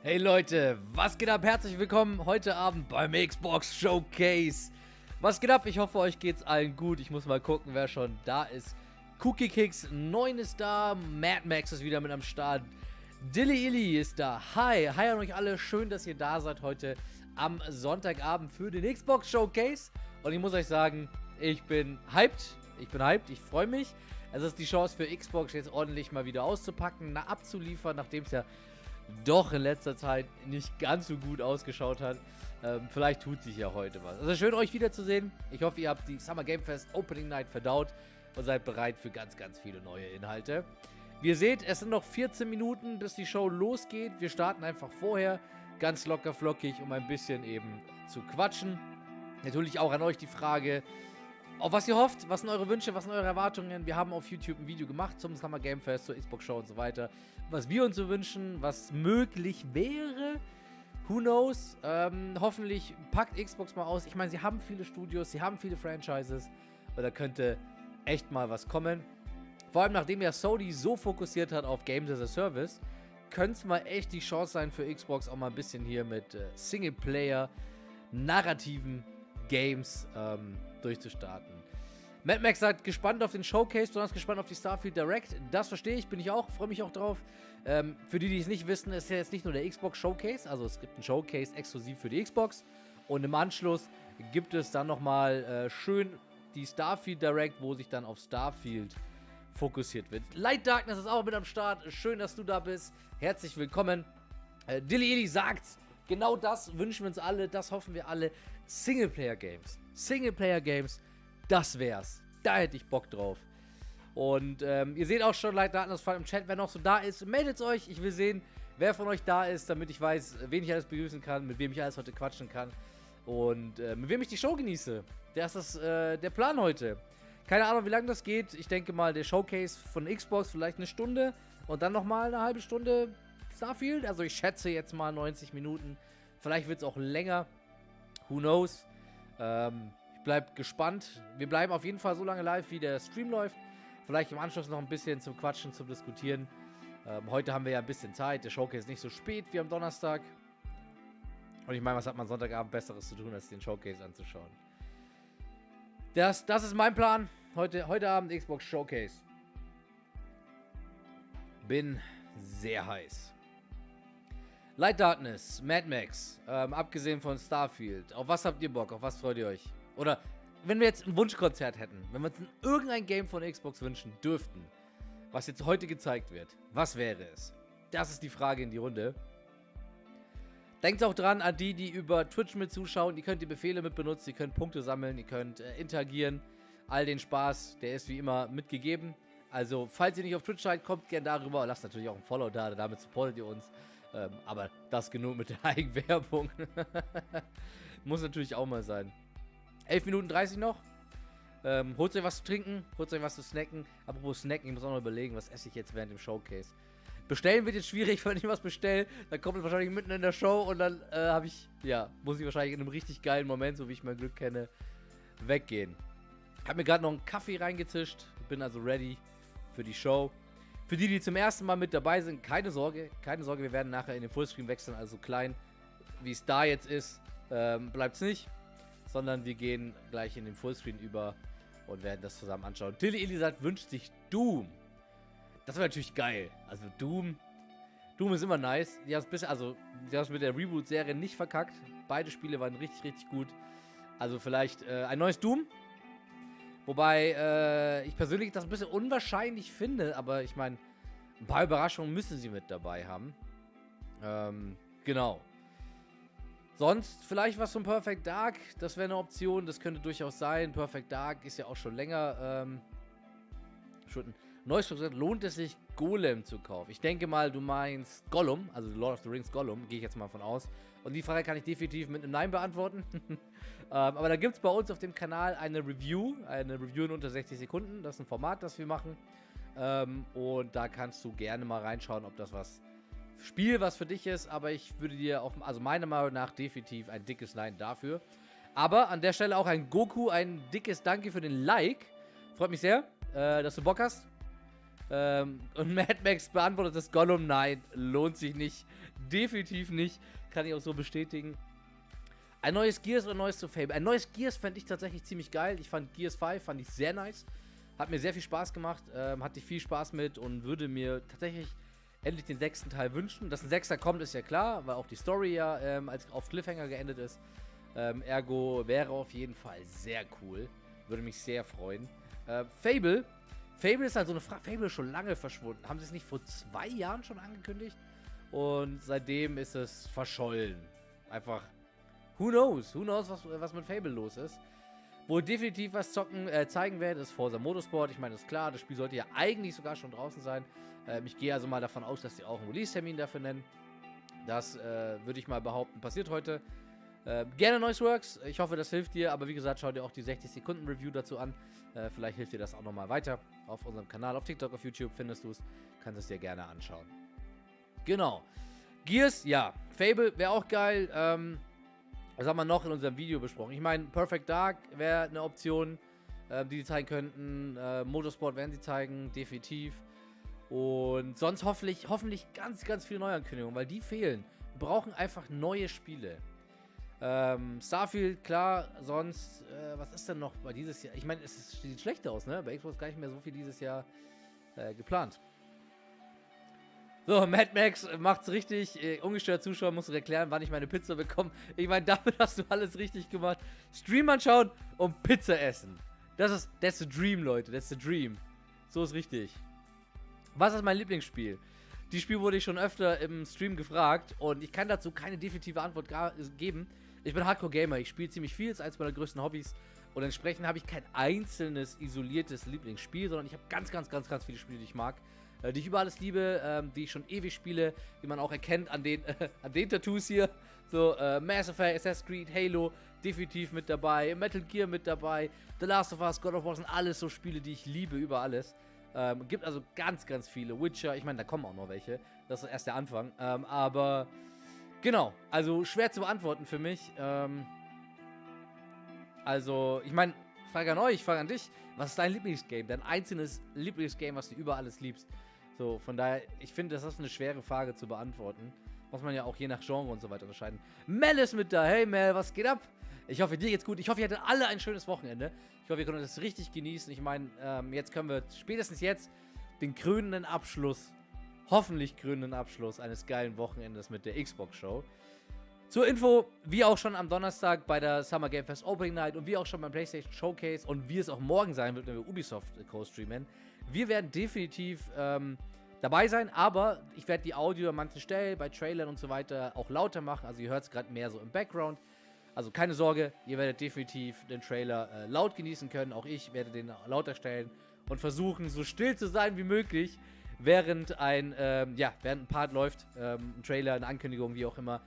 Hey Leute, was geht ab? Herzlich willkommen heute Abend beim Xbox Showcase. Was geht ab? Ich hoffe, euch geht's allen gut. Ich muss mal gucken, wer schon da ist. Cookie Kicks 9 ist da, Mad Max ist wieder mit am Start, Dilly Illy ist da. Hi an euch alle. Schön, dass ihr da seid heute am Sonntagabend für den Xbox Showcase. Und ich muss euch sagen, ich bin hyped. Ich freue mich. Es ist die Chance für Xbox jetzt ordentlich mal wieder auszupacken, abzuliefern, nachdem es ja doch in letzter Zeit nicht ganz so gut ausgeschaut hat. Vielleicht tut sich ja heute was. Also schön, euch wiederzusehen. Ich hoffe, ihr habt die Summer Game Fest Opening Night verdaut und seid bereit für ganz, ganz viele neue Inhalte. Wie ihr seht, es sind noch 14 Minuten, bis die Show losgeht. Wir starten einfach vorher, ganz locker flockig, um ein bisschen eben zu quatschen. Natürlich auch an euch die Frage, auf was ihr hofft, was sind eure Wünsche, was sind eure Erwartungen. Wir haben auf YouTube ein Video gemacht zum Summer Game Fest, zur Xbox Show und so weiter. Was wir uns so wünschen, was möglich wäre. Who knows? Hoffentlich packt Xbox mal aus. Ich meine, sie haben viele Studios, sie haben viele Franchises. Und da könnte echt mal was kommen. Vor allem, nachdem ja Sony so fokussiert hat auf Games as a Service, könnte es mal echt die Chance sein für Xbox auch mal ein bisschen hier mit Singleplayer, narrativen Games durchzustarten. Mad Max sagt, gespannt auf den Showcase, besonders gespannt auf die Starfield Direct. Das verstehe ich, bin ich auch, freue mich auch drauf. Für die es nicht wissen, ist ja jetzt nicht nur der Xbox Showcase, also es gibt einen Showcase exklusiv für die Xbox. Und im Anschluss gibt es dann nochmal schön die Starfield Direct, wo sich dann auf Starfield fokussiert wird. Light Darkness ist auch mit am Start, schön, dass du da bist. Herzlich willkommen. Dilly Illy sagt, genau das wünschen wir uns alle, das hoffen wir alle. Singleplayer-Games, das wär's. Da hätte ich Bock drauf. Und ihr seht auch schon, Light Darkness im Chat, wer noch so da ist, meldet euch. Ich will sehen, wer von euch da ist, damit ich weiß, wen ich alles begrüßen kann, mit wem ich alles heute quatschen kann und mit wem ich die Show genieße. Das ist der Plan heute. Keine Ahnung, wie lange das geht. Ich denke mal, der Showcase von Xbox vielleicht eine Stunde und dann nochmal eine halbe Stunde Starfield. Also ich schätze jetzt mal 90 Minuten. Vielleicht wird es auch länger. Who knows? Ich bleib gespannt. Wir bleiben auf jeden Fall so lange live, wie der Stream läuft. Vielleicht im Anschluss noch ein bisschen zum Quatschen, zum Diskutieren. Heute haben wir ja ein bisschen Zeit. Der Showcase ist nicht so spät wie am Donnerstag. Und ich meine, was hat man Sonntagabend Besseres zu tun, als den Showcase anzuschauen? Das ist mein Plan. Heute Abend Xbox Showcase. Bin sehr heiß. Light Darkness, Mad Max, abgesehen von Starfield. Auf was habt ihr Bock? Auf was freut ihr euch? Oder wenn wir jetzt ein Wunschkonzert hätten, wenn wir uns in irgendein Game von Xbox wünschen dürften, was jetzt heute gezeigt wird, was wäre es? Das ist die Frage in die Runde. Denkt auch dran an die über Twitch mit zuschauen. Ihr könnt die Befehle mit benutzen, ihr könnt Punkte sammeln, ihr könnt interagieren. All den Spaß, der ist wie immer mitgegeben. Also, falls ihr nicht auf Twitch seid, kommt gerne darüber. Lasst natürlich auch ein Follow da, damit supportet ihr uns. Aber das genug mit der Eigenwerbung. Muss natürlich auch mal sein. 11 Minuten 30 noch. Holt euch was zu trinken, holt euch was zu snacken. Apropos snacken, ich muss auch noch überlegen, was esse ich jetzt während dem Showcase. Bestellen wird jetzt schwierig, wenn ich was bestelle. Dann kommt es wahrscheinlich mitten in der Show und dann muss ich wahrscheinlich in einem richtig geilen Moment, so wie ich mein Glück kenne, weggehen. Hab mir gerade noch einen Kaffee reingezischt. Bin also ready für die Show. Für die zum ersten Mal mit dabei sind, keine Sorge, wir werden nachher in den Fullscreen wechseln, also klein, wie es da jetzt ist, bleibt es nicht, sondern wir gehen gleich in den Fullscreen über und werden das zusammen anschauen. Tilly Elisat wünscht sich Doom. Das wäre natürlich geil. Also Doom ist immer nice. Die haben es mit der Reboot-Serie nicht verkackt. Beide Spiele waren richtig, richtig gut. Also vielleicht ein neues Doom. Wobei ich persönlich das ein bisschen unwahrscheinlich finde, aber ich meine, ein paar Überraschungen müssen sie mit dabei haben. Genau. Sonst vielleicht was von Perfect Dark, das wäre eine Option, das könnte durchaus sein. Perfect Dark ist ja auch schon länger schon ein neues Projekt. Lohnt es sich, Golem zu kaufen? Ich denke mal, du meinst Gollum, also Lord of the Rings Gollum, gehe ich jetzt mal von aus. Und die Frage kann ich definitiv mit einem Nein beantworten. Aber da gibt es bei uns auf dem Kanal eine Review in unter 60 Sekunden. Das ist ein Format, das wir machen. Und da kannst du gerne mal reinschauen, ob das was für dich ist. Aber ich würde dir meiner Meinung nach definitiv ein dickes Nein dafür. Aber an der Stelle auch ein Goku, ein dickes Danke für den Like. Freut mich sehr, dass du Bock hast. Und Mad Max beantwortet das Gollum, nein, lohnt sich nicht. Definitiv nicht. Kann ich auch so bestätigen. Ein neues Gears oder ein neues zu Fable? Ein neues Gears fände ich tatsächlich ziemlich geil. Ich fand Gears 5 fand ich sehr nice. Hat mir sehr viel Spaß gemacht. Hatte ich viel Spaß mit und würde mir tatsächlich endlich den 6. Teil wünschen. Dass ein 6. kommt, ist ja klar, weil auch die Story ja als auf Cliffhanger geendet ist. Ergo wäre auf jeden Fall sehr cool. Würde mich sehr freuen. Fable. Fable ist halt so eine Frage. Fable ist schon lange verschwunden. Haben sie es nicht vor 2 Jahren schon angekündigt? Und seitdem ist es verschollen. Einfach. Who knows? Who knows, was mit Fable los ist? Wo definitiv was zeigen werde, ist Forza Motorsport. Ich meine, ist klar, das Spiel sollte ja eigentlich sogar schon draußen sein. Ich gehe also mal davon aus, dass sie auch einen Release-Termin dafür nennen. Das würde ich mal behaupten, passiert heute. Gerne Noiseworks. Ich hoffe, das hilft dir. Aber wie gesagt, schau dir auch die 60-Sekunden-Review dazu an. Vielleicht hilft dir das auch nochmal weiter. Auf unserem Kanal, auf TikTok, auf YouTube findest du es. Kannst es dir gerne anschauen. Genau. Gears, ja. Fable wäre auch geil. Das haben wir noch in unserem Video besprochen. Ich meine, Perfect Dark wäre eine Option, die zeigen könnten. Motorsport werden sie zeigen, definitiv. Und sonst hoffentlich ganz, ganz viele Neuankündigungen, weil die fehlen. Wir brauchen einfach neue Spiele. Starfield, klar, sonst, was ist denn noch bei dieses Jahr? Ich meine, es sieht schlecht aus, ne? Bei Xbox gar nicht mehr so viel dieses Jahr geplant. So, Mad Max macht's richtig. Ungestört Zuschauer musst du erklären, wann ich meine Pizza bekomme. Ich meine, damit hast du alles richtig gemacht. Stream anschauen und Pizza essen. That's the dream, Leute. That's the dream. So ist richtig. Was ist mein Lieblingsspiel? Die Spiel wurde ich schon öfter im Stream gefragt und ich kann dazu keine definitive Antwort geben. Ich bin Hardcore-Gamer. Ich spiele ziemlich viel. Das ist eines meiner größten Hobbys. Und entsprechend habe ich kein einzelnes, isoliertes Lieblingsspiel, sondern ich habe ganz viele Spiele, die ich mag. Die ich über alles liebe, die ich schon ewig spiele, die man auch erkennt an den Tattoos hier. So, Mass Effect, Assassin's Creed, Halo, definitiv mit dabei, Metal Gear mit dabei, The Last of Us, God of War sind alles so Spiele, die ich liebe über alles. Gibt also ganz viele. Witcher, ich meine, da kommen auch noch welche. Das ist erst der Anfang. Aber genau, also schwer zu beantworten für mich. Also, ich meine, Frage an euch, Frage an dich. Was ist dein Lieblingsgame? Dein einzelnes Lieblingsgame, was du über alles liebst? So, von daher, ich finde, das ist eine schwere Frage zu beantworten. Muss man ja auch je nach Genre und so weiter unterscheiden. Mel ist mit da. Hey Mel, was geht ab? Ich hoffe, dir geht's gut. Ich hoffe, ihr hattet alle ein schönes Wochenende. Ich hoffe, ihr konntet das richtig genießen. Ich meine, jetzt können wir spätestens jetzt den krönenden Abschluss, hoffentlich krönenden Abschluss eines geilen Wochenendes mit der Xbox-Show. Zur Info, wie auch schon am Donnerstag bei der Summer Game Fest Opening Night und wie auch schon beim PlayStation Showcase und wie es auch morgen sein wird, wenn wir Ubisoft co-streamen. Wir werden definitiv dabei sein, aber ich werde die Audio an manchen Stellen, bei Trailern und so weiter auch lauter machen. Also ihr hört es gerade mehr so im Background. Also keine Sorge, ihr werdet definitiv den Trailer laut genießen können. Auch ich werde den lauter stellen und versuchen, so still zu sein wie möglich, während ein Part läuft. Ein Trailer, eine Ankündigung, wie auch immer.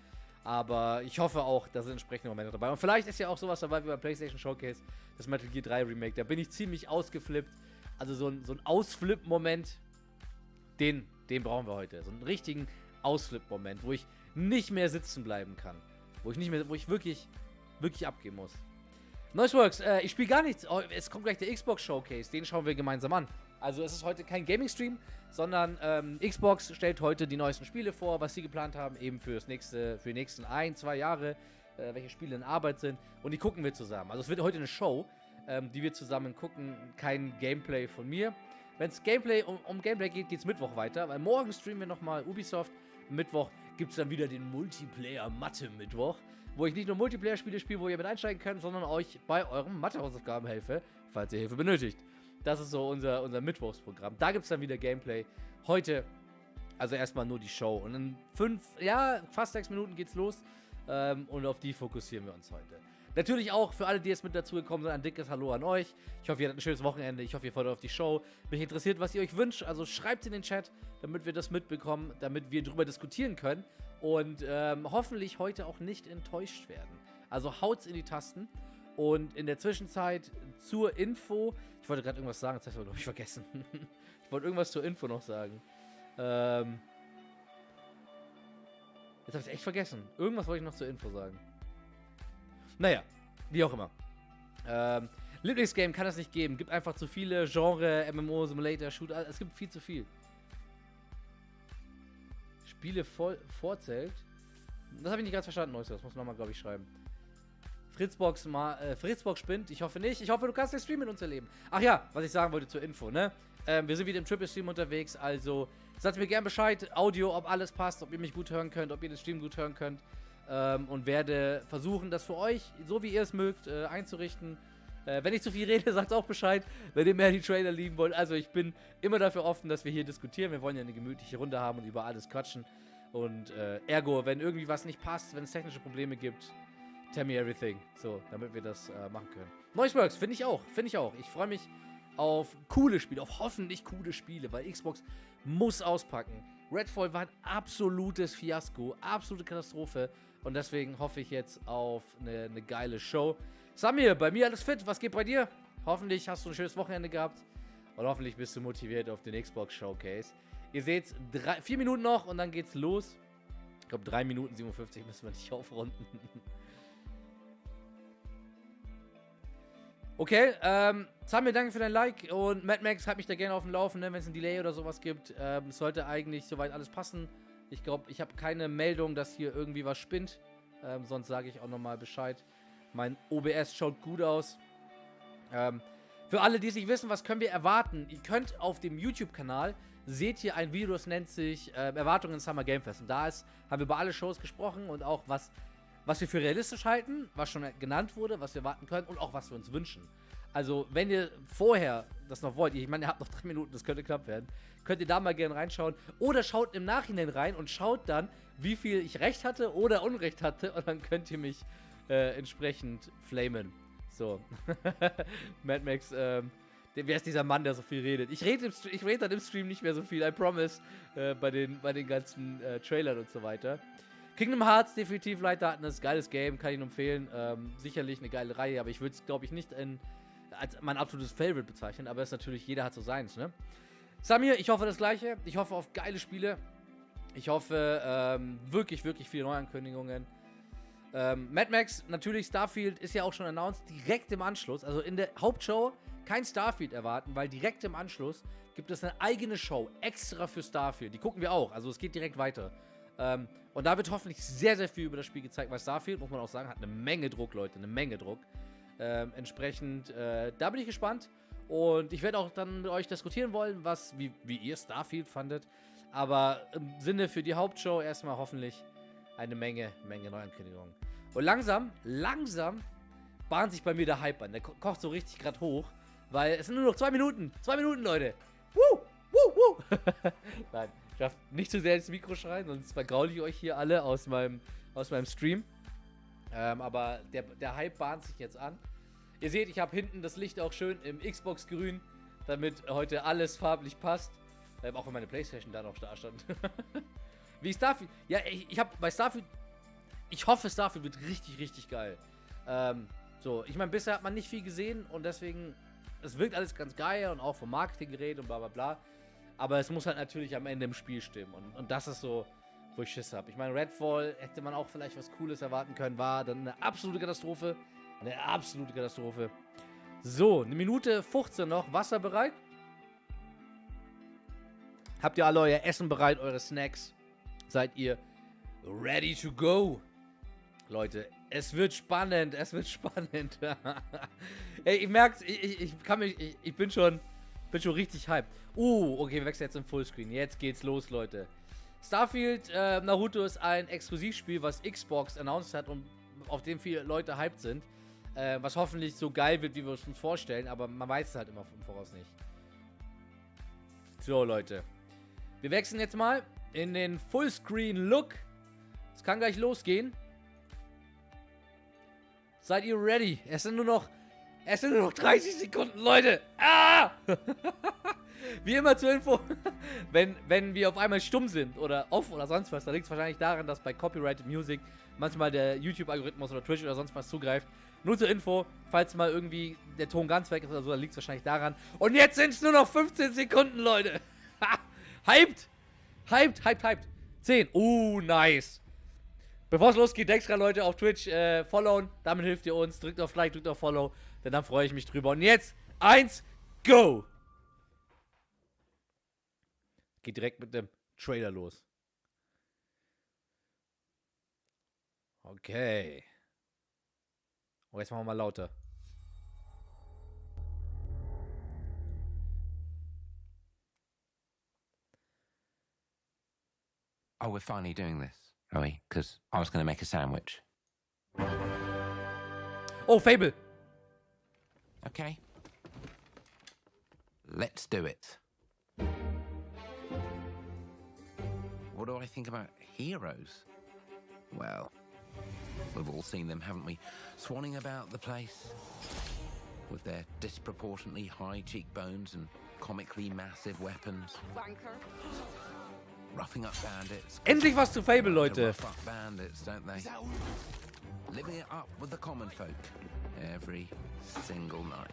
Aber ich hoffe auch, da sind entsprechende Momente dabei. Und vielleicht ist ja auch sowas dabei wie beim PlayStation Showcase, das Metal Gear 3 Remake. Da bin ich ziemlich ausgeflippt. Also so ein Ausflip-Moment, den brauchen wir heute. So einen richtigen Ausflip-Moment, wo ich nicht mehr sitzen bleiben kann. Wo ich wirklich abgehen muss. Noiseworks, ich spiele gar nichts. Oh, es kommt gleich der Xbox Showcase, den schauen wir gemeinsam an. Also es ist heute kein Gaming-Stream, sondern Xbox stellt heute die neuesten Spiele vor, was sie geplant haben, eben für die nächsten 1-2 Jahre, welche Spiele in Arbeit sind. Und die gucken wir zusammen. Also es wird heute eine Show, die wir zusammen gucken, kein Gameplay von mir. Wenn es um Gameplay geht, geht es Mittwoch weiter, weil morgen streamen wir nochmal Ubisoft. Mittwoch gibt es dann wieder den Multiplayer-Mathe-Mittwoch, wo ich nicht nur Multiplayer-Spiele spiele, wo ihr mit einsteigen könnt, sondern euch bei euren Mathe-Hausaufgaben helfe, falls ihr Hilfe benötigt. Das ist so unser Mittwochsprogramm. Da gibt es dann wieder Gameplay. Heute also erstmal nur die Show. Und in fast 6 Minuten geht's los. Und auf die fokussieren wir uns heute. Natürlich auch für alle, die jetzt mit dazugekommen sind, ein dickes Hallo an euch. Ich hoffe, ihr hattet ein schönes Wochenende. Ich hoffe, ihr freut euch auf die Show. Mich interessiert, was ihr euch wünscht. Also schreibt in den Chat, damit wir das mitbekommen, damit wir darüber diskutieren können. Und hoffentlich heute auch nicht enttäuscht werden. Also haut's in die Tasten. Und in der Zwischenzeit zur Info. Ich wollte gerade irgendwas sagen, das habe ich, glaube ich, vergessen. Ich wollte irgendwas zur Info noch sagen. Jetzt habe ich es echt vergessen. Irgendwas wollte ich noch zur Info sagen. Naja, wie auch immer. Lieblingsgame kann es nicht geben. Gibt einfach zu viele Genre, MMO, Simulator, Shooter. Es gibt viel zu viel. Spiele vorzählt. Das habe ich nicht ganz verstanden, Neues. Das muss man nochmal, glaube ich, schreiben. Fritzbox spinnt. Ich hoffe nicht. Ich hoffe, du kannst den Stream mit uns erleben. Ach ja, was ich sagen wollte zur Info, ne? Wir sind wieder im Triple-Stream unterwegs, also sagt mir gerne Bescheid, Audio, ob alles passt, ob ihr mich gut hören könnt, ob ihr den Stream gut hören könnt. Und werde versuchen, das für euch, so wie ihr es mögt, einzurichten. Wenn ich zu viel rede, sagt auch Bescheid, wenn ihr mehr die Trailer lieben wollt. Also ich bin immer dafür offen, dass wir hier diskutieren. Wir wollen ja eine gemütliche Runde haben und über alles quatschen. Und ergo, wenn irgendwie was nicht passt, wenn es technische Probleme gibt, tell me everything. So, damit wir das machen können. Noise finde ich auch. Ich freue mich auf coole Spiele, auf hoffentlich coole Spiele, weil Xbox muss auspacken. Redfall war ein absolutes Fiasko, absolute Katastrophe. Und deswegen hoffe ich jetzt auf eine geile Show. Samir, bei mir alles fit. Was geht bei dir? Hoffentlich hast du ein schönes Wochenende gehabt. Und hoffentlich bist du motiviert auf den Xbox Showcase. Ihr seht, 4 Minuten noch und dann geht's los. Ich glaube, 3 Minuten 57 müssen wir nicht aufrunden. Okay, Samir, danke für dein Like. Und Mad Max hat mich da gerne auf dem Laufenden, wenn es ein Delay oder sowas gibt. Es sollte eigentlich soweit alles passen. Ich glaube, ich habe keine Meldung, dass hier irgendwie was spinnt. Sonst sage ich auch nochmal Bescheid. Mein OBS schaut gut aus. Für alle, die es nicht wissen, was können wir erwarten? Ihr könnt auf dem YouTube-Kanal, seht ihr ein Video, das nennt sich Erwartungen Summer Game Fest. Und haben wir über alle Shows gesprochen und auch was wir für realistisch halten, was schon genannt wurde, was wir erwarten können und auch was wir uns wünschen. Also, wenn ihr vorher das noch wollt, ich meine, ihr habt noch 3 Minuten, das könnte knapp werden, könnt ihr da mal gerne reinschauen. Oder schaut im Nachhinein rein und schaut dann, wie viel ich Recht hatte oder Unrecht hatte. Und dann könnt ihr mich entsprechend flamen. So. Mad Max, wer ist dieser Mann, der so viel redet? Ich rede dann im Stream nicht mehr so viel, I promise. Bei den ganzen Trailern und so weiter. Kingdom Hearts, definitiv Leiter, ein geiles Game, kann ich nur empfehlen. Sicherlich eine geile Reihe, aber ich würde es, glaube ich, nicht als mein absolutes Favorite bezeichnen, aber es ist natürlich, jeder hat so seins, ne? Samir, ich hoffe das Gleiche. Ich hoffe auf geile Spiele. Ich hoffe wirklich, wirklich viele Neuankündigungen. Mad Max, natürlich Starfield ist ja auch schon announced, direkt im Anschluss, also in der Hauptshow kein Starfield erwarten, weil direkt im Anschluss gibt es eine eigene Show, extra für Starfield. Die gucken wir auch, also es geht direkt weiter. Und da wird hoffentlich sehr, sehr viel über das Spiel gezeigt, weil Starfield, muss man auch sagen, hat eine Menge Druck, Leute, eine Menge Druck. Entsprechend, da bin ich gespannt. Und ich werde auch dann mit euch diskutieren wollen, wie ihr Starfield fandet. Aber im Sinne für die Hauptshow erstmal hoffentlich eine Menge Neuankündigungen. Und langsam bahnt sich bei mir der Hype an. Der kocht so richtig gerade hoch, weil es sind nur noch 2 Minuten. 2 Minuten, Leute. Nein, ich darf nicht zu sehr ins Mikro schreien, sonst vergraule ich euch hier alle aus meinem Stream. Aber der Hype bahnt sich jetzt an. Ihr seht, ich habe hinten das Licht auch schön im Xbox-Grün, damit heute alles farblich passt. Auch wenn meine Playstation da noch da stand. Wie Starfield. Ja, ich habe bei Starfield. Ich hoffe, Starfield wird richtig, richtig geil. Ich meine, bisher hat man nicht viel gesehen und deswegen. Es wirkt alles ganz geil und auch vom Marketing geredet und bla bla bla. Aber es muss halt natürlich am Ende im Spiel stimmen. Und das ist so, wo ich Schiss habe. Ich meine, Redfall hätte man auch vielleicht was Cooles erwarten können. War dann eine absolute Katastrophe. Eine absolute Katastrophe. So, 1 Minute 15 noch. Wasser bereit? Habt ihr alle euer Essen bereit, eure Snacks? Seid ihr ready to go? Leute, es wird spannend. Ey, ihr merkt, ich bin schon richtig hyped. Okay, wir wechseln jetzt im Fullscreen. Jetzt geht's los, Leute. Starfield Naruto ist ein Exklusivspiel, was Xbox announced hat und auf dem viele Leute hyped sind. Was hoffentlich so geil wird, wie wir es uns vorstellen, aber man weiß es halt immer im Voraus nicht. So, Leute. Wir wechseln jetzt mal in den Fullscreen-Look. Es kann gleich losgehen. Seid ihr ready? Es sind nur noch 30 Sekunden, Leute. Wie immer zur Info, wenn wir auf einmal stumm sind oder off oder sonst was, dann liegt es wahrscheinlich daran, dass bei Copyrighted Music manchmal der YouTube-Algorithmus oder Twitch oder sonst was zugreift. Nur zur Info, falls mal irgendwie der Ton ganz weg ist oder so, dann liegt es wahrscheinlich daran. Und jetzt sind es nur noch 15 Sekunden, Leute. Hyped. 10. Nice. Bevor es losgeht, extra Leute auf Twitch followen. Damit hilft ihr uns. Drückt auf Like, drückt auf Follow, Denn dann freue ich mich drüber. Und jetzt, 1, go! Geht direkt mit dem Trailer los. Okay. Oh, jetzt machen wir mal lauter. Oh, we're finally doing this, are we? Because I was going to make a sandwich. Oh, Fable! Okay. Let's do it. What do I think about heroes? Well, we've all seen them, haven't we? Swanning about the place with their disproportionately high cheekbones and comically massive weapons. Wanker. Roughing up bandits. Endlich was zu Fable, They Leute. rough up bandits, don't they? Living it up with the common folk every single night.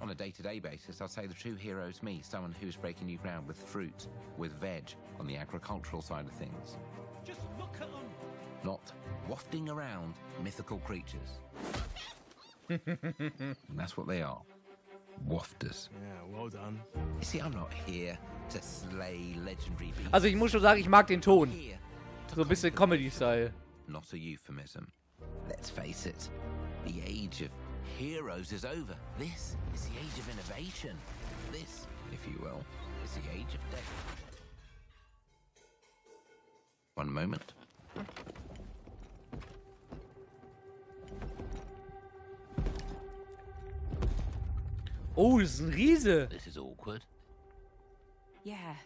On a day-to-day basis, I'd say the true hero is me, someone who's breaking new ground with fruit, with veg, on the agricultural side of things. Just look at them. Not wafting around mythical creatures. And that's what they are. Wafters. Yeah, well done. You see, I'm not here to slay legendary beasts. Also ich muss schon sagen, ich mag den Ton. Here to So ein bisschen conquer. Comedy-Style. Not a euphemism. Let's face it, the age of heroes is over. This is the age of innovation. This, if you will, is the age of death. One moment. Oh, das ist ein Riese. This is awkward. Yeah.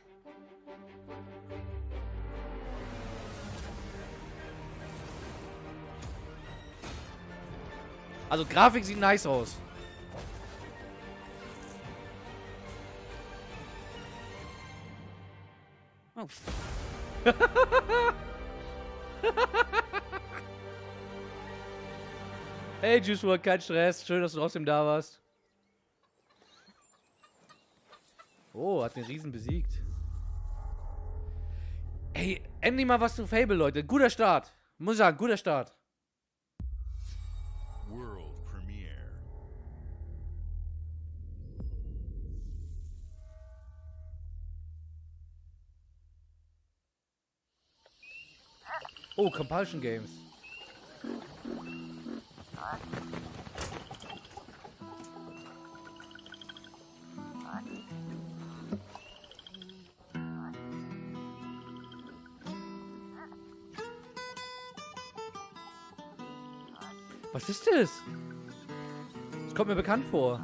Also Grafik sieht nice aus. Oh, Hey, Juice WRLD, kein Stress. Schön, dass du trotzdem da warst. Oh, hat den Riesen besiegt. Ey, endlich mal was zu Fable, Leute. Guter Start. Muss ich sagen, guter Start. World premiere. Oh, Compulsion Games. Was ist das? Das kommt mir bekannt vor.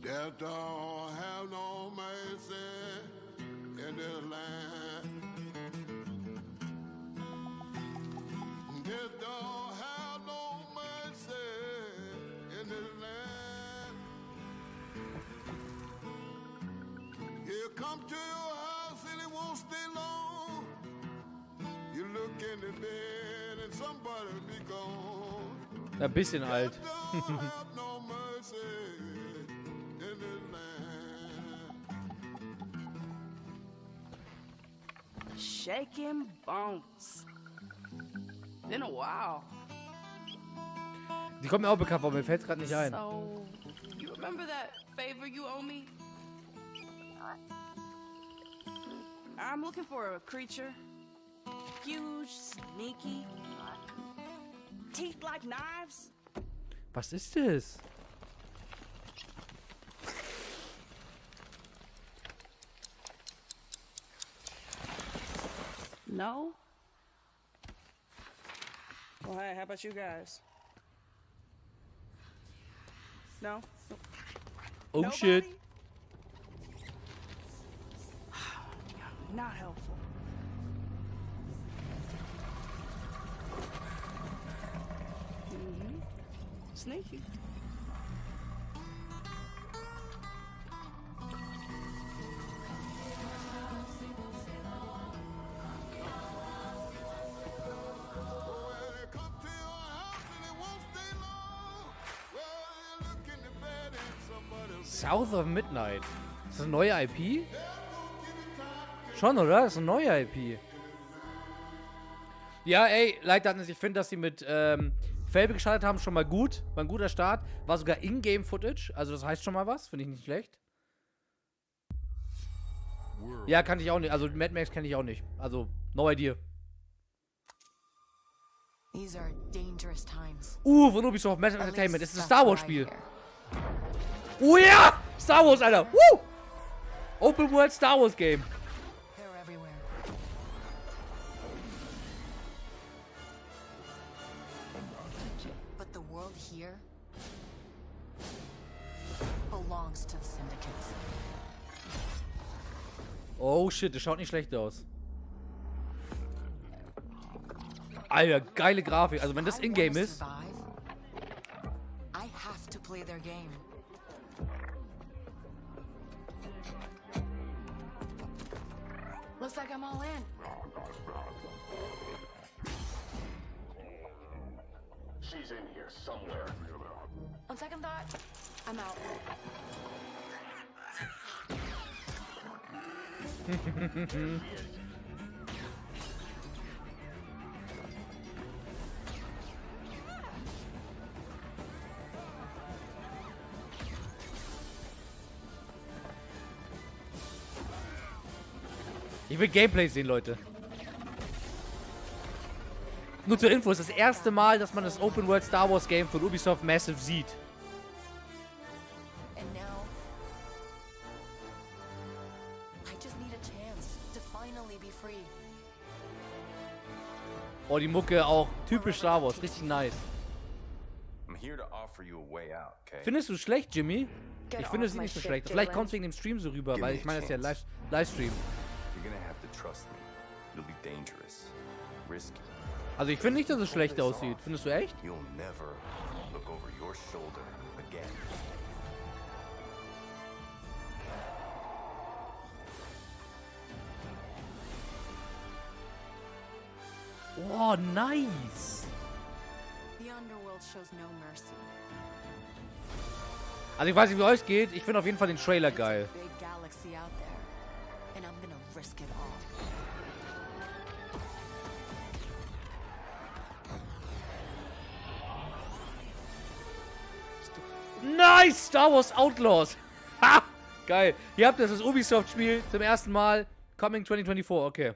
Death don't have no mercy in this land. Death don't have no mercy in this land. You come to your house and it won't stay long. You look in the bed and somebody be gone. Ein bisschen alt. Death don't have no mercy in this land. shaking bones. Been a while. Die kommt mir auch bekannt vor, mir fällt es gerade nicht ein. So, you remember that favor you owe me? I'm looking for a creature. Huge, sneaky, teeth like knives. Was ist das? No? Well, hey, how about you guys? No? Oh Nobody? shit. Not helpful. Sneaky. South of Midnight. Ist das eine neue IP? Schon, oder? Das ist eine neue IP. Ja, ey, Leitdatnis, ich finde, dass sie mit Fable gestartet haben, schon mal gut. War ein guter Start. War sogar Ingame-Footage. Also das heißt schon mal was. Finde ich nicht schlecht. Ja, kannte ich auch nicht. Also Mad Max kenne ich auch nicht. Also, no idea. These are dangerous times. Von Ubisoft, Massive Entertainment. Das ist ein Star Wars Spiel. Oh ja! Star Wars, Alter. Open World Star Wars Game. They're everywhere. But the world here belongs to the syndicates. Oh shit, das schaut nicht schlecht aus. Alter, geile Grafik. Also wenn das Ingame ist. I have to play their game. Looks like I'm all in. She's in here somewhere. On second thought, I'm out. Ich will Gameplay sehen, Leute. Nur zur Info, es ist das erste Mal, dass man das Open World Star Wars Game von Ubisoft Massive sieht. And now I just need a chance to finally be free. Oh, die Mucke auch typisch Star Wars, richtig nice. I'm here to offer you a way out, okay? Findest du schlecht, Jimmy? Ich finde es nicht so schlecht. Vielleicht kommt es wegen dem Stream so rüber, weil ich meine, das ist ja ein Livestream. You're gonna have to trust me. It'll be dangerous, risky. Also ich finde nicht, dass es schlecht aussieht. Findest du echt? You'll never look over your shoulder again. Oh, nice. The underworld shows no mercy. Also ich weiß nicht, wie euch geht. Ich finde auf jeden Fall den Trailer geil. Big galaxy out there, and I'm gonna risk it all. Nice! Star Wars Outlaws. Ha! Geil. Ihr habt das Ubisoft-Spiel zum ersten Mal. Coming 2024, okay.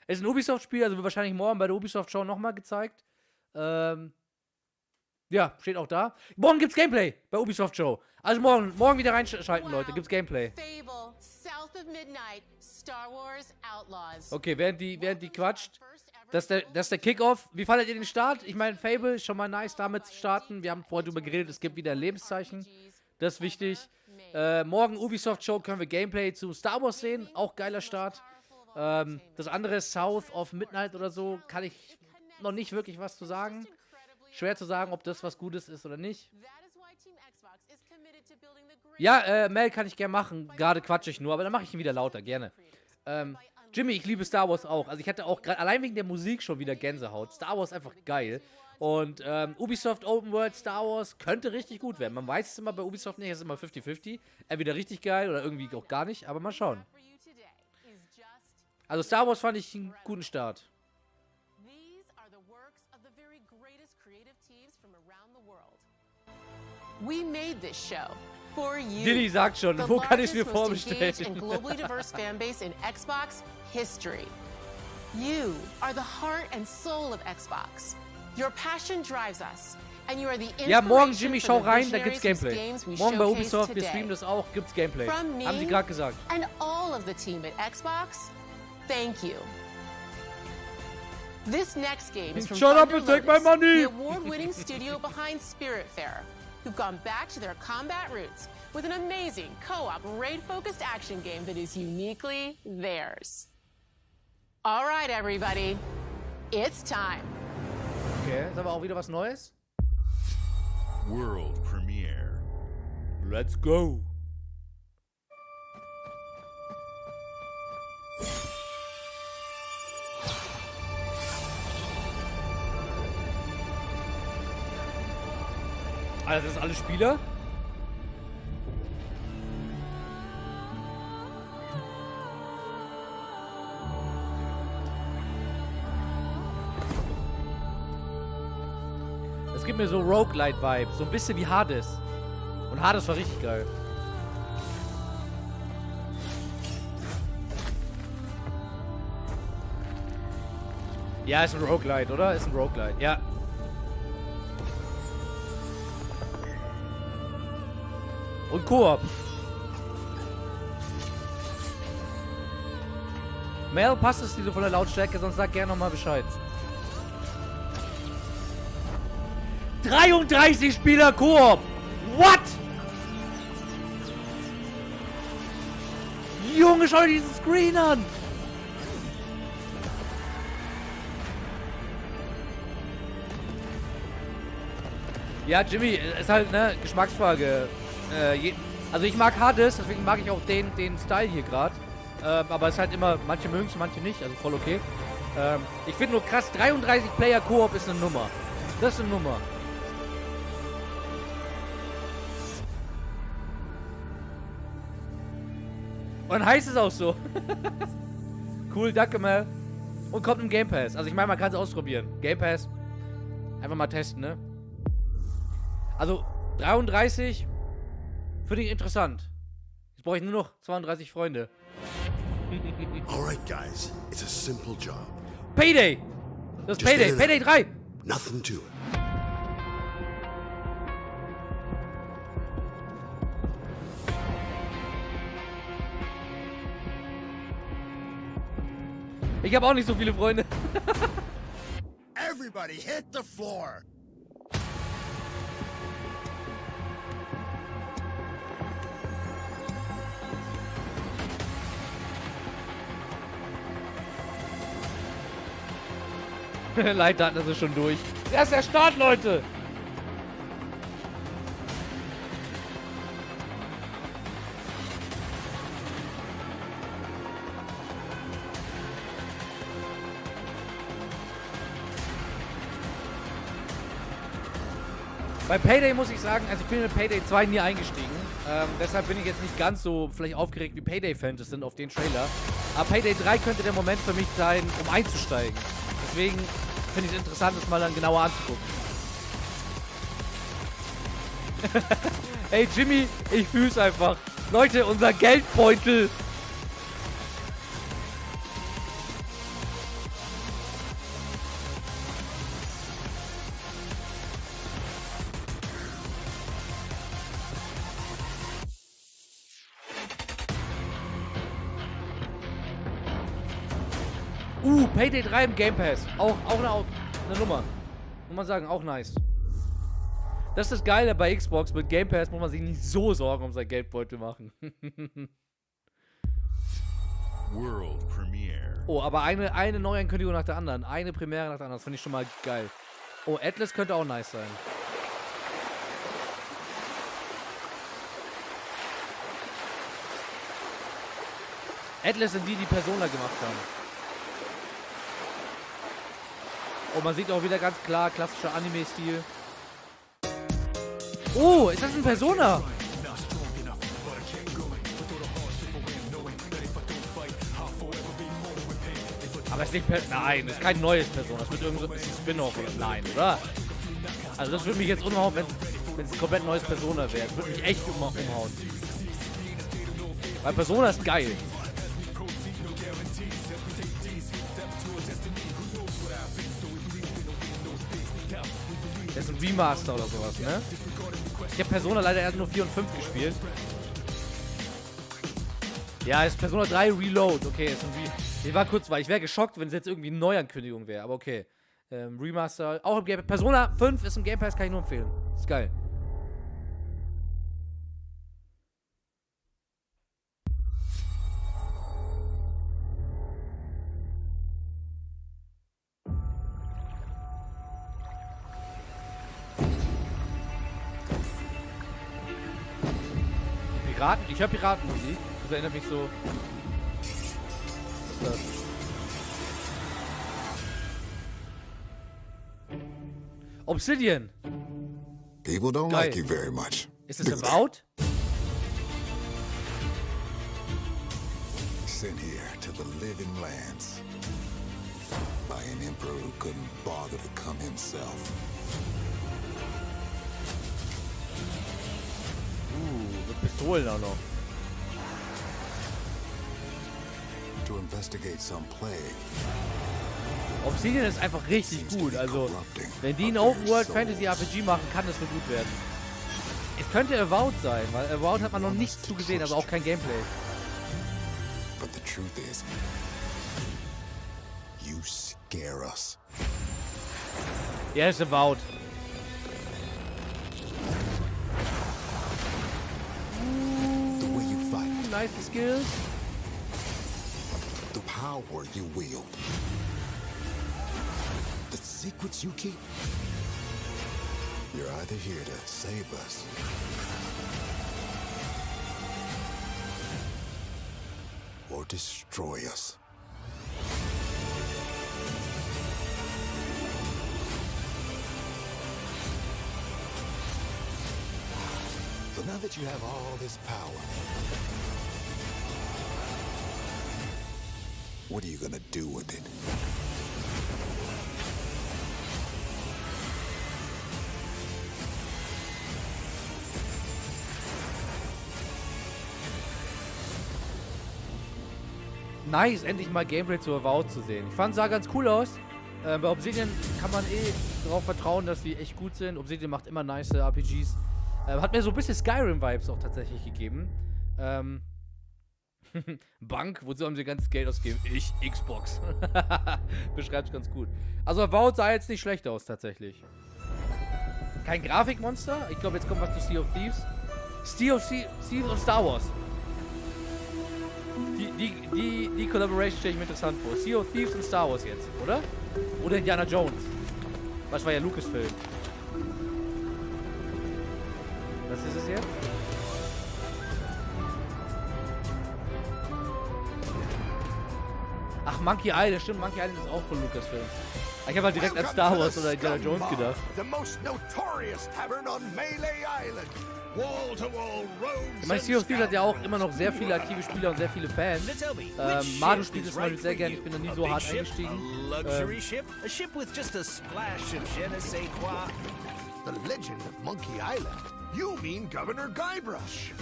Ist ein Ubisoft-Spiel, also wird wahrscheinlich morgen bei der Ubisoft-Show nochmal gezeigt. Ja, steht auch da. Morgen gibt's Gameplay bei Ubisoft-Show. Also morgen wieder reinschalten, Leute. Gibt's Gameplay. Fable, South of Midnight, Star Wars Outlaws. Okay, während die quatscht. Das ist der Kickoff. Wie fandet ihr den Start? Ich meine, Fable ist schon mal nice, damit zu starten. Wir haben vorhin drüber geredet, es gibt wieder ein Lebenszeichen. Das ist wichtig. Morgen Ubisoft-Show können wir Gameplay zu Star Wars sehen. Auch geiler Start. Das andere South of Midnight oder so, kann ich noch nicht wirklich was zu sagen. Schwer zu sagen, ob das was Gutes ist oder nicht. Ja, Mel kann ich gerne machen. Gerade quatsche ich nur, aber dann mache ich ihn wieder lauter, gerne. Jimmy, ich liebe Star Wars auch. Also ich hatte auch gerade allein wegen der Musik schon wieder Gänsehaut. Star Wars einfach geil. Und Ubisoft Open World Star Wars könnte richtig gut werden. Man weiß es immer bei Ubisoft nicht, es ist immer 50-50. Entweder richtig geil oder irgendwie auch gar nicht, aber mal schauen. Also Star Wars fand ich einen guten Start. We made this show for you. Dilly sagt schon, The wo kann ich mir largest, most vorbestellen? engaged and globally diverse fan base in Xbox history. You are the heart and soul of Xbox. Your passion drives us, and you are the Ja, morgen inspiration Jimmy, for schau the rein, da gibt's visionaries whose Gameplay. games we Morgen bei showcase Ubisoft, wir today. streamen das auch, gibt's Gameplay. From me Haben sie gerade gesagt. and all of the team at Xbox, thank you. This next game is from Shut up Thunder and take my Lotus, money! the award-winning studio behind Spiritfarer, who've gone back to their combat roots with an amazing co-op raid-focused action game that is uniquely theirs. All right, everybody, it's time. Okay, ist aber auch wieder was Neues. World premiere. Let's go. Also das sind alle Spieler? Das Das gibt mir so Roguelite-Vibes. So ein bisschen wie Hades. Und Hades war richtig geil. Ja, ist ein Roguelite, oder? Ist ein Roguelite, ja. Und Koop. Mel, passt es dir von der Lautstärke? Sonst sag gerne nochmal Bescheid. 33 Spieler Koop! What? Junge, schau dir diesen Screen an! Ja, Jimmy, ist halt, ne, Geschmacksfrage. Also ich mag Hades, deswegen mag ich auch den Style hier gerade. Aber es ist halt immer, manche mögen es, manche nicht, also voll okay. Ich finde nur krass, 33 Player Koop ist eine Nummer. Das ist eine Nummer. Und dann heißt es auch so. Cool, danke Mel. Und kommt im Game Pass. Also ich meine, man kann es ausprobieren. Game Pass. Einfach mal testen, ne? Also 33 finde ich interessant. Jetzt brauche ich nur noch 32 Freunde. Alright, guys, it's a simple job. Payday! Das ist Payday! Payday 3! Nothing to it. Ich habe auch nicht so viele Freunde. Everybody hit the floor. Leitdaten ist schon durch. Das ist der Start, Leute! Bei Payday muss ich sagen, also ich bin mit Payday 2 nie eingestiegen. Deshalb bin ich jetzt nicht ganz so vielleicht aufgeregt wie Payday-Fans es sind auf den Trailer. Aber Payday 3 könnte der Moment für mich sein, um einzusteigen. Deswegen finde ich es interessant, das mal dann genauer anzugucken. Ey Jimmy, ich fühl's einfach. Leute, unser Geldbeutel. Payday 3 im Game Pass. Auch eine Nummer. Muss man sagen, auch nice. Das ist das Geile bei Xbox. Mit Game Pass muss man sich nicht so Sorgen um sein Geldbeutel machen. World Premiere. Oh, aber eine Neuankündigung nach der anderen. Eine Premiere nach der anderen. Das finde ich schon mal geil. Oh, Atlas könnte auch nice sein. Atlas sind die Persona gemacht haben. Oh, man sieht auch wieder ganz klar, klassischer Anime-Stil. Oh, ist das ein Persona? Aber es ist nicht nein, es ist kein neues Persona. Das wird irgend so ein Spin-off oder nein, oder? Also das würde mich jetzt umhauen, wenn es ein komplett neues Persona wäre. Das würde mich echt umhauen. Weil Persona ist geil. Das ist ein Remaster oder sowas, ne? Ich habe Persona leider erst nur 4 und 5 gespielt. Ja, ist Persona 3 Reload. Okay, ist ein ich war kurz, weil ich wäre geschockt, wenn es jetzt irgendwie eine Neuankündigung wäre. Aber okay. Remaster, auch im Game Pass. Persona 5 ist im Game Pass, kann ich nur empfehlen. Ist geil. Piraten? Ich höre Piratenmusik. Das erinnert mich so. Was ist das? Obsidian. People don't Geil. like you very much. Ist es About? Sent here to the living lands by an emperor who couldn't bother to come himself. Pistolen auch noch. To investigate some plague. Obsidian ist einfach richtig gut. Also, wenn die ein Open-World-Fantasy-RPG machen, kann das nur gut werden. Es könnte Avowed sein, weil Avowed hat man noch nichts zu gesehen, also auch kein Gameplay. But the truth is, you scare us. Ja, ist Avowed. The way you fight, Nice skills. the power you wield, the secrets you keep. You're either here to save us or destroy us. So now that you have all this power, what are you gonna do with it? Nice, endlich mal Gameplay zu Avowed zu sehen. Ich fand, sah ganz cool aus. Bei Obsidian kann man darauf vertrauen, dass die echt gut sind. Obsidian macht immer nice RPGs. Hat mir so ein bisschen Skyrim-Vibes auch tatsächlich gegeben. Bank, wozu haben sie ganzes Geld ausgegeben? Ich, Xbox. Beschreibt's ganz gut. Also Avowed sah jetzt nicht schlecht aus, tatsächlich. Kein Grafikmonster. Ich glaube, jetzt kommt was zu Sea of Thieves. Sea of Thieves und Star Wars. Die Collaboration stelle ich mir interessant vor. Sea of Thieves und Star Wars jetzt, oder? Oder Indiana Jones. Was war ja Lucasfilm. Was ist es jetzt? Ach, Monkey Island, stimmt, Monkey Island ist auch von Lucasfilm. Ich habe halt direkt an Star Wars oder Indiana Jones gedacht. The most notorious tavern on Melee Island. Wall to wall roads. Ich meine, Sea of Thieves hat ja auch immer noch sehr viele aktive Spieler und sehr viele Fans. Mario spielt es mal sehr gerne, ich bin da nie so hart eingestiegen. A ship with just a splash of je ne sais quoi. The legend of Monkey Island. You mean Governor Guybrush.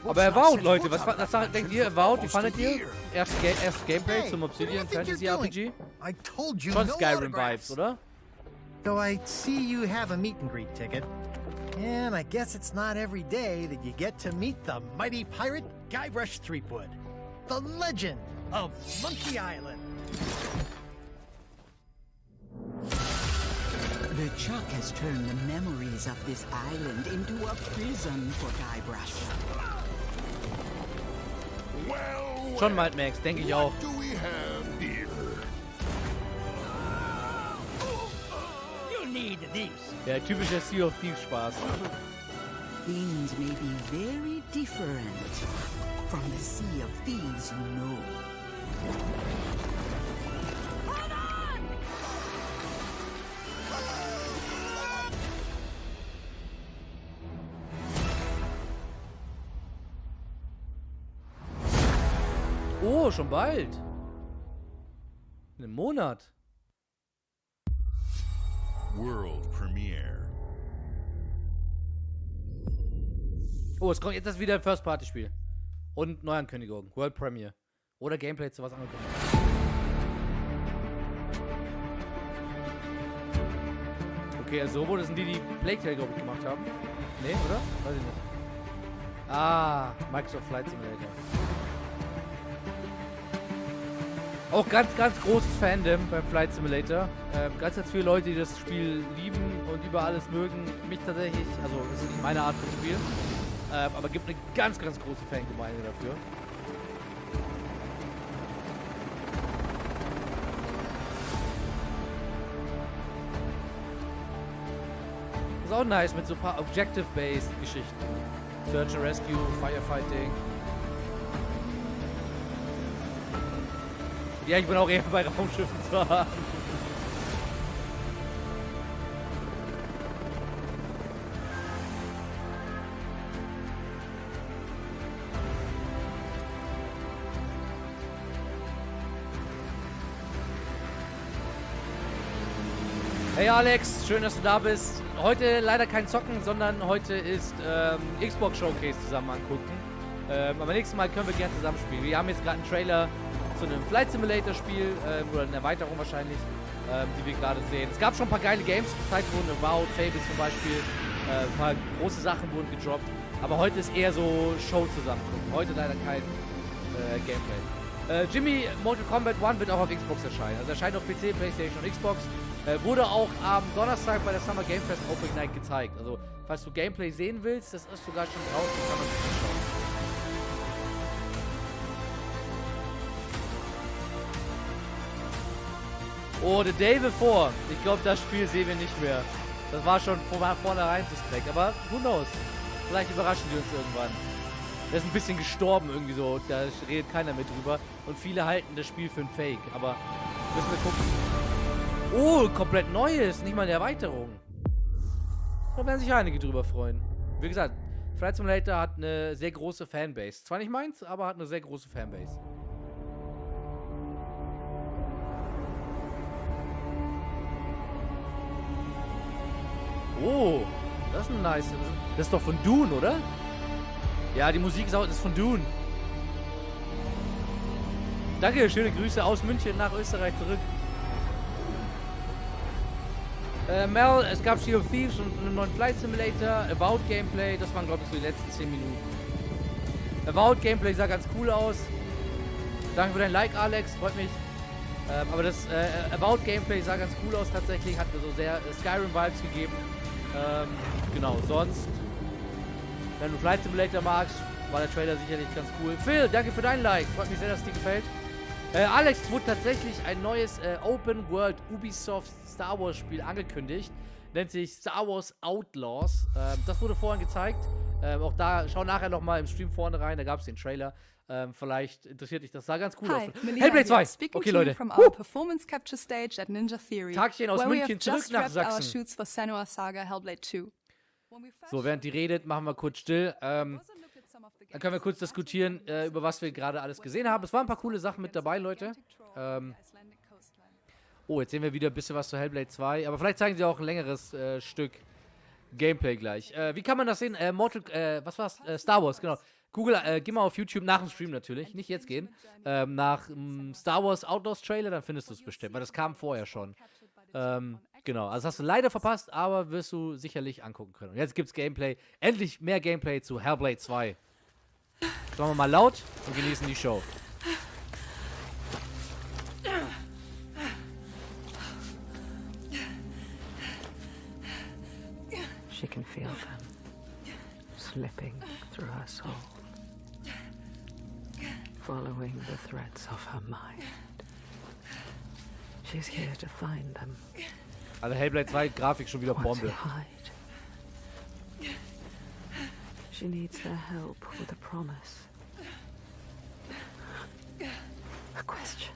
Aber Avowed, Leute, was denkt ihr? Avowed, wie fandet ihr? Erst Gameplay zum Obsidian Fantasy RPG? I told you Schon no Skyrim-Vibes, autographs. oder? So I see you have a meet and greet ticket. And I guess it's not every day that you get to meet the mighty pirate Guybrush Threepwood, the legend of Monkey Island. The Chuck has turned the memories of this island into a prison for Guybrush. Well, Schon Mad Max, denke ich auch. what do we have here? You need these. Der typische Sea of Thieves Spaß. Things may be very different from the Sea of Thieves you know. Oh, schon bald. In einem Monat. World premiere. Oh, es kommt jetzt wieder ein First-Party-Spiel. Und Neuankündigung. World Premiere. Oder Gameplay zu was angekündigt. Okay, also das sind die Plague Tale, glaube ich, gemacht haben. Nee, oder? Weiß ich nicht. Ah, Microsoft Flight Simulator. Auch ganz, ganz großes Fandom beim Flight Simulator. Ganz, ganz viele Leute, die das Spiel lieben und über alles mögen. Mich tatsächlich, also das ist nicht meine Art von Spiel. Aber gibt eine ganz, ganz große Fangemeinde dafür. Ist auch nice mit so ein paar Objective-Based Geschichten. Search and Rescue, Firefighting. Ja, ich bin auch eher bei Raumschiffen zu haben. Hey Alex, schön, dass du da bist. Heute leider kein Zocken, sondern heute ist Xbox Showcase zusammen angucken. Aber nächstes Mal können wir gerne zusammen spielen. Wir haben jetzt gerade einen Trailer zu einem Flight Simulator Spiel, oder eine Erweiterung wahrscheinlich, die wir gerade sehen. Es gab schon ein paar geile Games, die gezeigt wurden, Wow, Fable zum Beispiel. Ein paar große Sachen wurden gedroppt. Aber heute ist eher so Show zusammen. Heute leider kein Gameplay. Jimmy, Mortal Kombat 1 wird auch auf Xbox erscheinen. Also erscheint auf PC, Playstation und Xbox. Wurde auch am Donnerstag bei der Summer Game Fest Opening Night gezeigt. Also, falls du Gameplay sehen willst, das ist sogar schon draußen, kann man sich anschauen. Oh, The Day Before. Ich glaube, das Spiel sehen wir nicht mehr. Das war schon von vornherein suspekt. Aber who knows? Vielleicht überraschen die uns irgendwann. Der ist ein bisschen gestorben irgendwie so. Da redet keiner mehr drüber. Und viele halten das Spiel für ein Fake. Aber müssen wir gucken. Oh, komplett Neues. Nicht mal eine Erweiterung. Da werden sich einige drüber freuen. Wie gesagt, Flight Simulator hat eine sehr große Fanbase. Zwar nicht meins, aber hat eine sehr große Fanbase. Oh, das ist ein nice. Das ist doch von Dune, oder? Ja, die Musik ist von Dune. Danke, schöne Grüße aus München nach Österreich zurück. Mel, es gab Sea of Thieves und einen neuen Flight Simulator, About Gameplay, das waren glaube ich so die letzten 10 Minuten. About Gameplay sah ganz cool aus. Danke für dein Like, Alex, freut mich. Aber das About Gameplay sah ganz cool aus tatsächlich, hat mir so sehr Skyrim-Vibes gegeben. Genau, sonst, wenn du Flight Simulator magst, war der Trailer sicherlich ganz cool. Phil, danke für dein Like, freut mich sehr, dass es dir gefällt. Alex, es wurde tatsächlich ein neues Open World Ubisoft Star Wars Spiel angekündigt. Nennt sich Star Wars Outlaws. Das wurde vorhin gezeigt. Auch da, schau nachher nochmal im Stream vorne rein, da gab es den Trailer. Vielleicht interessiert dich das. Sah ganz cool aus. Hellblade 2. Okay, Leute. Tagchen aus München zurück nach Sachsen. So, während die redet, machen wir kurz still. Dann können wir kurz diskutieren, über was wir gerade alles gesehen haben. Es waren ein paar coole Sachen mit dabei, Leute. Oh, jetzt sehen wir wieder ein bisschen was zu Hellblade 2. Aber vielleicht zeigen sie auch ein längeres Stück Gameplay gleich. Wie kann man das sehen? Was war's? Star Wars, genau. Google, geh mal auf YouTube, nach dem Stream natürlich, nicht jetzt gehen. Nach Star Wars Outlaws Trailer, dann findest du es bestimmt, weil das kam vorher schon. Genau, also hast du leider verpasst, aber wirst du sicherlich angucken können. Und jetzt gibt's Gameplay, endlich mehr Gameplay zu Hellblade 2. Jetzt machen wir mal laut und genießen die Show. She can feel them slipping through her soul, following the threads of her mind. She's here to find them. Also Hellblade 2 Grafik schon wieder Bombe. She needs their help with a promise. A question.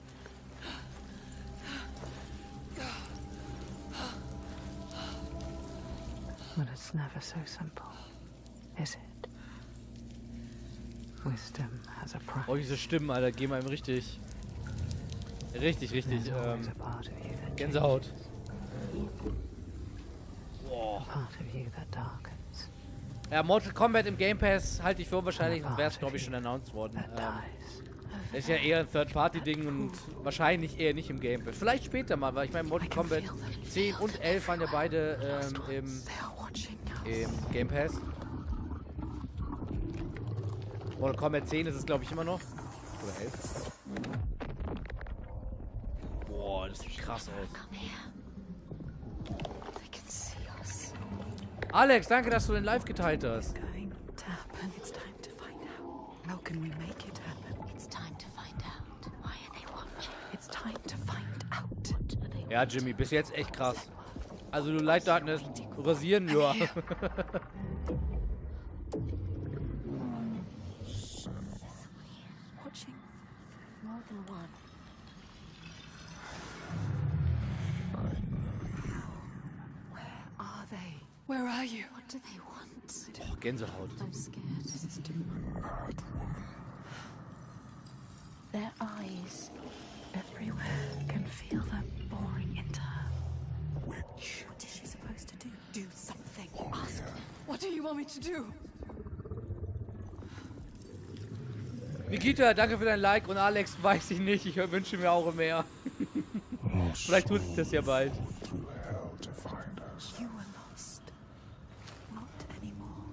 But it's never so simple, is it? Wisdom has a price. Oh, diese Stimmen, Alter, gehen einem richtig, Gänsehaut. Boah. Ja, Mortal Kombat im Game Pass halte ich für unwahrscheinlich, sonst wäre es, glaube ich, schon announced worden. Ist ja eher ein Third-Party-Ding und wahrscheinlich eher nicht im Game Pass. Vielleicht später mal, weil ich meine, Mortal Kombat 10 und 11 waren ja beide im Game Pass. Mortal Kombat 10 ist es, glaube ich, immer noch. Oder 11. Boah, das sieht krass aus. Alex, danke, dass du den live geteilt hast. Ja, Jimmy, bis jetzt echt krass. Also du Leitdaten rasieren, ja. Where are you? What do they want? Oh, Gänsehaut. I'm scared. This is too hard. Their eyes everywhere can feel them boring into her. Witch. want me to do? Nikita, danke für dein Like und Alex, weiß ich nicht, ich wünsche mir auch mehr. Vielleicht tut sich das ja bald. You were lost. Not anymore.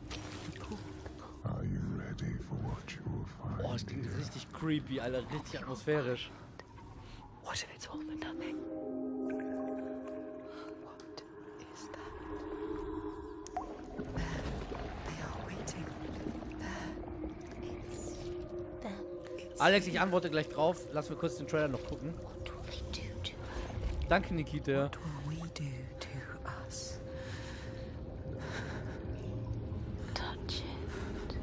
Are you ready for what you will find? Oh, das klingt richtig creepy, Alter, richtig atmosphärisch. What if it's all for nothing? What is that? There. They are waiting. There. It's them. Alex, ich antworte gleich drauf. Lass mir kurz den Trailer noch gucken. What will they do to her? Danke, Nikita. What will we do to us? Touch it.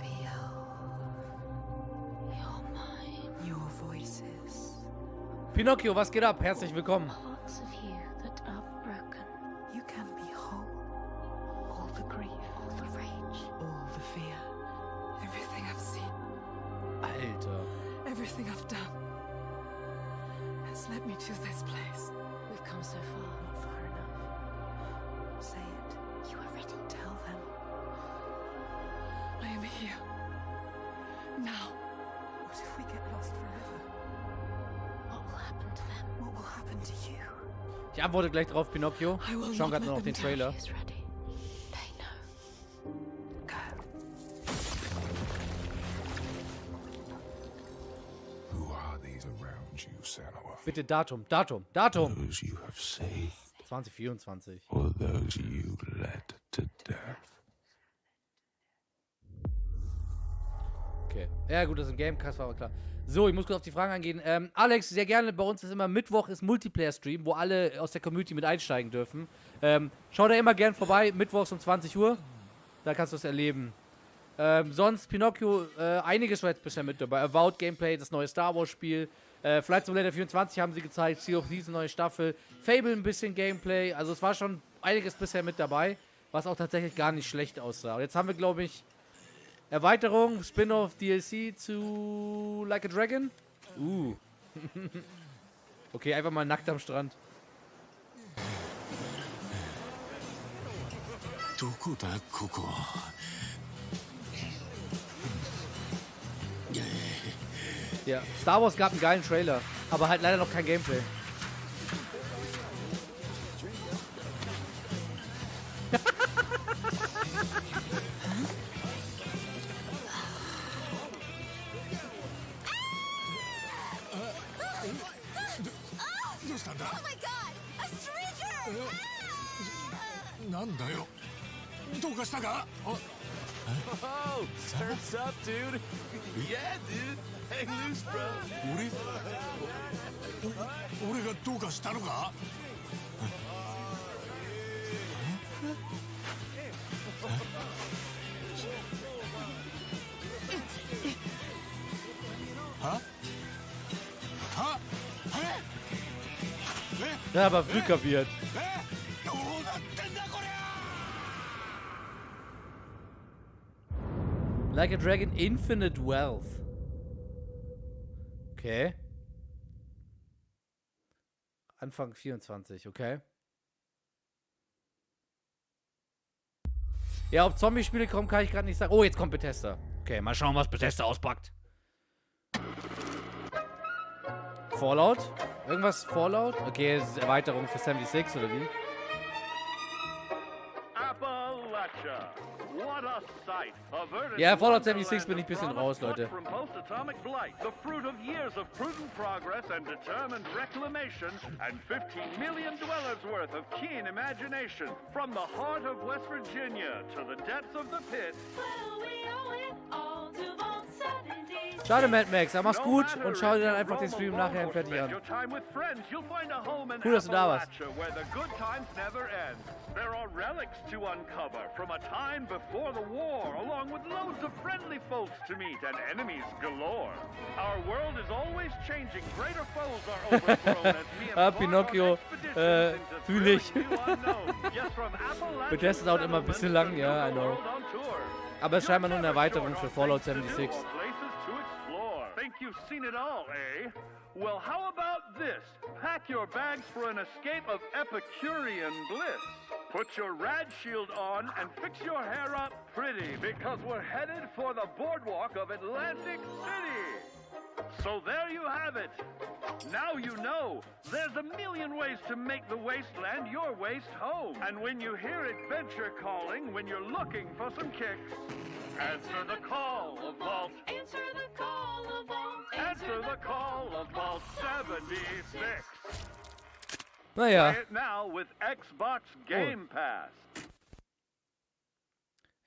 Feel your mind, your voices. Pinocchio, was geht ab? Herzlich willkommen. Parts of you that are broken. You can be whole. All the grief, all the rage, all the fear. Everything I've seen, Alter. everything I've done has led me to this place. We've come so far. Not far enough. Say it. You are ready. Tell them. I am here. Now. What if we get lost forever? What will happen to them? What will happen to you? Ich antworte gleich drauf, Pinocchio. I will Schauen not gerade nur noch let den them Trailer. down. She is ready. They know. Go. Who are these around you, Senua? Bitte Datum, Datum, Datum. Those you have saved, 2024. or those you led to death? Okay. Ja gut, das im Gamecast war aber klar. So, ich muss kurz auf die Fragen eingehen. Alex, sehr gerne. Bei uns ist immer Mittwoch ist Multiplayer-Stream, wo alle aus der Community mit einsteigen dürfen. Schau da immer gern vorbei, mittwochs um 20 Uhr. Da kannst du es erleben. Sonst, Pinocchio, einiges war jetzt bisher mit dabei. Avowed Gameplay, das neue Star Wars Spiel. Flight Simulator 24 haben sie gezeigt. Sea of Thieves, neue Staffel. Fable ein bisschen Gameplay. Also es war schon einiges bisher mit dabei, was auch tatsächlich gar nicht schlecht aussah. Und jetzt haben wir, glaube ich, Erweiterung, Spin-off, DLC zu Like a Dragon. Okay, einfach mal nackt am Strand. Ja, Star Wars gab einen geilen Trailer, aber halt leider noch kein Gameplay. Oh my god! A stranger! なんだよ。どうかしたか? Oh, surf's up, dude. Yeah, dude. Hang loose, bro. 俺がどうかしたのか? Ja, aber früh kapiert. Like a Dragon Infinite Wealth. Okay. Anfang 24, okay. Ja, ob Zombie-Spiele kommen, kann ich gerade nicht sagen. Oh, jetzt kommt Bethesda. Okay, mal schauen, was Bethesda auspackt. Fallout? Irgendwas Fallout? Okay, das ist Erweiterung für 76 oder wie? Appalachia. What a sight. Ja, Fallout 76 bin ich ein bisschen raus, Leute. From post-atomic blight, the fruit of years of prudent progress and determined reclamation, and 15 million dwellers worth of keen imagination. From the heart of West Virginia to the depths of the pit. Schade, Mad Max, aber mach's gut und schau dir dann einfach den Stream nachher fertig an. Cool, dass du da warst. There are relics to uncover from a time before the war, along with loads of friendly folks to meet and enemies galore. Our world is always changing. Greater foes are overthrown as me and Pinocchio, fühl ich. Bethesda dauert immer ein bisschen lang, ja, I know. Aber es ist scheinbar nur eine Erweiterung für Fallout 76. think you've seen it all, eh? Well, how about this? Pack your bags for an escape of Epicurean bliss. Put your rad shield on and fix your hair up pretty, because we're headed for the boardwalk of Atlantic City. So there you have it. Now you know. There's a million ways to make the wasteland your waste home. And when you hear adventure calling, when you're looking for some kicks, answer the call of Vault. Answer the call of Vault. Answer the call of Vault 76. Naja. Play it now with Xbox Game Pass.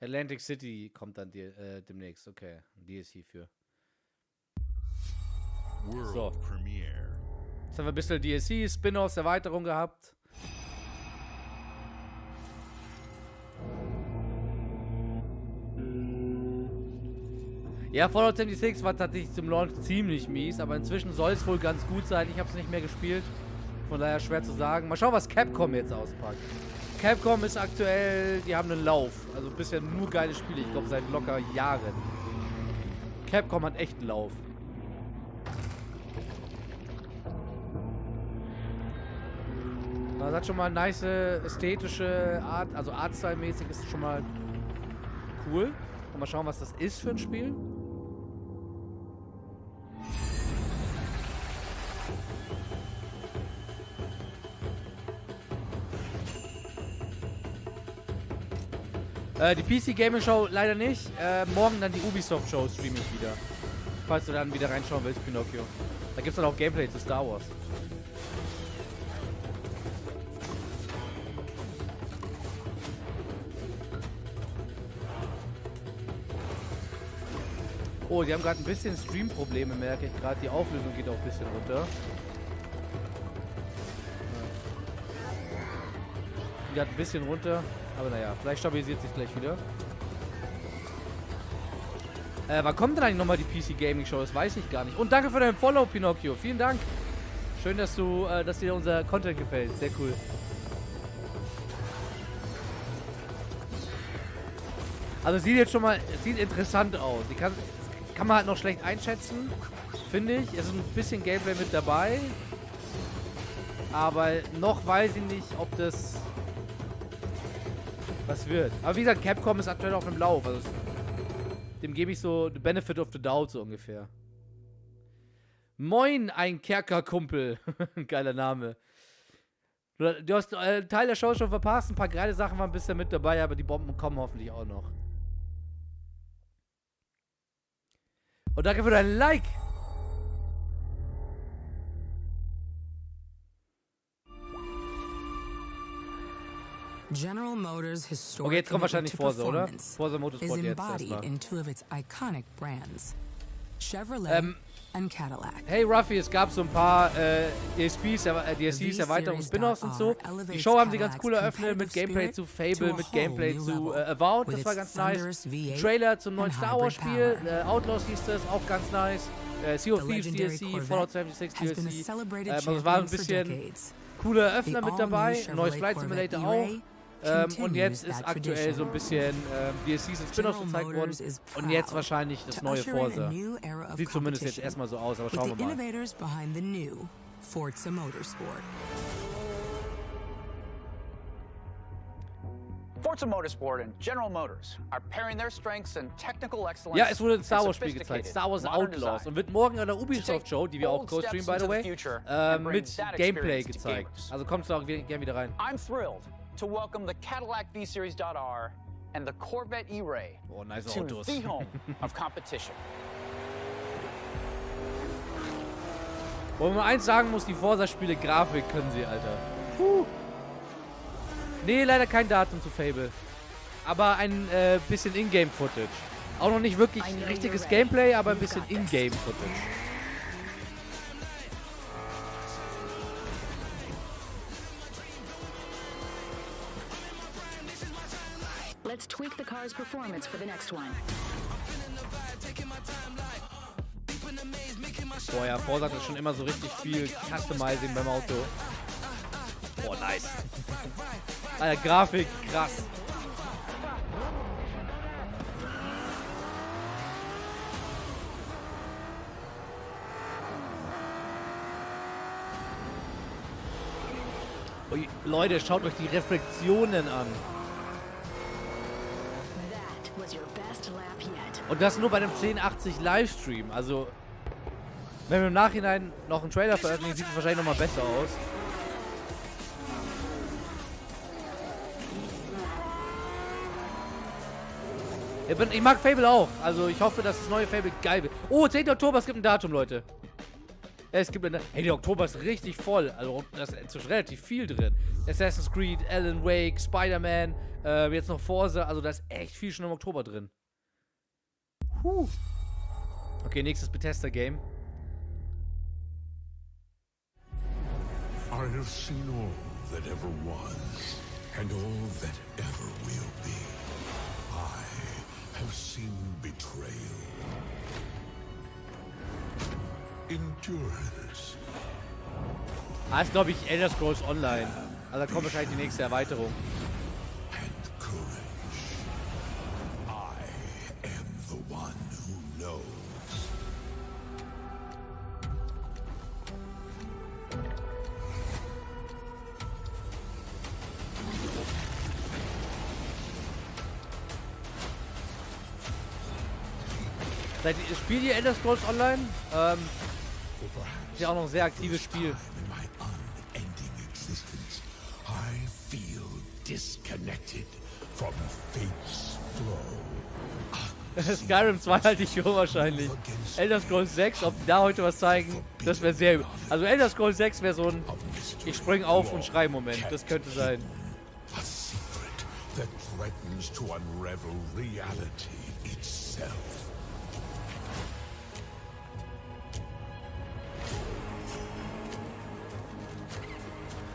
Atlantic City kommt dann demnächst. Okay, DLC für. So. Jetzt haben wir ein bisschen DLC, Spin-offs, Erweiterung gehabt. Ja, Fallout 76 war tatsächlich zum Launch ziemlich mies, aber inzwischen soll es wohl ganz gut sein. Ich habe es nicht mehr gespielt, von daher schwer zu sagen. Mal schauen, was Capcom jetzt auspackt. Capcom ist aktuell, die haben einen Lauf. Also bisher nur geile Spiele, ich glaube seit locker Jahren. Capcom hat echt einen Lauf. Das hat schon mal eine nice ästhetische Art, also Artstyle-mäßig ist es schon mal cool. Mal schauen, was das ist für ein Spiel. Die PC Gaming Show leider nicht. Morgen dann die Ubisoft Show streame ich wieder. Falls du dann wieder reinschauen willst, Pinocchio. Da gibt es dann auch Gameplay zu Star Wars. Oh, die haben gerade ein bisschen Stream-Probleme, merke ich gerade. Die Auflösung geht auch ein bisschen runter. Die geht ein bisschen runter. Aber naja, vielleicht stabilisiert sich gleich wieder. Wann kommt denn eigentlich nochmal die PC Gaming Show? Das weiß ich gar nicht. Und danke für deinen Follow, Pinocchio. Vielen Dank. Schön, dass dir unser Content gefällt. Sehr cool. Also sieht jetzt schon mal, sieht interessant aus. Die kann man halt noch schlecht einschätzen, finde ich. Es ist ein bisschen Gameplay mit dabei. Aber noch weiß ich nicht, ob das was wird. Aber wie gesagt, Capcom ist aktuell auf dem Lauf. Also dem gebe ich so the benefit of the doubt so ungefähr. Moin, ein Kerkerkumpel. Geiler Name. Du hast Teil der Show schon verpasst. Ein paar geile Sachen waren bisher mit dabei, aber die Bomben kommen hoffentlich auch noch. Und danke für dein Like. General Motors historic okay, jetzt kommt wahrscheinlich Forza, oder? Forza Motorsport jetzt erstmal. In two of its iconic brands, Chevrolet and Cadillac. Hey Ruffy, es gab so ein paar DLCs, Erweiterungen, Spin-offs und so. Die Show haben sie ganz cool eröffnet mit Gameplay zu Fable, mit Gameplay zu Avowed, das war ganz nice. Trailer zum neuen Star Wars Spiel, Outlaws hieß das, auch ganz nice. Sea of Thieves DLC, Fallout 76 DLC. Also es war ein bisschen cooler Öffner mit dabei, ein neues Flight Simulator auch. Und jetzt ist aktuell so ein bisschen DLCs und Spin-offs gezeigt worden. Und jetzt wahrscheinlich das neue Forza. Sieht zumindest jetzt erstmal so aus, aber schauen wir mal. Forza Motorsport and General Motors are pairing their strengths and technical excellence. Ja, es wurde ein Star Wars Spiel gezeigt, Star Wars Outlaws, und wird morgen an der Ubisoft Show, die wir auch co-streamen, by the way, mit Gameplay gezeigt. Also kommst du auch gerne wieder rein. I'm thrilled to welcome the Cadillac V-Series.R and the Corvette E-Ray to the home of competition. Wo man eins sagen muss, die Forza-Spiele, Grafik können sie, Alter. Puh. Nee, leider kein Datum zu Fable. Aber ein bisschen Ingame-Footage. Auch noch nicht wirklich richtiges Gameplay, aber ein bisschen Ingame-Footage. Let's tweak the car's performance for the next one. Boah, ja, Forza hat schon immer so richtig viel Customizing beim Auto. Boah, nice. Alter, Grafik, krass. Oh, Leute, schaut euch die Reflexionen an. Und das nur bei einem 1080 Livestream. Also, wenn wir im Nachhinein noch einen Trailer veröffentlichen, sieht es wahrscheinlich nochmal besser aus. Ich mag Fable auch. Also ich hoffe, dass das neue Fable geil wird. Oh, 10. Oktober, es gibt ein Datum, Leute. Ja, es gibt ein Datum. Hey, der Oktober ist richtig voll. Also da ist inzwischen relativ viel drin. Assassin's Creed, Alan Wake, Spider-Man, jetzt noch Forza. Also da ist echt viel schon im Oktober drin. Okay, nächstes Bethesda-Game. I have seen all that ever was, and all that ever will be. I have seen betrayal, endurance. Ah, ist glaube ich Elder Scrolls Online. Also da kommt wahrscheinlich die nächste Erweiterung. And courage. I am the one who knows. Spielt ihr Elder Scrolls Online? Ist ja auch noch ein sehr aktives Spiel. I feel disconnected from fate's flow. Skyrim 2 halte ich für unwahrscheinlich. Elder Scrolls 6, ob die da heute was zeigen, das wäre sehr... Also Elder Scrolls 6 wäre so ein ich spring auf und schrei Moment. Das könnte sein. A secret that threatens to unravel reality itself.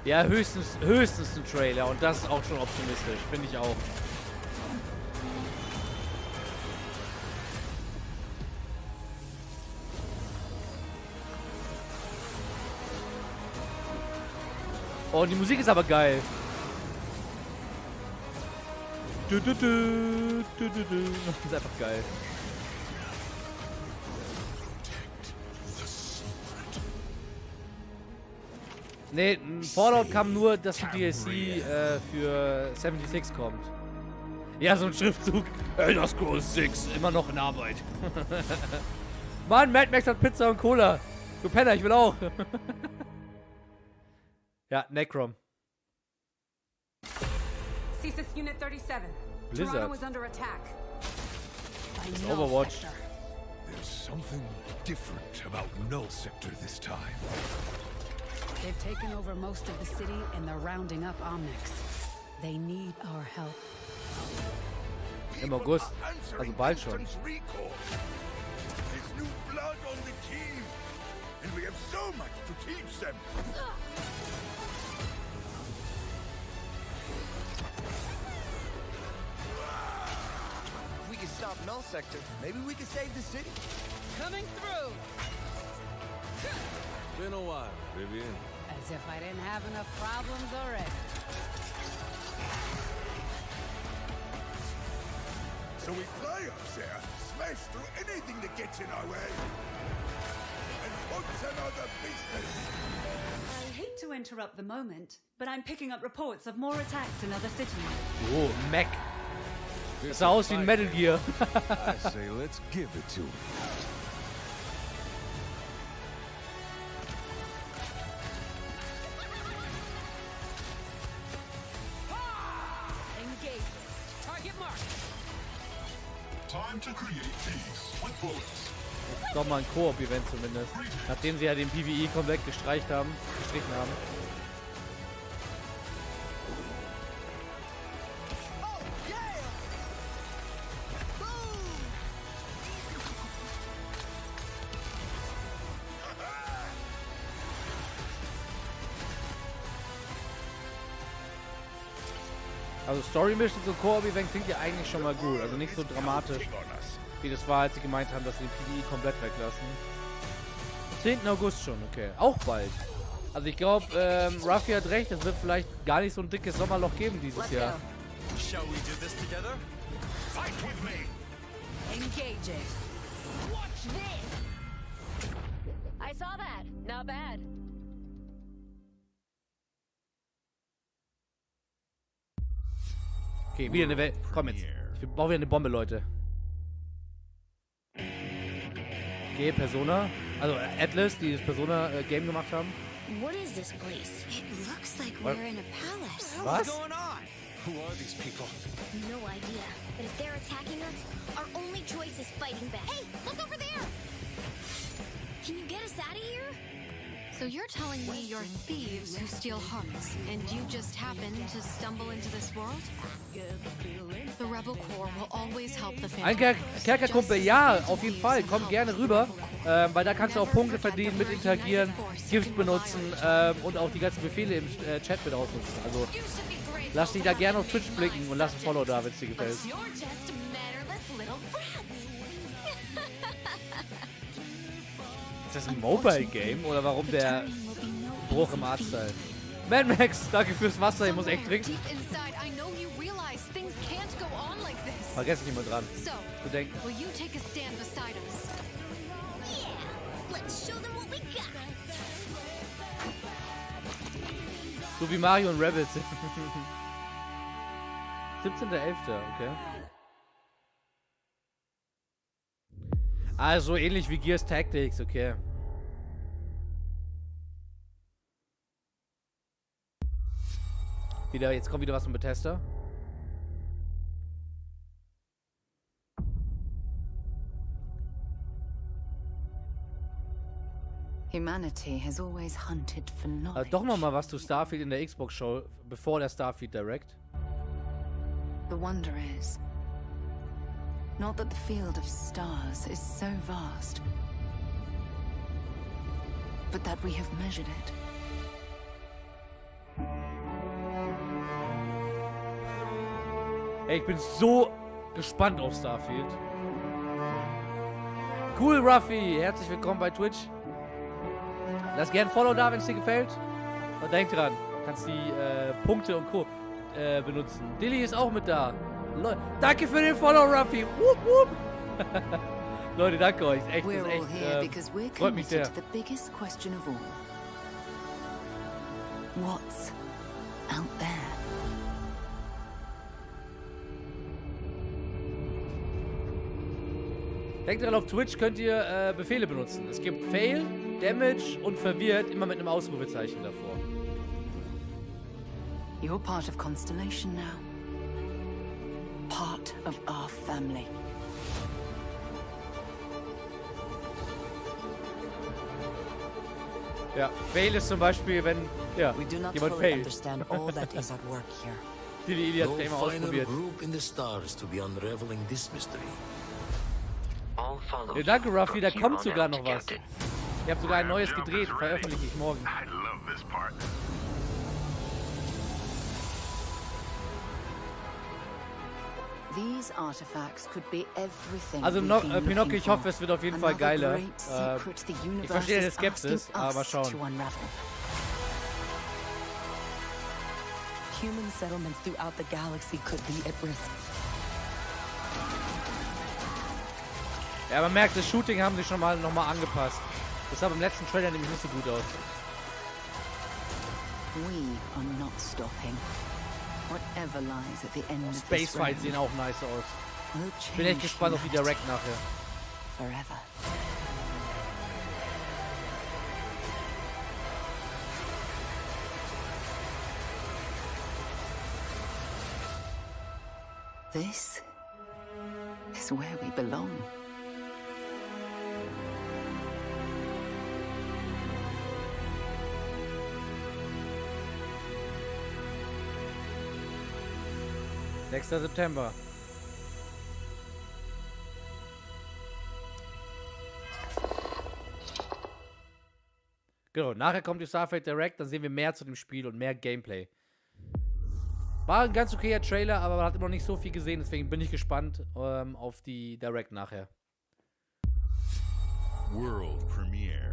Ja, höchstens ein Trailer und das ist auch schon optimistisch, finde ich auch. Oh, die Musik ist aber geil. Das ist einfach geil. Nee, Fallout kam nur, dass die DLC für 76 kommt. Ja, so ein Schriftzug. Elder Scrolls 6, immer noch in Arbeit. Mann, Mad Max hat Pizza und Cola. Du Penner, ich will auch. Ja, Necrom. CSIS Unit 37. Blizzard. Toronto is under attack. It's Overwatch. There's something different about Null Sector this time. They've taken over most of the city and they're rounding up Omnics. They need our help. Im August, also bald schon. There's new blood on the team, and we have so much to teach them. We can stop Null Sector. Maybe we can save the city. Coming through. Been a while, Vivian. As if I didn't have enough problems already. So we fly up there, smash through anything that gets in our way, and what's another business? I hate to interrupt the moment, but I'm picking up reports of more attacks in other cities. Oh, Mac. Das sah aus wie ein Metal Gear. I say, let's give it to him. Doch mal ein Koop-Event zumindest. Nachdem sie ja den PvE komplett gestrichen haben. Also Story Missions und Koop-Event klingt ja eigentlich schon mal gut. Also nicht so dramatisch, wie das war, als sie gemeint haben, dass sie den PvE komplett weglassen. 10. August schon, okay. Auch bald. Also ich glaube, Ruffy hat recht, es wird vielleicht gar nicht so ein dickes Sommerloch geben dieses Jahr. Shall we do this together? Fight with me! Engaging. Watch this! I saw that. Not bad. Okay, wieder eine Welt. Komm jetzt. Ich brauche wieder eine Bombe, Leute. Okay, Persona. Also Atlas, die das Persona-Game gemacht haben. What is this place? It looks like What? we're in a palace. Was? Who are these people? No idea. But if they're attacking us, our only choice is fighting back. Hey, look over there! Can you get us out of here? So you're telling me you're thieves who steal hearts, and you just happened to stumble into this world? The Rebel Corps will always help the Ein family. Kerkerkumpel, ja, auf jeden Fall. Komm gerne rüber, weil da kannst du auch Punkte verdienen, mit interagieren, Gift benutzen und auch die ganzen Befehle im Chat mit ausnutzen. Also lass dich da gerne auf Twitch blicken und lass ein Follow da, wenn es dir gefällt. Ist das ein Mobile-Game oder warum der Bruch im Artstyle? Mad Max, danke fürs Wasser, ich muss echt trinken. Vergess nicht immer dran zu denken. So wie Mario und Rabbids. 17.11. Okay. Also ähnlich wie Gears Tactics, okay. Jetzt kommt wieder was von Bethesda. Humanity has always hunted for knowledge. Doch nochmal was zu Starfield in der Xbox-Show, bevor der Starfield Direct. The wonder is, not that the field of stars is so vast, but that we have measured it. Ey, ich bin so gespannt auf Starfield. Cool, Ruffy. Herzlich willkommen bei Twitch. Lass gerne ein Follow da, wenn es dir gefällt. Und denk dran, du kannst die Punkte und Co. Benutzen. Dilly ist auch mit da. Danke für den Follow, Ruffy. Wupp, wupp. Leute, danke euch. Echt, We're das all ist here echt, because we're freut mich sehr. committed to the biggest question of all. What's out there? Denkt dran, auf Twitch könnt ihr Befehle benutzen. Es gibt Fail, Damage und Verwirrt, immer mit einem Ausrufezeichen davor. You're part of Constellation now. Part of our family. Ja, Fail ist zum Beispiel, wenn jemand failt. Die Ili hat immer ausprobiert. Ja, danke, Ruffy, da kommt sogar noch was. Ihr habt sogar ein neues gedreht, veröffentliche ich morgen. These artifacts could be everything. Also Pinocchio, ich hoffe, es wird auf jeden Fall geiler. Ich verstehe deine Skepsis, aber mal schauen. Human settlements throughout the galaxy could be at risk. Ja, man merkt, das Shooting haben sie schon mal nochmal angepasst. Das sah beim letzten Trailer nämlich nicht so gut aus. We are not stopping. Whatever lies at the end of Space Fights sehen auch nice aus. Ich bin echt gespannt auf die Direct nachher. Forever. This is where we belong. September. Genau, nachher kommt die Starfield Direct, dann sehen wir mehr zu dem Spiel und mehr Gameplay. War ein ganz okayer Trailer, aber man hat immer noch nicht so viel gesehen, deswegen bin ich gespannt auf die Direct nachher. World Premiere.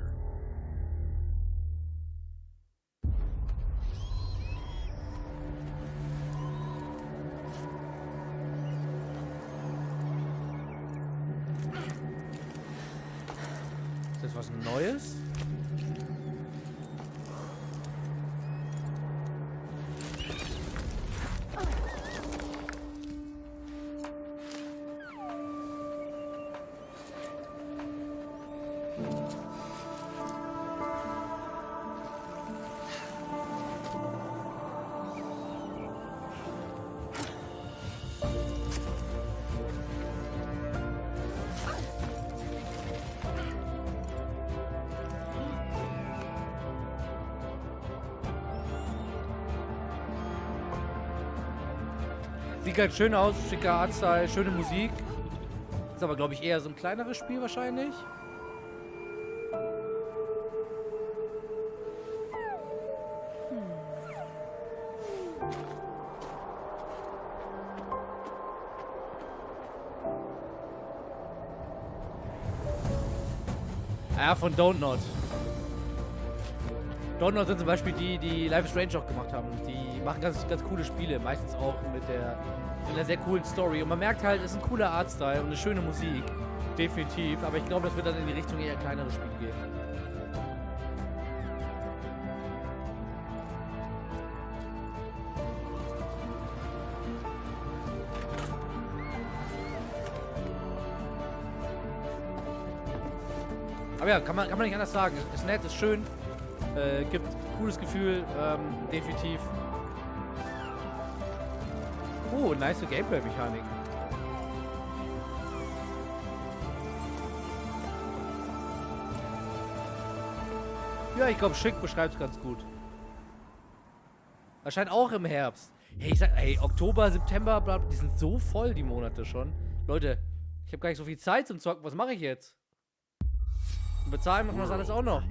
Ist das was Neues? Sieht ganz schön aus, schicker Artstyle, schöne Musik. Ist aber, glaube ich, eher so ein kleineres Spiel wahrscheinlich. Ja, von Don't Not. Don't Not sind zum Beispiel die Life is Strange auch gemacht haben. Die machen ganz coole Spiele, meistens auch mit einer sehr coolen Story. Und man merkt halt, es ist ein cooler Artstyle und eine schöne Musik. Definitiv. Aber ich glaube, das wird dann in die Richtung eher kleinere Spiele gehen. Aber ja, kann man nicht anders sagen. Ist nett, ist schön. Gibt cooles Gefühl, definitiv. Oh, nice Gameplay-Mechaniken. Ja, ich glaube, Schick beschreibt es ganz gut. Erscheint auch im Herbst. Hey, ich sag, hey, Oktober, September, bla, die sind so voll, die Monate schon. Leute, ich habe gar nicht so viel Zeit zum Zocken. Was mache ich jetzt? Und bezahlen machen wir das alles auch noch.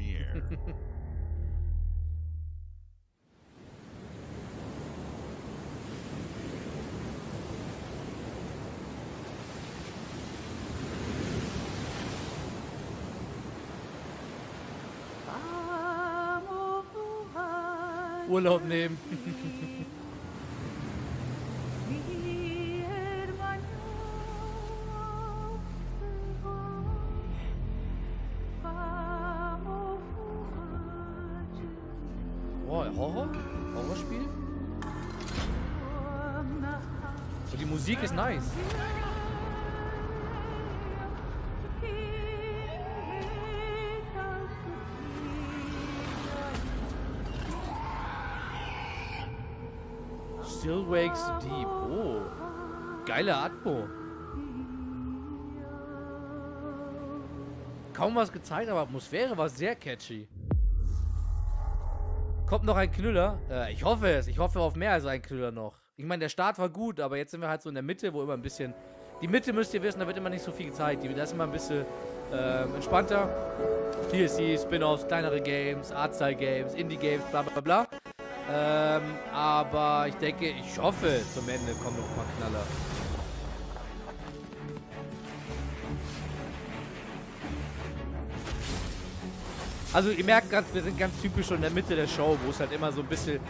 Urlaub nehmen. Boah, Horrorspiel? So, die Musik ist nice. Still wakes deep. Oh. Geile Atmo. Kaum was gezeigt, aber Atmosphäre war sehr catchy. Kommt noch ein Knüller? Ich hoffe es. Ich hoffe auf mehr als ein Knüller noch. Ich meine, der Start war gut, aber jetzt sind wir halt so in der Mitte, wo immer ein bisschen... Die Mitte müsst ihr wissen, da wird immer nicht so viel gezeigt. Da ist immer ein bisschen entspannter. DLC, Spin-Offs, kleinere Games, Artstyle-Games, Indie-Games, bla bla bla. Aber ich denke, ich hoffe, zum Ende kommen noch ein paar Knaller. Also ihr merkt ganz, wir sind ganz typisch schon in der Mitte der Show, wo es halt immer so ein bisschen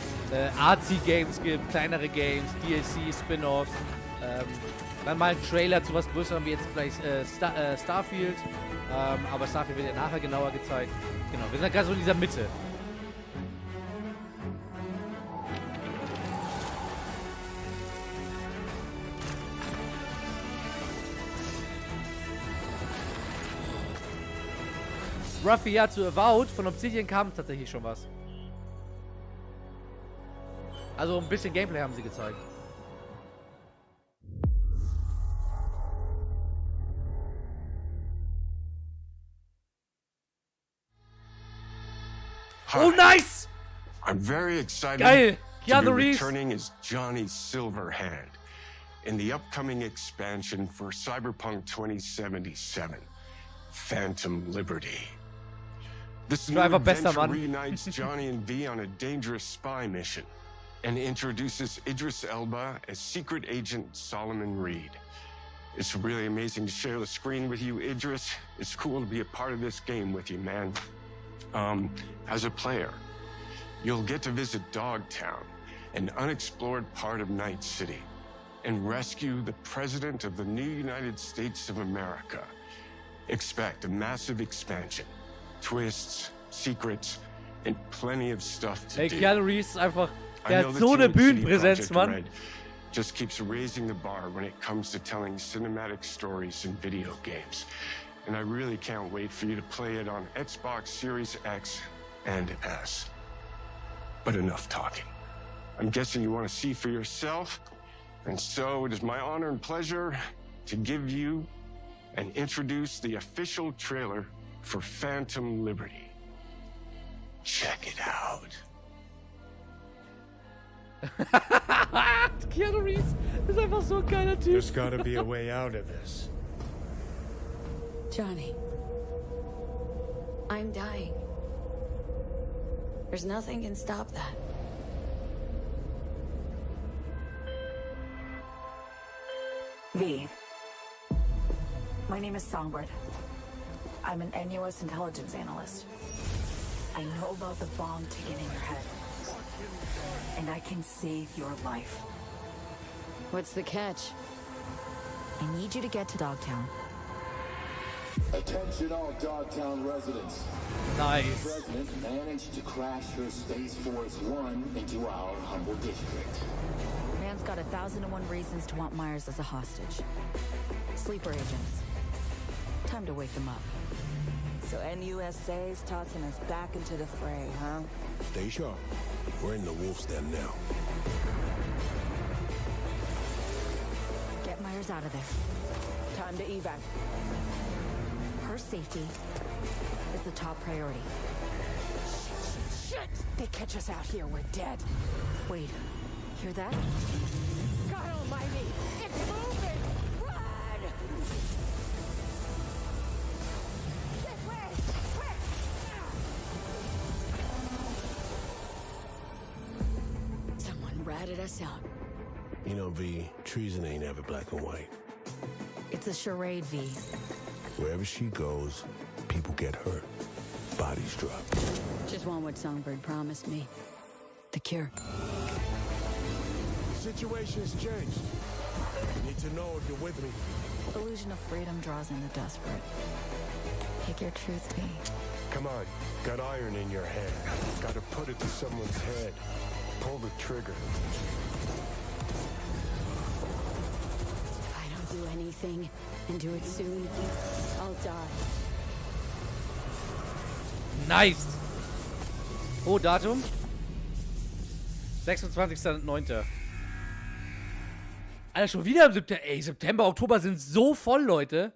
Artsy-Games gibt, kleinere Games, DLC, Spin-Offs, dann mal ein Trailer zu was Größerem wie jetzt vielleicht Starfield, aber Starfield wird ja nachher genauer gezeigt. Genau, wir sind gerade so in dieser Mitte. Ruffy, ja, zu Avowed von Obsidian kam tatsächlich schon was. Also ein bisschen Gameplay haben sie gezeigt. Oh, nice! I'm very excited Geil! to be Reeves. returning as Johnny Silverhand in the upcoming expansion for Cyberpunk 2077, Phantom Liberty. This new adventure reunites Johnny and V on a dangerous spy mission and introduces Idris Elba as Secret Agent Solomon Reed. It's really amazing to share the screen with you, Idris. It's cool to be a part of this game with you, man. As a player, you'll get to visit Dogtown, an unexplored part of Night City, and rescue the President of the new United States of America. Expect a massive expansion. Twists, secrets, and plenty of stuff to do. Keanu Reeves ist einfach, der hat so eine Bühnenpräsenz, Mann. Just keeps raising the bar when it comes to telling cinematic stories in video games. And I really can't wait for you to play it on Xbox Series X and S. But enough talking. I'm guessing you want to see for yourself. And so it is my honor and pleasure to give you and introduce the official trailer for Phantom Liberty. Check it out. Keanu Reeves, Ist einfach so ein geiler Typ. There's gotta be a way out of this. Johnny, I'm dying. There's nothing can stop that. V. My name is Songbird. I'm an NUS intelligence analyst. I know about the bomb ticking in your head. And I can save your life. What's the catch? I need you to get to Dogtown. Attention all Dogtown residents. Nice. The president managed to crash your Space Force One into our humble district. Man's got 1,001 reasons to want Myers as a hostage. Sleeper agents. Time to wake them up. So NUSA's tossing us back into the fray, huh? Stay sharp. We're in the wolf's den now. Get Myers out of there. Time to evac. Her safety is the top priority. Shit! They catch us out here, we're dead. Wait, hear that? God almighty! It's moving! Run! This way! Quick! Someone ratted us out. You know, V, treason ain't ever black and white. It's a charade, V. Wherever she goes, people get hurt. Bodies drop. Just want what Songbird promised me. The cure. Situation's changed. You need to know if you're with me. Illusion of freedom draws in the desperate. Pick your truth, V. Come on. Got iron in your hand. Gotta put it to someone's head. Pull the trigger. If I don't do anything, and do it soon, I'll die. Nice. Oh, Datum? 26.09. Alter, schon wieder im September. Ey, September, Oktober sind so voll, Leute.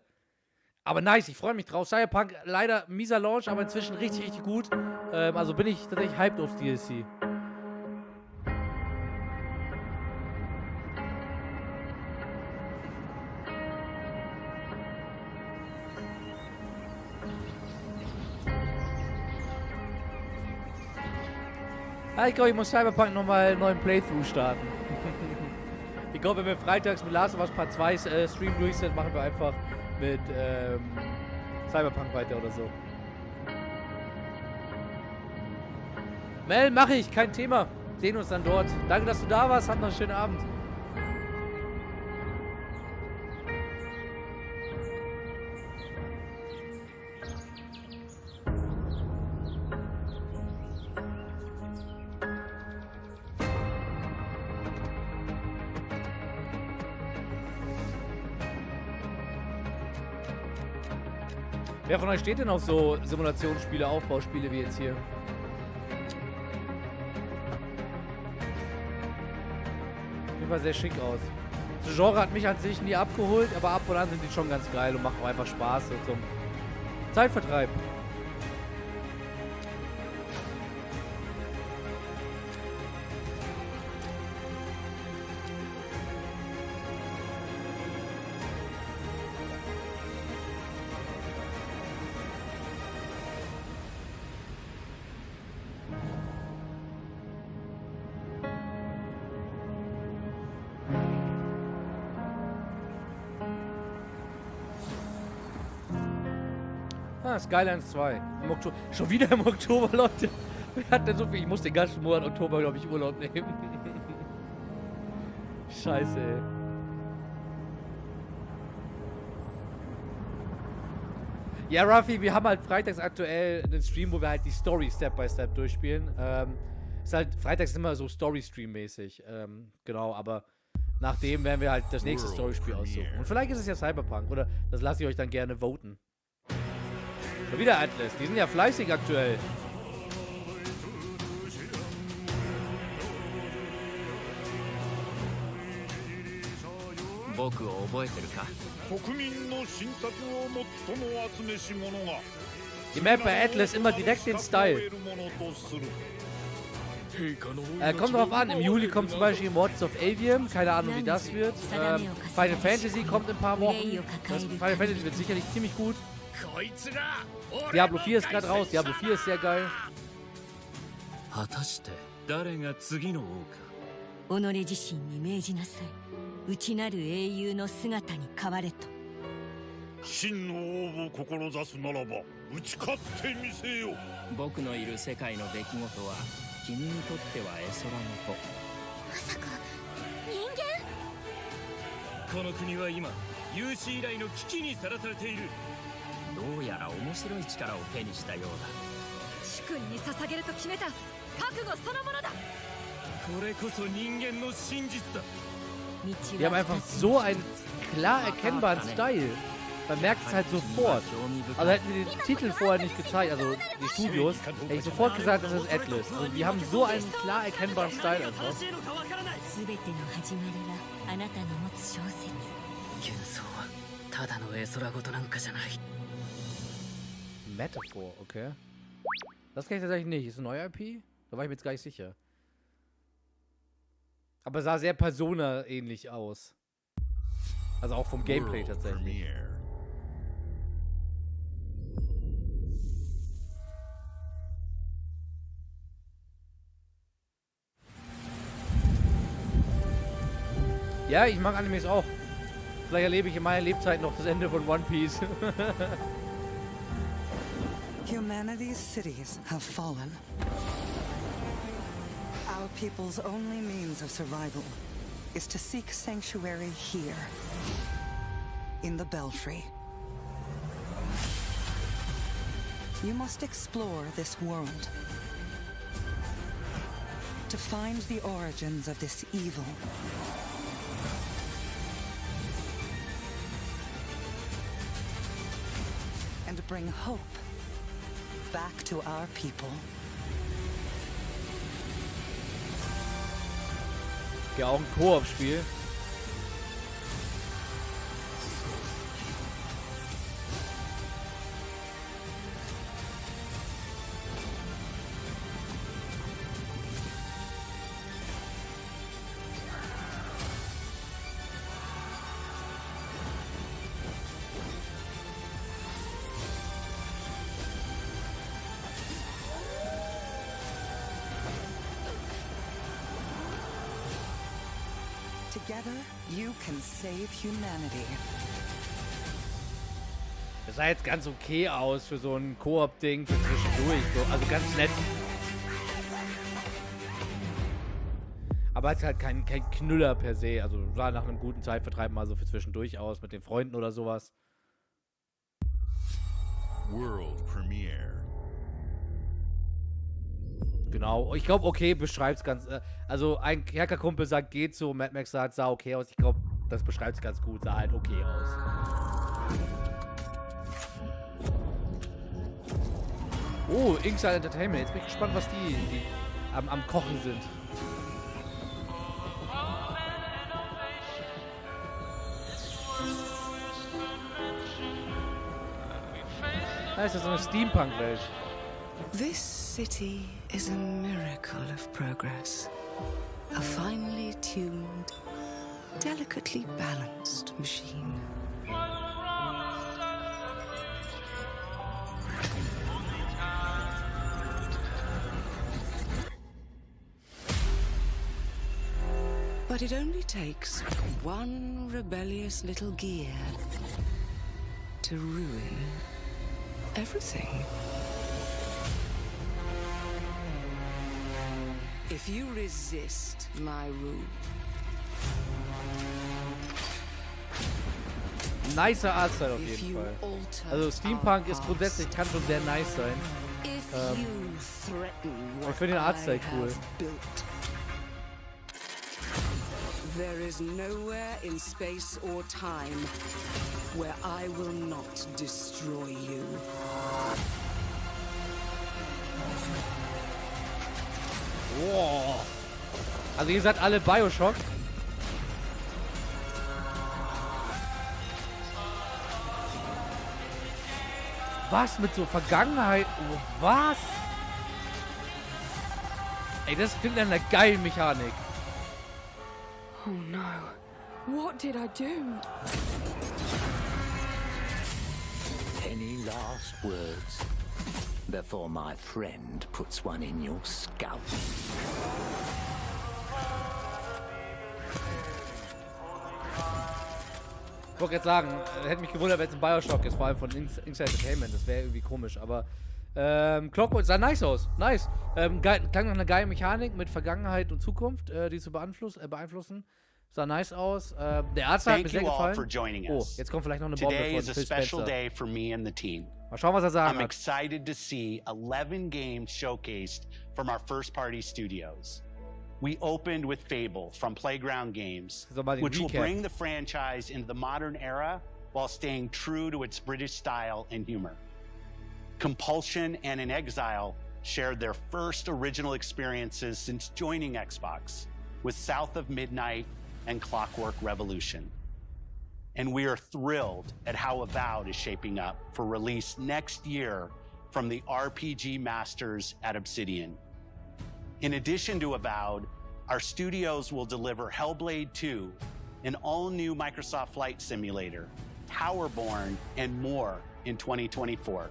Aber nice, ich freue mich drauf. Cyberpunk, leider mieser Launch, aber inzwischen richtig, richtig gut. Also bin ich tatsächlich hyped aufs DLC. Ich glaube, ich muss Cyberpunk nochmal einen neuen Playthrough starten. Ich glaube, wenn wir freitags mit Last of Us Part 2 Stream durch sind, machen wir einfach mit Cyberpunk weiter oder so. Mel, mache ich, kein Thema. Sehen uns dann dort. Danke, dass du da warst. Habt noch einen schönen Abend. Wer von euch steht denn auf so Simulationsspiele, Aufbauspiele wie jetzt hier? Sieht jeden Fall sehr schick aus. Das Genre hat mich an sich nie abgeholt, aber ab und an sind die schon ganz geil und machen auch einfach Spaß so zum Zeitvertreib. Skylines 2. Im Oktober. Schon wieder im Oktober, Leute. Wer hat denn so viel? Ich muss den ganzen Monat Oktober, glaube ich, Urlaub nehmen. Scheiße, ey. Ja, Raffi, wir haben halt freitags aktuell einen Stream, wo wir halt die Story Step by Step durchspielen. Ist halt, freitags immer so Story-Stream-mäßig. Genau, aber nach dem werden wir halt das nächste Story-Spiel aussuchen. Und vielleicht ist es ja Cyberpunk, oder das lasse ich euch dann gerne voten. Schon wieder Atlas, die sind ja fleißig aktuell. Die Map bei Atlas immer direkt den Style. Kommt drauf an, im Juli kommt zum Beispiel Immortals of Avium, keine Ahnung wie das wird. Final Fantasy kommt in ein paar Wochen. Final Fantasy wird sicherlich ziemlich gut. Diablo 4 ist gerade raus, Diablo 4 ist sehr geil. 果たして誰が次の王か。己自身に命じなさい。内なる英雄の姿に変われと。真の王を志すならば打ち勝ってみせよ。僕のいる世界の出来事は君にとっては絵空の子。まさか人間？この国は今有史以来の危機にさらされている。どうやら面白い力を手にしたようだ。主君に捧げると決めた覚悟そのものだ。これこそ人間の真実だ。Die haben einfach so einen klar erkennbaren Style. Man merkt es halt sofort. Also hätten die den Titel vorher nicht gezeigt, also die Studios, hätte ich sofort gesagt, das ist Atlas. Also die haben so einen klar erkennbaren Style einfach. Metaphor, okay. Das kann ich tatsächlich nicht. Ist ein neuer IP? Da war ich mir jetzt gar nicht sicher. Aber sah sehr Persona-ähnlich aus. Also auch vom Gameplay tatsächlich. Ja, ich mag Animes auch. Vielleicht erlebe ich in meiner Lebzeit noch das Ende von One Piece. Humanity's cities have fallen. Our people's only means of survival is to seek sanctuary here, in the Belfry. You must explore this world to find the origins of this evil. And bring hope back to our people. Ja, auch ein Koop-Spiel. Together, you can save humanity. Das sah jetzt ganz okay aus für so ein Koop-Ding für zwischendurch. So, also ganz nett. Aber hat halt kein Knüller per se. Also sah nach einem guten Zeitvertreib mal so für zwischendurch aus mit den Freunden oder sowas. World Premiere. Genau, ich glaube, okay, beschreibt's ganz. Also, ein Kerkerkumpel sagt, geht so, Mad Max sagt, sah okay aus. Ich glaube, das beschreibt's ganz gut, sah halt okay aus. Oh, Inkside Entertainment. Jetzt bin ich gespannt, was die am Kochen sind. Das ist so eine Steampunk-Welt. This city is a miracle of progress. A finely tuned, delicately balanced machine. But it only takes one rebellious little gear to ruin everything. If you resist my rule. Nicer Artstyle auf jeden Fall. Also Steampunk ist grundsätzlich, kann schon sehr nice sein. Ich finde den Artstyle cool. There is nowhere in space or time where I will not destroy you. Wow. Also ihr seid alle Bioshock. Was mit so Vergangenheit? Oh, was? Ey, das klingt nach einer geilen Mechanik. Oh no. What did I do? Any last words before my friend puts one in your scalp? Ich wollte gerade sagen, hätte mich gewundert, wenn es ein Bioshock ist, vor allem von Inside Entertainment. Das wäre irgendwie komisch, aber Clockwork sah nice aus. Nice. Klang nach einer geilen Mechanik mit Vergangenheit und Zukunft, die zu beeinflussen. Sah nice aus. Der Arzt hat mir sehr gefallen. Oh, jetzt kommt vielleicht noch eine Bombe von Phil Spencer. Day for me and the team. Mal schauen, was er sagen I'm hat. excited to see 11 games showcased from our first-party studios. We opened with Fable from Playground Games, which will bring the franchise into the modern era while staying true to its British style and humor. Compulsion and In Exile shared their first original experiences since joining Xbox with South of Midnight and Clockwork Revolution. And we are thrilled at how Avowed is shaping up for release next year from the RPG masters at Obsidian. In addition to Avowed, our studios will deliver Hellblade 2, an all-new Microsoft Flight Simulator, Towerborn, and more in 2024.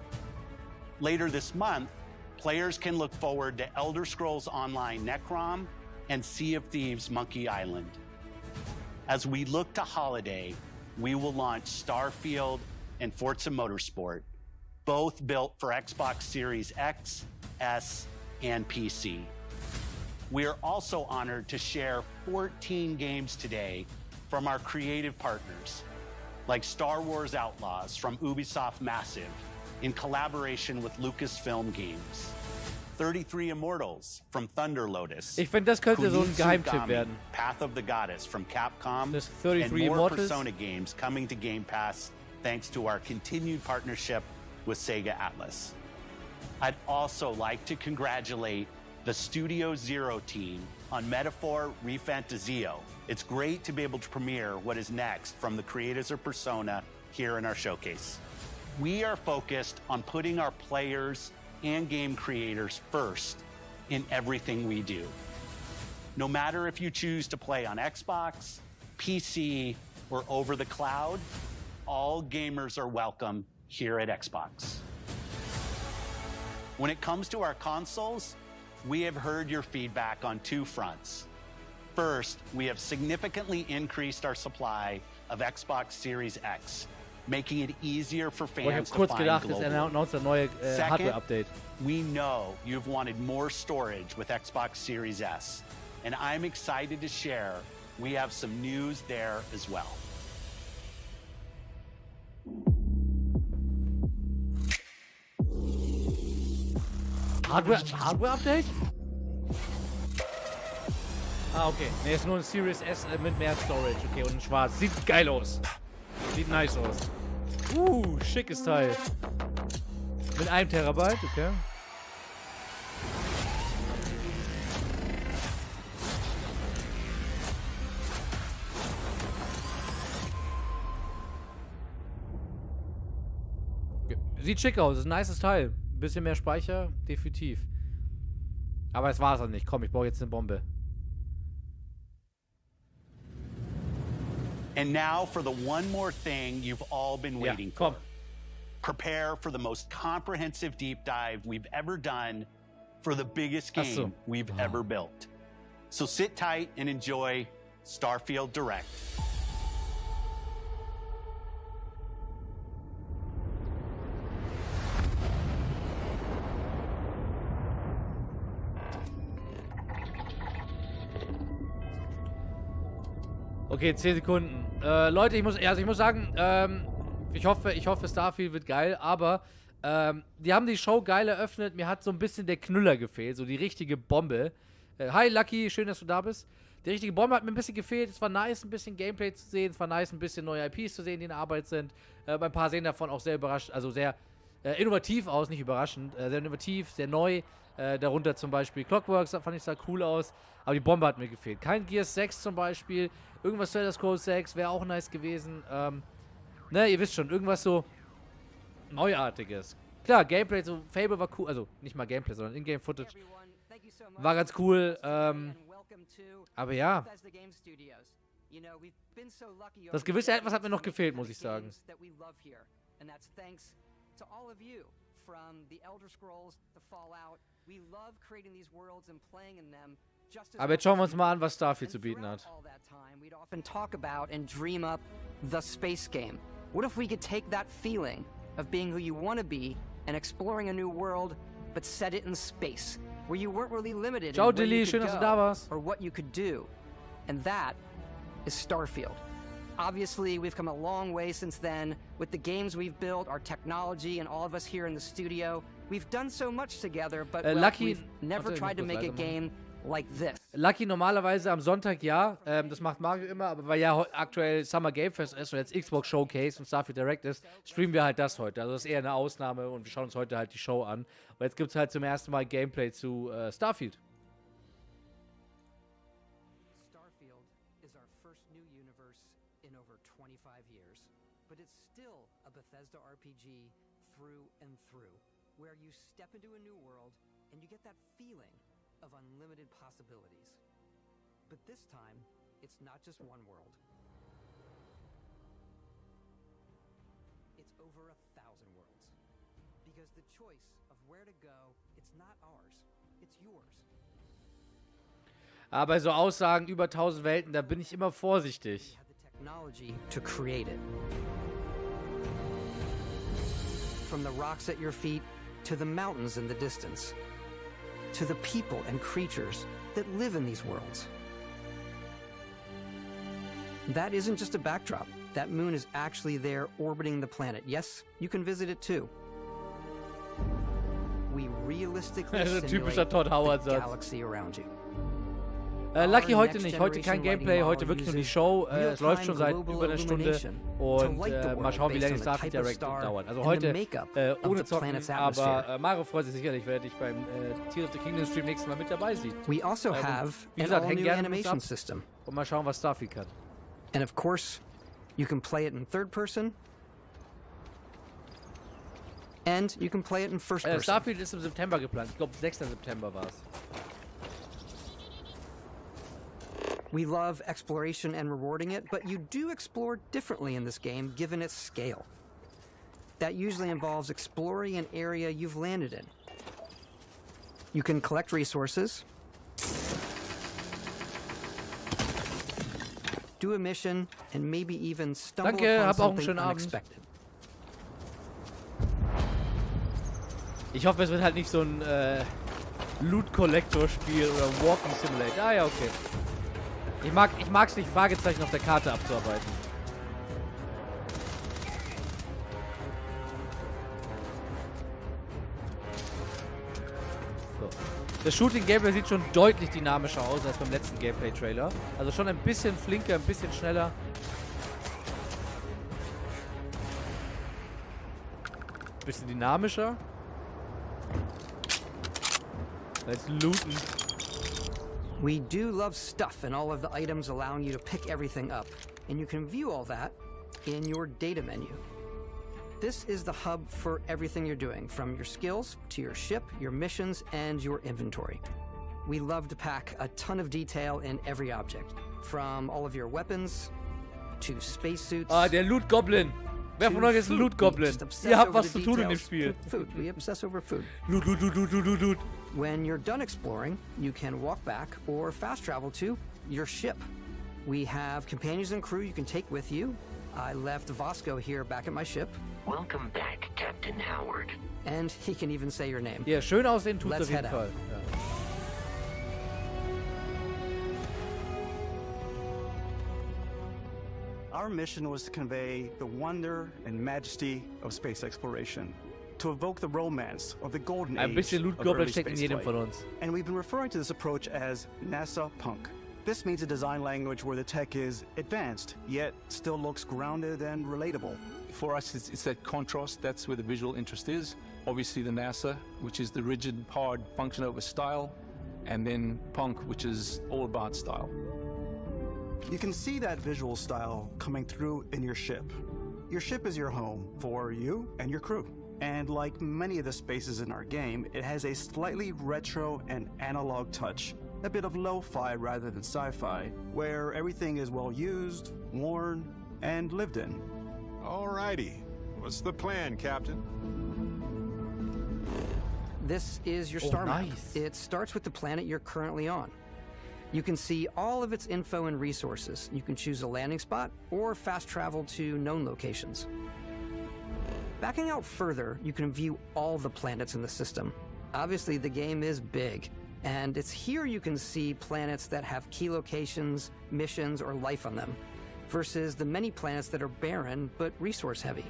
Later this month, players can look forward to Elder Scrolls Online Necrom and Sea of Thieves Monkey Island. As we look to holiday, we will launch Starfield and Forza Motorsport, both built for Xbox Series X, S, and PC. We are also honored to share 14 games today from our creative partners, like Star Wars Outlaws from Ubisoft Massive in collaboration with Lucasfilm Games. 33 Immortals from Thunder Lotus. Ich finde, das könnte so ein Geheimtipp werden. Path of the Goddess from Capcom. Das 33 and more Immortals. Persona games coming to Game Pass thanks to our continued partnership with Sega Atlas. I'd also like to congratulate the Studio Zero team on Metaphor Refantazio. It's great to be able to premiere what is next from the creators of Persona here in our showcase. We are focused on putting our players and game creators first in everything we do. No matter if you choose to play on Xbox, PC, or over the cloud, all gamers are welcome here at Xbox. When it comes to our consoles, we have heard your feedback on two fronts. First, we have significantly increased our supply of Xbox Series X, making it easier for fans to find globally. Second, we know you've wanted more storage with Xbox Series S, and I'm excited to share we have some news there as well. Hardware-Update? Ah, okay. Ne, ist nur ein Series S mit mehr Storage. Okay, und in schwarz. Sieht geil aus. Sieht nice aus. Schickes Teil. Mit 1 Terabyte, okay. Sieht schick aus, ist ein nices Teil. Bisschen mehr Speicher, definitiv. Aber es war es auch nicht. Komm, ich baue jetzt eine Bombe. And now for the one more thing you've all been waiting for. Prepare for the most comprehensive deep dive we've ever done for the biggest game we've ever built. So sit tight and enjoy Starfield Direct. Okay, 10 Sekunden. Leute, ich muss sagen, ich hoffe, Starfield wird geil, aber die haben die Show geil eröffnet. Mir hat so ein bisschen der Knüller gefehlt, so die richtige Bombe. Hi, Lucky, schön, dass du da bist. Die richtige Bombe hat mir ein bisschen gefehlt. Es war nice, ein bisschen Gameplay zu sehen. Es war nice, ein bisschen neue IPs zu sehen, die in Arbeit sind. Ein paar sehen davon auch sehr überrascht, also sehr innovativ aus, nicht überraschend. Sehr innovativ, sehr neu. Darunter zum Beispiel Clockworks, fand ich, sah cool aus. Aber die Bombe hat mir gefehlt. Kein Gears 6 zum Beispiel. Irgendwas Elder Scrolls 6 wäre auch nice gewesen. Ne, ihr wisst schon, irgendwas so Neuartiges. Klar, Gameplay, so Fable war cool. Also, nicht mal Gameplay, sondern Ingame-Footage. War ganz cool. Aber ja. Das gewisse Etwas hat mir noch gefehlt, muss ich sagen. Aber jetzt schauen wir uns mal an, was Starfield zu bieten hat. We'd often talk about and dream up the space game. What if we could take that feeling of being who you want to be and exploring a new world, but set it in space, where you weren't really limited in where you could go or what you could do? And that is Starfield. Obviously, we've come a long way since then with the games we've built, our technology, and all of us here in the studio. We've done so much together, but we've never tried to make a game like this. Lucky normalerweise am Sonntag ja, das macht Mario immer, aber weil ja aktuell Summer Game Fest ist und jetzt Xbox Showcase und Starfield Direct ist, streamen wir halt das heute. Also das ist eher eine Ausnahme und wir schauen uns heute halt die Show an. Und jetzt gibt es halt zum ersten Mal Gameplay zu Starfield. Starfield is our first new universe in over 25 years, but it's still a Bethesda RPG through and through, where you step into a new world and you get that feeling of unlimited possibilities. But this time, it's not just one world. It's over 1,000 worlds. Because the choice of where to go, it's not ours, it's yours. Aber bei so Aussagen über 1000 Welten, da bin ich immer vorsichtig. Technology to create it. From the rocks at your feet to the mountains in the distance. To the people and creatures that live in these worlds. That isn't just a backdrop. That moon is actually there orbiting the planet. Yes, you can visit it too. We realistically simulate the galaxy around you. Lucky heute nicht. Heute kein Gameplay, heute wirklich nur die Show. Es läuft schon seit über einer Stunde. Und mal schauen, wie lange Starfield Direct dauert. Also heute ohne Zocken, aber Mario freut sich sicherlich, wenn er dich beim Tears of the Kingdom Stream nächstes Mal mit dabei sieht. We also have an all-new animation system. Und mal schauen, was Starfield kann. And of course, you can play it in third person. And you can play it in first person. Starfield ist im September geplant. Ich glaube, 6. September war es. We love exploration and rewarding it, but you do explore differently in this game given its scale. That usually involves exploring an area you've landed in. You can collect resources, do a mission, and maybe even stumble upon something unexpected. Ich hoffe, es wird halt nicht so ein Loot-Collector-Spiel oder Walking Simulator. Ah ja, okay. Ich mag's nicht, Fragezeichen auf der Karte abzuarbeiten. So. Das Shooting-Gameplay sieht schon deutlich dynamischer aus als beim letzten Gameplay-Trailer. Also schon ein bisschen flinker, ein bisschen schneller. Bisschen dynamischer. Let's looten. We do love stuff and all of the items allowing you to pick everything up, and you can view all that in your data menu. This is the hub for everything you're doing, from your skills to your ship, your missions, and your inventory. We love to pack a ton of detail in every object, from all of your weapons to spacesuits. Ah, der Loot Goblin. Wer von euch ist ein Loot Goblin? Ihr habt was zu tun in dem Spiel. Food. We obsess over food. Loot, loot, loot, loot, loot, loot. When you're done exploring, you can walk back or fast travel to your ship. We have companions and crew you can take with you. I left Vasco here back at my ship. Welcome back, Captain Howard. And he can even say your name. Ja, schön aussehen tut's auf jeden Fall. Ja. Our mission was to convey the wonder and majesty of space exploration, to evoke the romance of the golden age of early spaceflight. And we've been referring to this approach as NASA Punk. This means a design language where the tech is advanced, yet still looks grounded and relatable. For us, it's that contrast. That's where the visual interest is. Obviously the NASA, which is the rigid, hard function over style, and then Punk, which is all about style. You can see that visual style coming through in your ship. Your ship is your home for you and your crew. And like many of the spaces in our game, it has a slightly retro and analog touch, a bit of lo-fi rather than sci-fi, where everything is well used, worn, and lived in. Alrighty. What's the plan, Captain? This is your star map. It starts with the planet you're currently on. You can see all of its info and resources. You can choose a landing spot or fast travel to known locations. Backing out further, you can view all the planets in the system. Obviously, the game is big, and it's here you can see planets that have key locations, missions, or life on them, versus the many planets that are barren but resource-heavy.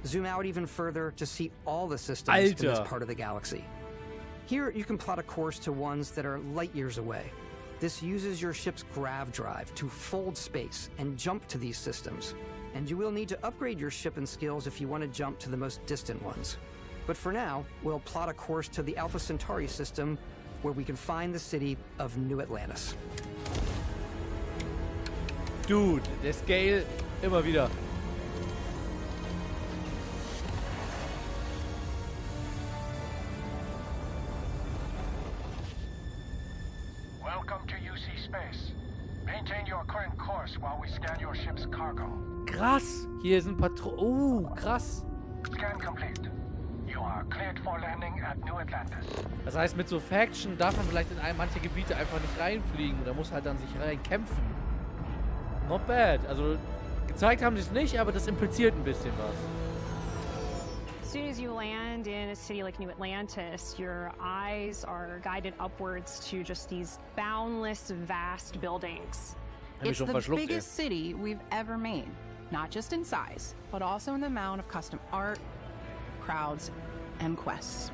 Zoom out even further to see all the systems in this part of the galaxy. Here, you can plot a course to ones that are light years away. This uses your ship's grav drive to fold space and jump to these systems. And you will need to upgrade your ship and skills if you want to jump to the most distant ones. But for now, we'll plot a course to the Alpha Centauri system, where we can find the city of New Atlantis. Dude, der Scale immer wieder. Welcome to UC Space. Maintain your current course while we scan your ship's cargo. Krass, hier sind krass. Scan complete. You are cleared for landing at New Atlantis. Das heißt, mit so Faction darf man vielleicht in manche Gebiete einfach nicht reinfliegen oder muss halt dann sich reinkämpfen. Not bad. Also gezeigt haben sie es nicht, aber das impliziert ein bisschen was. As soon as you land in a city like New Atlantis, your eyes are guided upwards to just these boundless, vast buildings. It's the biggest city we've ever made, not just in size, but also in the amount of custom art, crowds, and quests.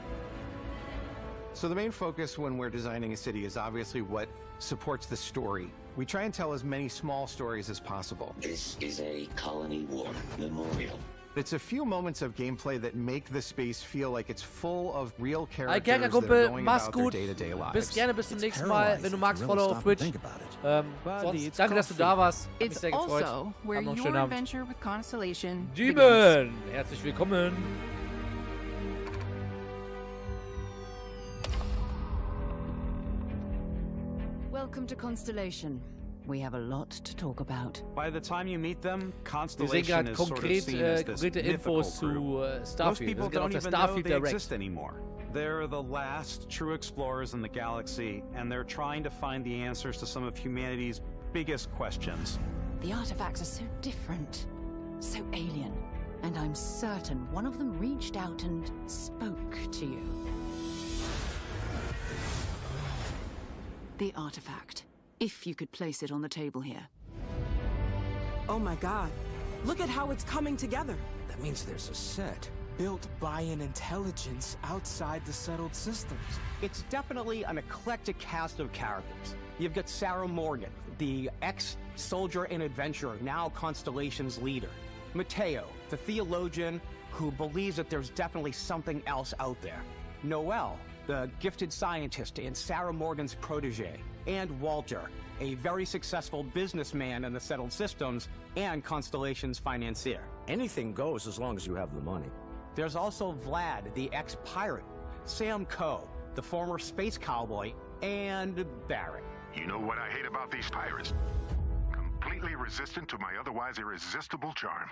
So the main focus when we're designing a city is obviously what supports the story. We try and tell as many small stories as possible. This is a Colony War memorial. It's a few moments of gameplay that make the space feel like it's full of real characters that are going about their day-to-day lives. Bis gerne bis zum nächsten Mal. Wenn du magst, follow auf Twitch. Sonst, danke, dass du da warst. It's also where your adventure with Constellation Demon! Herzlich willkommen. Welcome to Constellation. We have a lot to talk about. By the time you meet them, Constellation is sort of seen as this mythical group. Most people don't even know they exist anymore. They're the last true explorers in the galaxy, and they're trying to find the answers to some of humanity's biggest questions. The artifacts are so different, so alien, and I'm certain one of them reached out and spoke to you. The artifact. If you could place it on the table here. Oh my god. Look at how it's coming together. That means there's a set built by an intelligence outside the settled systems. It's definitely an eclectic cast of characters. You've got Sarah Morgan, the ex-soldier and adventurer, now Constellation's leader. Mateo, the theologian who believes that there's definitely something else out there. Noel, the gifted scientist and Sarah Morgan's protege. And Walter, a very successful businessman in the settled systems and Constellation's financier. Anything goes as long as you have the money. There's also Vlad, the ex-pirate, Sam Coe, the former space cowboy, and Barrett. You know what I hate about these pirates? Completely resistant to my otherwise irresistible charm.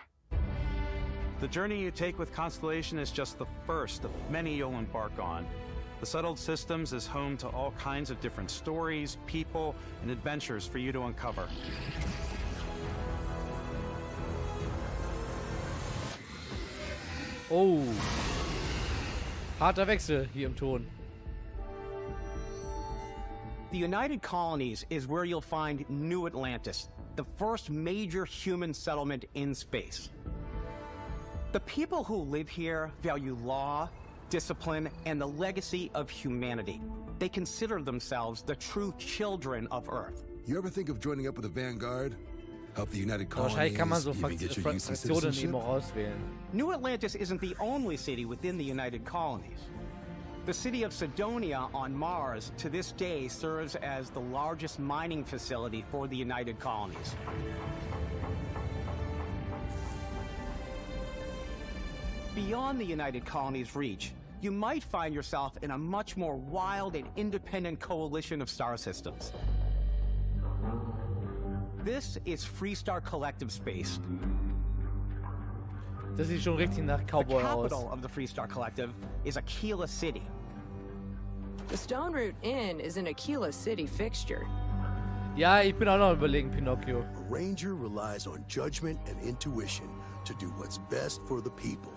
The journey you take with Constellation is just the first of many you'll embark on. The Settled Systems is home to all kinds of different stories, people, and adventures for you to uncover. Oh. Harter Wechsel hier im Ton. The United Colonies is where you'll find New Atlantis, the first major human settlement in space. The people who live here value law, discipline, and the legacy of humanity. They consider themselves the true children of Earth. You ever think of joining up with the Vanguard? Help the United Colonies, Wahrscheinlich kann man so even get your UC Fraktionen citizenship? immer auswählen. New Atlantis isn't the only city within the United Colonies. The city of Cydonia on Mars to this day serves as the largest mining facility for the United Colonies. Beyond the United Colony's reach, you might find yourself in a much more wild and independent coalition of star systems. This is Freestar Collective Space. Das sieht schon richtig nach Cowboy aus. The capital of the Freestar Collective is Aquila City. The Stone Root Inn is an Aquila City fixture. Ja, ich bin auch noch überlegen, Pinocchio. A ranger relies on judgment and intuition to do what's best for the people.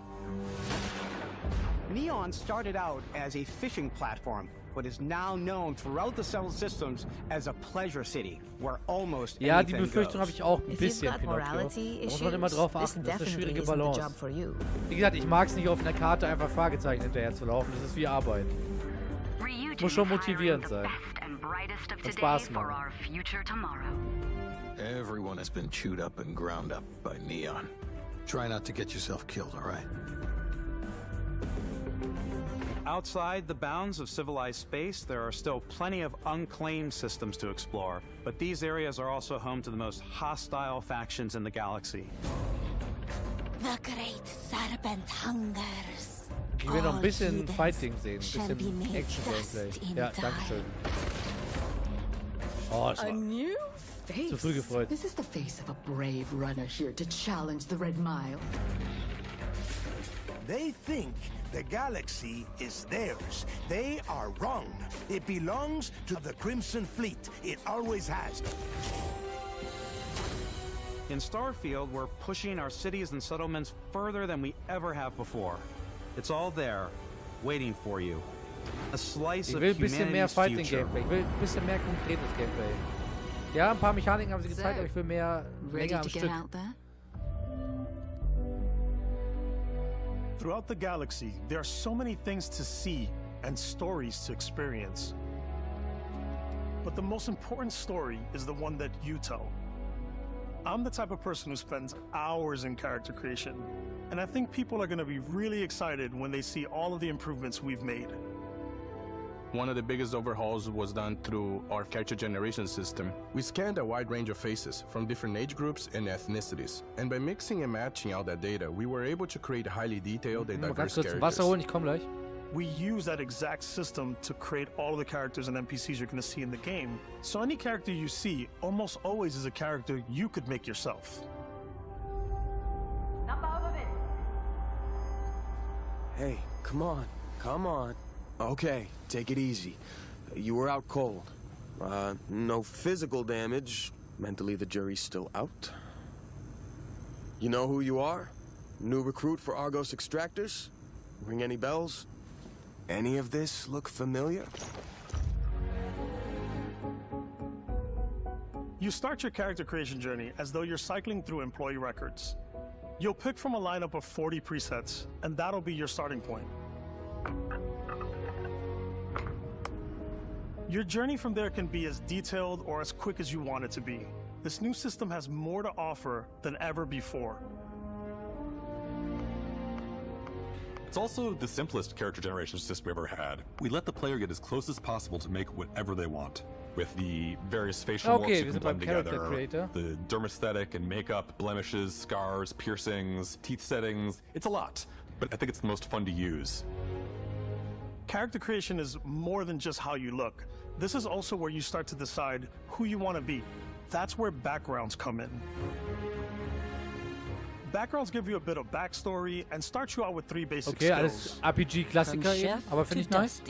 Neon started out as a fishing platform, but is now known throughout the settled systems as a pleasure city, where almost ja, die anything Befürchtung habe goes. ich auch ein bisschen, Pinocchio. Da muss man immer drauf achten, das ist eine schwierige Balance. Wie gesagt, ich mag es nicht, auf einer Karte einfach Fragezeichen hinterher zu laufen, das ist wie Arbeit. Muss schon motivierend sein. Und Spaß machen. Everyone has been chewed up and ground up by Neon. Try not to get yourself killed, all right? Outside the bounds of civilized space, there are still plenty of unclaimed systems to explore, but these areas are also home to the most hostile factions in the galaxy. The great serpent hungers. Ich will noch ein bisschen Fighting sehen, ein bisschen Action-Gameplay. Ja, dankeschön. Oh, das war zu früh gefreut. This is the face of a brave runner here to challenge the Red Mile. They think the galaxy is theirs. They are wrong. It belongs to the Crimson Fleet. It always has. In Starfield, we're pushing our cities and settlements further than we ever have before. It's all there, waiting for you. A slice of ein bisschen mehr humanity's Fighting future. Gameplay. Ich will ein bisschen mehr konkretes Gameplay. Ja, ein paar Mechaniken haben sie gezeigt, aber ich will mehr länger am Stück. Throughout the galaxy, there are so many things to see and stories to experience. But the most important story is the one that you tell. I'm the type of person who spends hours in character creation, and I think people are going to be really excited when they see all of the improvements we've made. One of the biggest overhauls was done through our character generation system. We scanned a wide range of faces from different age groups and ethnicities. And by mixing and matching all that data, we were able to create highly detailed and diverse characters. Wasser holen, ich komm gleich. We use that exact system to create all of the characters and NPCs you're going to see in the game. So any character you see almost always is a character you could make yourself. Hey, come on, come on. Okay, take it easy. You were out cold. No physical damage. Mentally, the jury's still out. You know who you are? New recruit for Argos Extractors? Ring any bells? Any of this look familiar? You start your character creation journey as though you're cycling through employee records. You'll pick from a lineup of 40 presets, and that'll be your starting point. Your journey from there can be as detailed or as quick as you want it to be. This new system has more to offer than ever before. It's also the simplest character generation system we ever had. We let the player get as close as possible to make whatever they want. With the various facial marks you can blend together, the dermesthetic and makeup, blemishes, scars, piercings, teeth settings, it's a lot. But I think it's the most fun to use. Character creation is more than just how you look. This is also where you start to decide who you want to be. That's where backgrounds come in. Backgrounds give you a bit of backstory and start you out with 3 basic skills. Alles RPG-Klassiker eben, aber finde ich nice.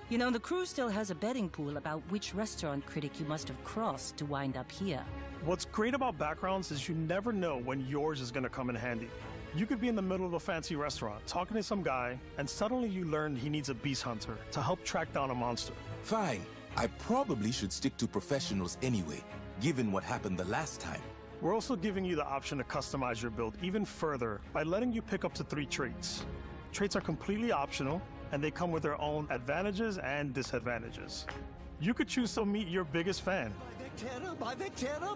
You know, the crew still has a betting pool about which restaurant critic you must have crossed to wind up here. What's great about backgrounds is you never know when yours is going to come in handy. You could be in the middle of a fancy restaurant talking to some guy, and suddenly you learn he needs a beast hunter to help track down a monster. Fine. I probably should stick to professionals anyway, given what happened the last time. We're also giving you the option to customize your build even further by letting you pick up to 3 traits. Traits are completely optional, and they come with their own advantages and disadvantages. You could choose to meet your biggest fan. By Vectera!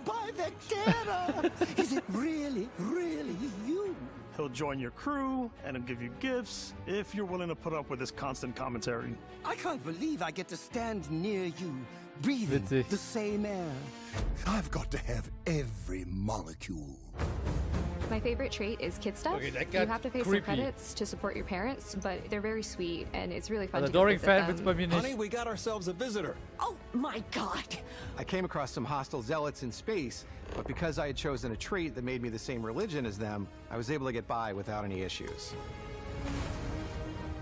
Is it really, really you? He'll join your crew and he'll give you gifts if you're willing to put up with his constant commentary. I can't believe I get to stand near you, breathing the same air. I've got to have every molecule. My favorite trait is kid stuff. Okay, that you got have to pay creepy. some credits to support your parents, but they're very sweet and it's really fun Also to Doring visit Fan wird's them. bei mir nicht. Honey, we got ourselves a visitor. Oh my god! I came across some hostile zealots in space, but because I had chosen a trait that made me the same religion as them, I was able to get by without any issues.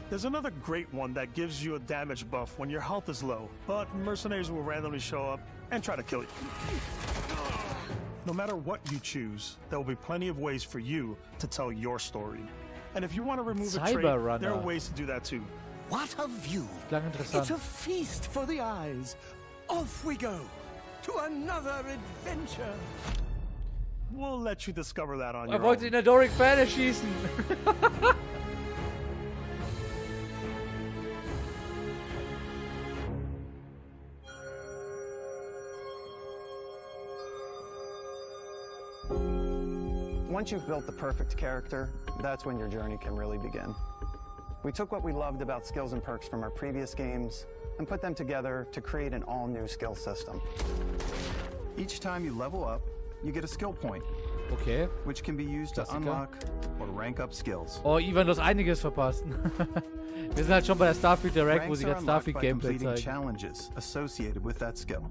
There's another great one that gives you a damage buff when your health is low, but mercenaries will randomly show up and try to kill you. No matter what you choose, there will be plenty of ways for you to tell your story. And if you want to remove a trait, there are ways to do that too. What a view! Klang interessant. It's a feast for the eyes. Off we go to another adventure. We'll let you discover that on your wollte own. ihn der Doring Fan erschießen. Once you've built the perfect character, that's when your journey can really begin. We took what we loved about skills and perks from our previous games and put them together to create an all-new skill system. Each time you level up, you get a skill point. Okay. Which can be used to unlock or rank up skills. Oh, Ivan, du hast einiges verpasst. Wir sind halt schon bei der Starfield Direct, wo sie gerade Starfield Gameplay zeigen. Challenges associated with that skill.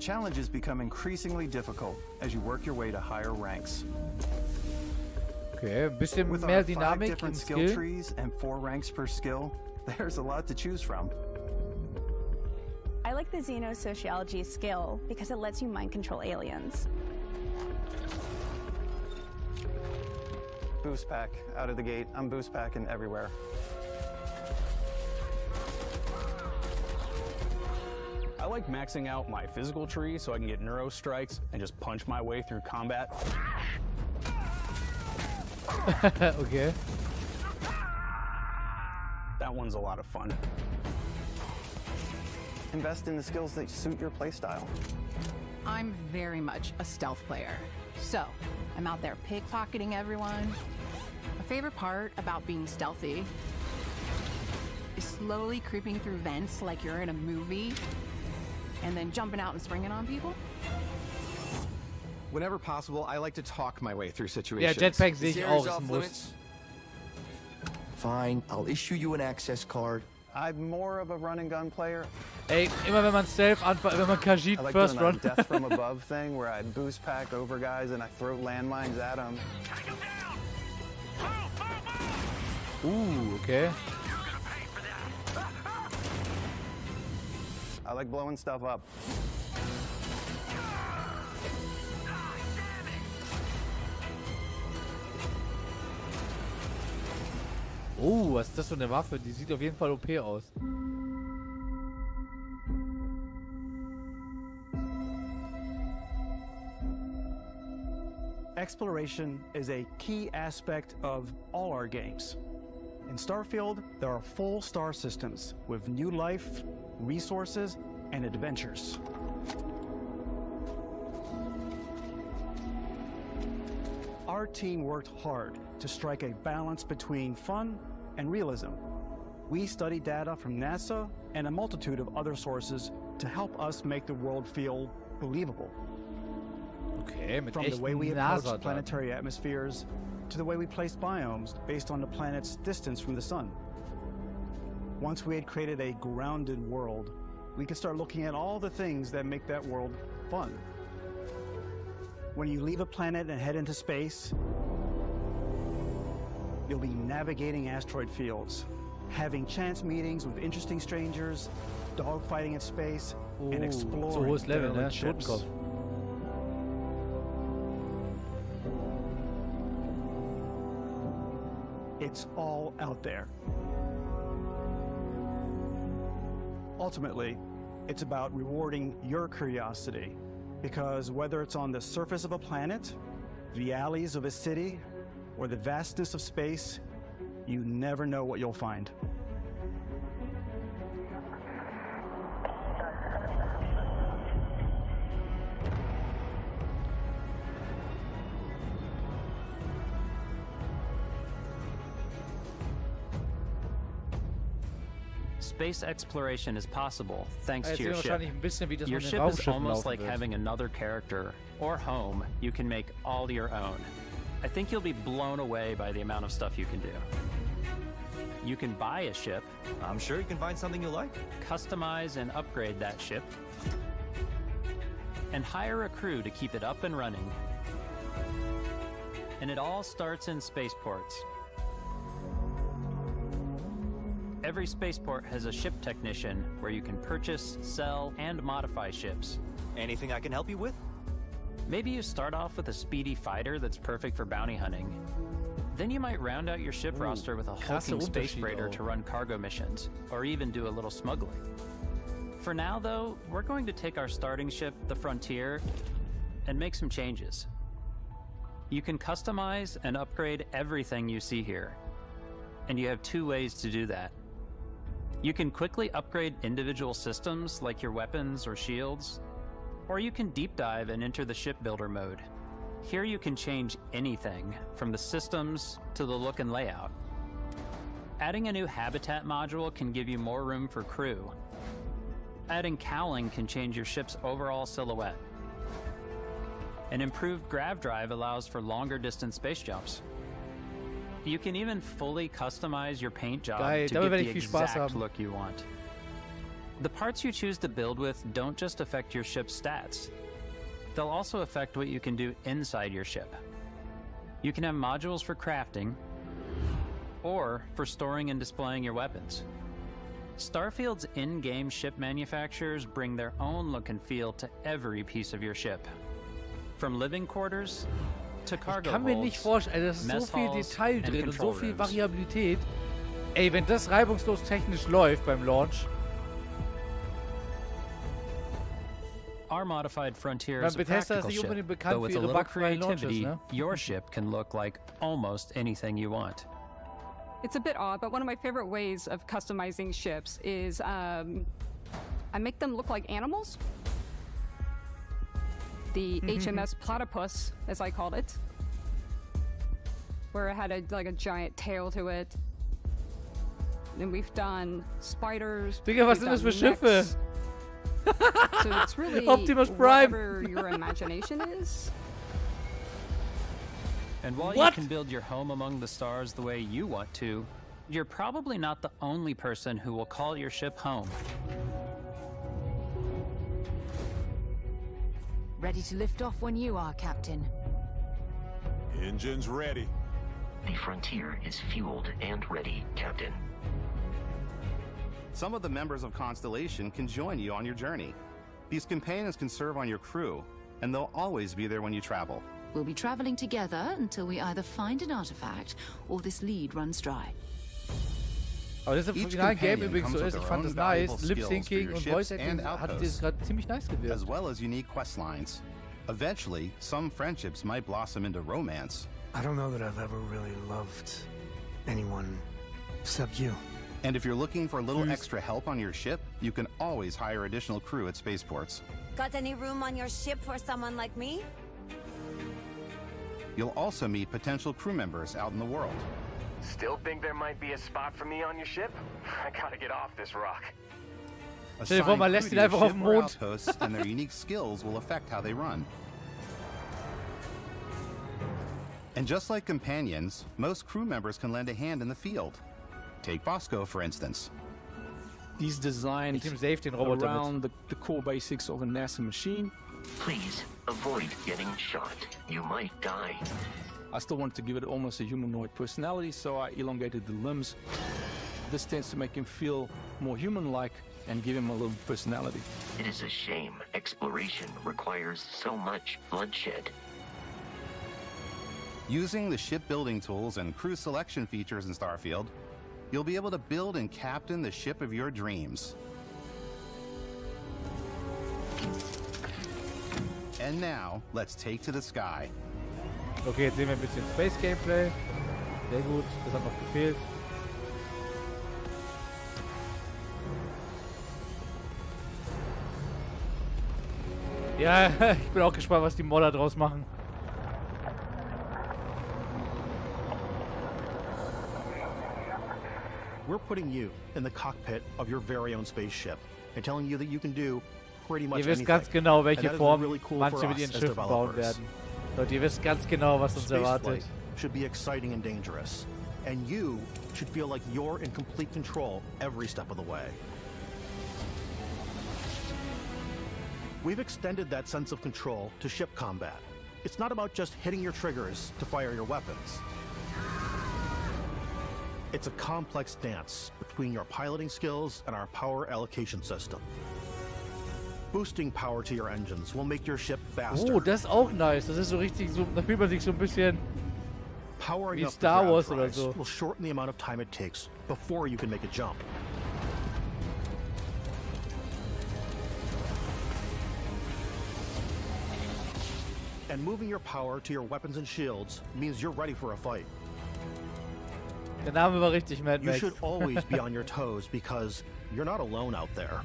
Challenges become increasingly difficult as you work your way to higher ranks. Okay, ein bisschen With mehr our 5 Dynamik different im skill Skill. trees and 4 ranks per skill, there's a lot to choose from. I like the Xenosociology skill because it lets you mind control aliens. Boost pack out of the gate. I'm boost packing everywhere. I like maxing out my physical tree so I can get neuro strikes and just punch my way through combat. Okay. That one's a lot of fun. Invest in the skills that suit your playstyle. I'm very much a stealth player. So, I'm out there pickpocketing everyone. My favorite part about being stealthy is slowly creeping through vents like you're in a movie and then jumping out and springing on people. Whenever possible, I like to talk my way through situations. Ja, Jetpack sehe ich auch, ist ein Muss. Fine, I'll issue you an access card. I'm more of a run and gun player. Ey, immer wenn man Stealth anfängt, wenn man Khajiit I like First doing Run. that death from above thing where I boost pack over guys and I throw landmines at them. Okay. I like blowing stuff up. Oh, was ist das für eine Waffe? Die sieht auf jeden Fall OP aus. Exploration is a key aspect of all our games. In Starfield, there are full star systems with new life, resources, and adventures. Our team worked hard to strike a balance between fun and realism. We studied data from NASA and a multitude of other sources to help us make the world feel believable. Okay, mit From the way we echten approach NASA-Daten. planetary atmospheres to the way we place biomes based on the planet's distance from the sun. Once we had created a grounded world, we could start looking at all the things that make that world fun. When you leave a planet and head into space, you'll be navigating asteroid fields, having chance meetings with interesting strangers, dogfighting in space, and exploring so hohes Level, ne? derelict ships. Totenkopf. It's all out there. Ultimately, it's about rewarding your curiosity, because whether it's on the surface of a planet, the alleys of a city, or the vastness of space, you never know what you'll find. Space exploration is possible thanks to your ship. Wahrscheinlich ein bisschen, wie das Your mit den ship is Raumschiffen almost laufen like wird. having another character or home you can make all your own. I think you'll be blown away by the amount of stuff you can do. You can buy a ship. I'm sure you can find something you like. Customize and upgrade that ship. And hire a crew to keep it up and running. And it all starts in spaceports. Every spaceport has a ship technician where you can purchase, sell, and modify ships. Anything I can help you with? Maybe you start off with a speedy fighter that's perfect for bounty hunting. Then you might round out your ship roster with a hulking space freighter to run cargo missions, or even do a little smuggling. For now, though, we're going to take our starting ship, the Frontier, and make some changes. You can customize and upgrade everything you see here, and you have two ways to do that. You can quickly upgrade individual systems like your weapons or shields, or you can deep dive and enter the shipbuilder mode. Here you can change anything, from the systems to the look and layout. Adding a new habitat module can give you more room for crew. Adding cowling can change your ship's overall silhouette. An improved grav drive allows for longer distance space jumps. You can even fully customize your paint job to get the exact look you want. The parts you choose to build with don't just affect your ship's stats. They'll also affect what you can do inside your ship. You can have modules for crafting, or for storing and displaying your weapons. Starfield's in-game ship manufacturers bring their own look and feel to every piece of your ship. From living quarters to cargo holds, ich kann mir nicht vorstellen, das ist so viel Detail drin und so viel Variabilität. Ey, wenn das reibungslos technisch läuft beim Launch. Our modified Frontier is a practical ship, but with a little creativity, your ship can look like almost anything you want. It's a bit odd, but one of my favorite ways of customizing ships is I make them look like animals. The HMS Platypus, as I called it, where it had like a giant tail to it. And we've done spiders. Digga, was sind das für Schiffe? So it's really Optimus Prime. whatever your imagination is. And while you can build your home among the stars the way you want to, you're probably not the only person who will call your ship home. Ready to lift off when you are, Captain. Engines ready. The Frontier is fueled and ready, Captain. Some of the members of Constellation can join you on your journey. These companions can serve on your crew, and they'll always be there when you travel. We'll be traveling together until we either find an artifact or this lead runs dry. Aber das ist im finalen Game übrigens so ist, ich fand das nice. Lip-Syncing und Voice-Acting hat das gerade ziemlich nice gewirkt. As well as unique quest lines. Eventually, some friendships might blossom into romance. I don't know that I've ever really loved anyone except you. And if you're looking for a little extra help on your ship, you can always hire additional crew at spaceports. Got any room on your ship for someone like me? You'll also meet potential crew members out in the world. Still think there might be a spot for me on your ship? I gotta get off this rock. Stell dir vor, man lässt ihn einfach auf dem Mond. And their unique skills will affect how they run. And just like companions, most crew members can lend a hand in the field. Take Bosco, for instance. He's designed around the core basics of a NASA machine. Please, avoid getting shot. You might die. I still wanted to give it almost a humanoid personality, so I elongated the limbs. This tends to make him feel more human-like and give him a little personality. It is a shame exploration requires so much bloodshed. Using the shipbuilding tools and crew selection features in Starfield, you'll be able to build and captain the ship of your dreams. And now, let's take to the sky. Okay, jetzt sehen wir ein bisschen Space Gameplay. Sehr gut, das hat noch gefehlt. Ja, ich bin auch gespannt, was die Modder draus machen. We're putting you in the cockpit of your very own spaceship and telling you that you can do pretty much Ihr wisst anything. ganz genau, welche Form really cool manche mit ihren Schiffen bauen werden. Leute, ihr wisst ganz genau, was uns erwartet. Should be exciting and dangerous, and you should feel like you're in complete control every step of the way. We've extended that sense of control to ship combat. It's not about just hitting your triggers to fire your weapons. It's a complex dance between your piloting skills and our power allocation system. Boosting power to your engines will make your ship faster. Oh, das ist auch nice. Das ist so richtig, so, da fühlt man sich so ein bisschen wie Star Wars oder so. Will shorten the amount of time it takes before you can make a jump. And moving your power to your weapons and shields means you're ready for a fight. Der Name war richtig Mad Max. You should always be on your toes because you're not alone out there.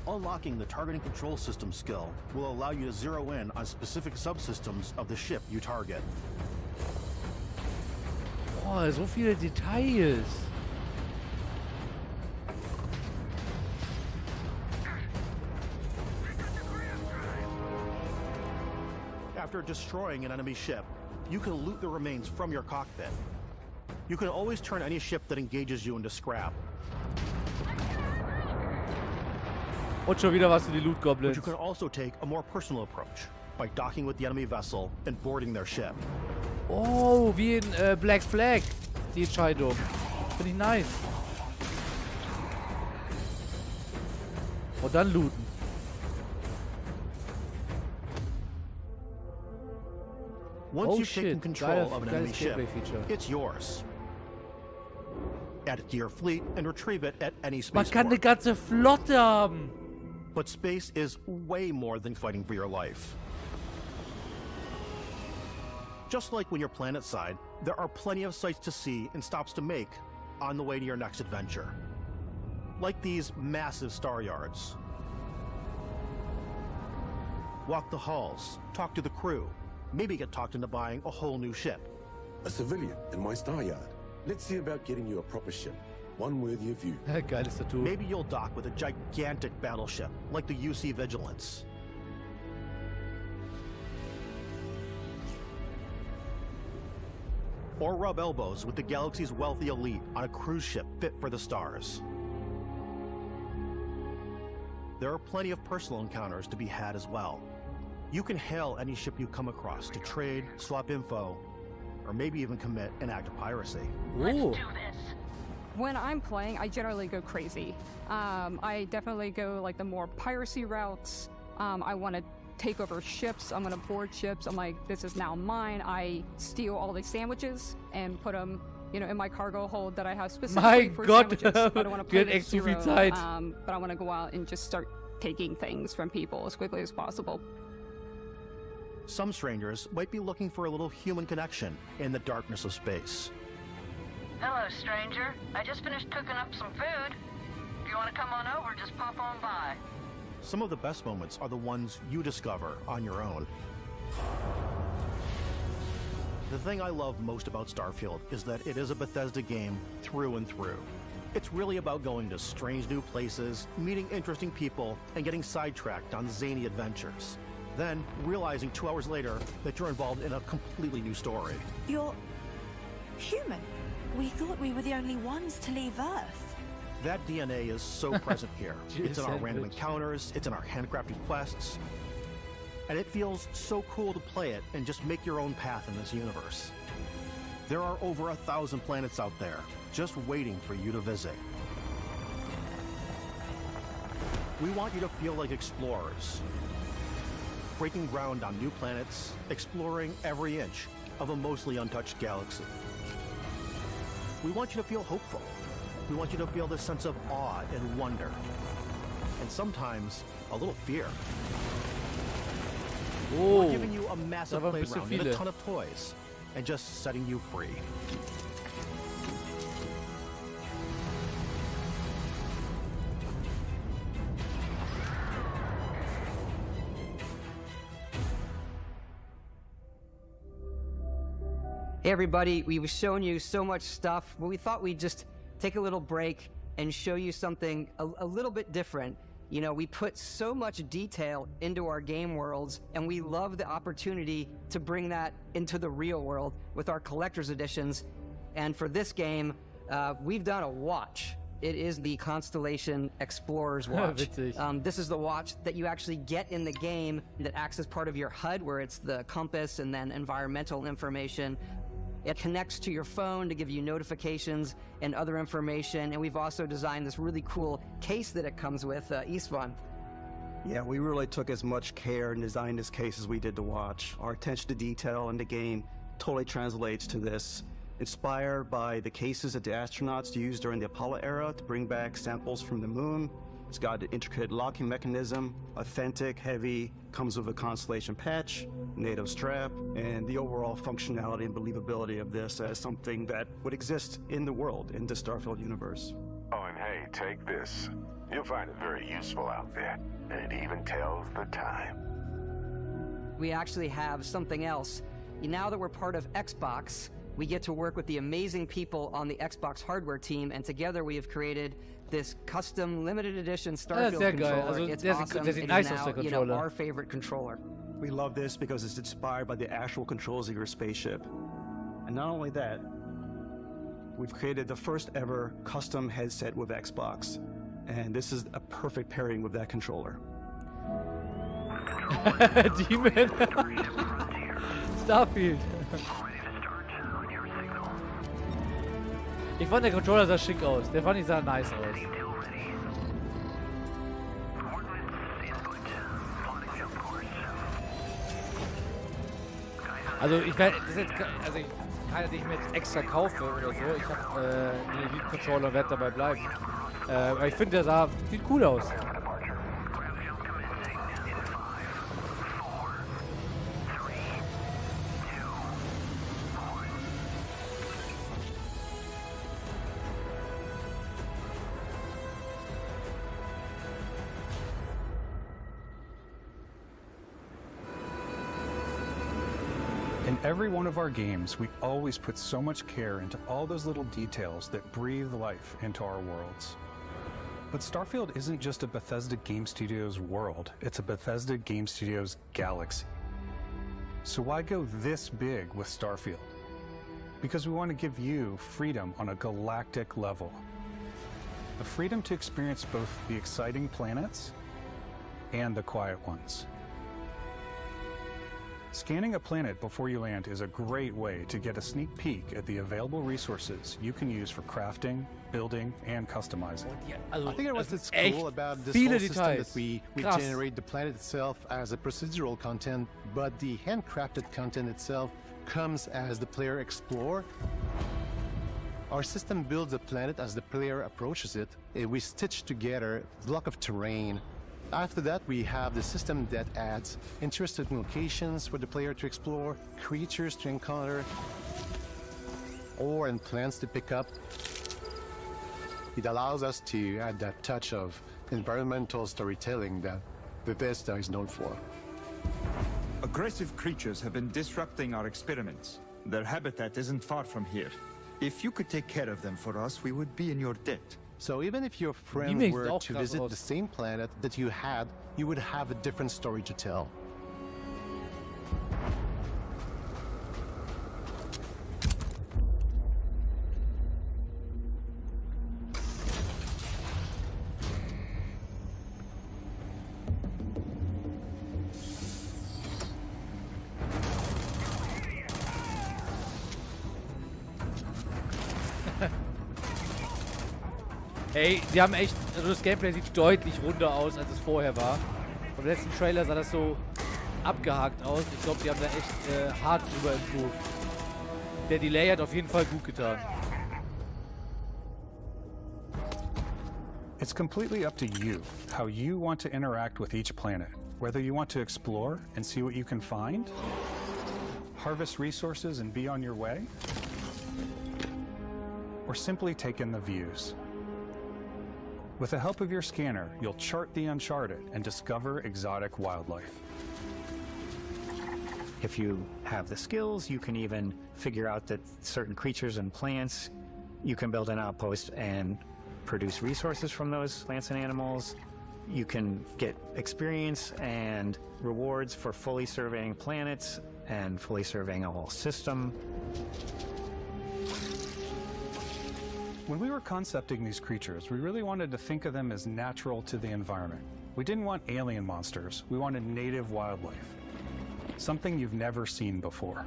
Unlocking the targeting control system skill will allow you to zero in on specific subsystems of the ship you target. Boah, so viele Details. After destroying an enemy ship, you can loot the remains from your cockpit. You can always turn any ship that engages you into scrap. Und schon wieder was für die Loot Goblins. But you can also take a more personal approach by docking with the enemy vessel and boarding their ship. Oh, wie in Black Flag, die Entscheidung. Finde ich nice. Und dann looten. Once you've taken control of an enemy ship, it's yours. Add it to your fleet and retrieve it at any spaceport. Man kann eine ganze Flotte haben. But space is way more than fighting for your life. Just like when you're planetside, there are plenty of sights to see and stops to make on the way to your next adventure. Like these massive star yards. Walk the halls, talk to the crew, maybe get talked into buying a whole new ship. A civilian in my star yard. Let's see about getting you a proper ship. One worthy of you. Geiles Tattoo. Maybe you'll dock with a gigantic battleship, like the UC Vigilance. Or rub elbows with the galaxy's wealthy elite on a cruise ship fit for the stars. There are plenty of personal encounters to be had as well. You can hail any ship you come across to trade, swap info, or maybe even commit an act of piracy. Let's do this. When I'm playing, I generally go crazy. I definitely go like the more piracy routes. I want to take over ships. I'm going to board ships. I'm like, this is now mine. I steal all the sandwiches and put them, you know, in my cargo hold that I have specifically for sandwiches. I don't want to play this hero, but I want to go out and just start taking things from people as quickly as possible. Some strangers might be looking for a little human connection in the darkness of space. Hello, stranger. I just finished cooking up some food. If you want to come on over, just pop on by. Some of the best moments are the ones you discover on your own. The thing I love most about Starfield is that it is a Bethesda game through and through. It's really about going to strange new places, meeting interesting people, and getting sidetracked on zany adventures. Then realizing 2 hours later that you're involved in a completely new story. You're human. We thought we were the only ones to leave Earth. That DNA is so present here. It's in our random encounters, it's in our handcrafted quests, and it feels so cool to play it and just make your own path in this universe. There are over 1,000 planets out there, just waiting for you to visit. We want you to feel like explorers, breaking ground on new planets, exploring every inch of a mostly untouched galaxy. We want you to feel hopeful. We want you to feel this sense of awe and wonder, and sometimes a little fear. We're giving you a massive playground with a ton of toys, and just setting you free. Hey everybody, we've shown you so much stuff, but we thought we'd just take a little break and show you something a little bit different. You know, we put so much detail into our game worlds, and we love the opportunity to bring that into the real world with our collector's editions. And for this game, we've done a watch. It is the Constellation Explorer's Watch. This is the watch that you actually get in the game that acts as part of your HUD, where it's the compass and then environmental information. It connects to your phone to give you notifications and other information, and we've also designed this really cool case that it comes with, Istvan. Yeah, we really took as much care and designed this case as we did the watch. Our attention to detail in the game totally translates to this. Inspired by the cases that the astronauts used during the Apollo era to bring back samples from the moon. It's got an intricate locking mechanism, authentic, heavy, comes with a Constellation patch, NATO strap, and the overall functionality and believability of this as something that would exist in the world, in the Starfield universe. Oh, and hey, take this. You'll find it very useful out there, and it even tells the time. We actually have something else. Now that we're part of Xbox, we get to work with the amazing people on the Xbox hardware team, and together we have created this custom limited edition Starfield controller. It's awesome. It is now, you know, our favorite controller. We love this because it's inspired by the actual controls of your spaceship. And not only that, we've created the first ever custom headset with Xbox. And this is a perfect pairing with that controller. Demon. Starfield. Ich fand der Controller sah schick aus. Der fand ich sah nice aus. Also ich werde das jetzt, also ich kann ja nicht mehr extra kaufen oder so. Ich habe einen Elite-Controller und werde dabei bleiben. Aber ich finde, der sieht cool aus. In every one of our games, we always put so much care into all those little details that breathe life into our worlds. But Starfield isn't just a Bethesda Game Studios world, it's a Bethesda Game Studios galaxy. So why go this big with Starfield? Because we want to give you freedom on a galactic level. The freedom to experience both the exciting planets and the quiet ones. Scanning a planet before you land is a great way to get a sneak peek at the available resources you can use for crafting, building, and customizing. I think what's cool about this whole system that we generate the planet itself as a procedural content, but the handcrafted content itself comes as the player explore. Our system builds a planet as the player approaches it. We stitch together a block of terrain. After that, we have the system that adds interesting locations for the player to explore, creatures to encounter, ore and plants to pick up. It allows us to add that touch of environmental storytelling that Bethesda is known for. Aggressive creatures have been disrupting our experiments. Their habitat isn't far from here. If you could take care of them for us, we would be in your debt. So even if your friend were to visit the same planet that you had, you would have a different story to tell. Ey, die haben echt, also das Gameplay sieht deutlich runder aus, als es vorher war. Im letzten Trailer sah das so abgehakt aus. Ich glaube, die haben da echt hart drüber improved. Der Delay hat auf jeden Fall gut getan. It's completely up to you how you want to interact with each planet. Whether you want to explore and see what you can find, harvest resources and be on your way, or simply take in the views. With the help of your scanner, you'll chart the uncharted and discover exotic wildlife. If you have the skills, you can even figure out that certain creatures and plants, you can build an outpost and produce resources from those plants and animals. You can get experience and rewards for fully surveying planets and fully surveying a whole system. When we were concepting these creatures, we really wanted to think of them as natural to the environment. We didn't want alien monsters. We wanted native wildlife. Something you've never seen before.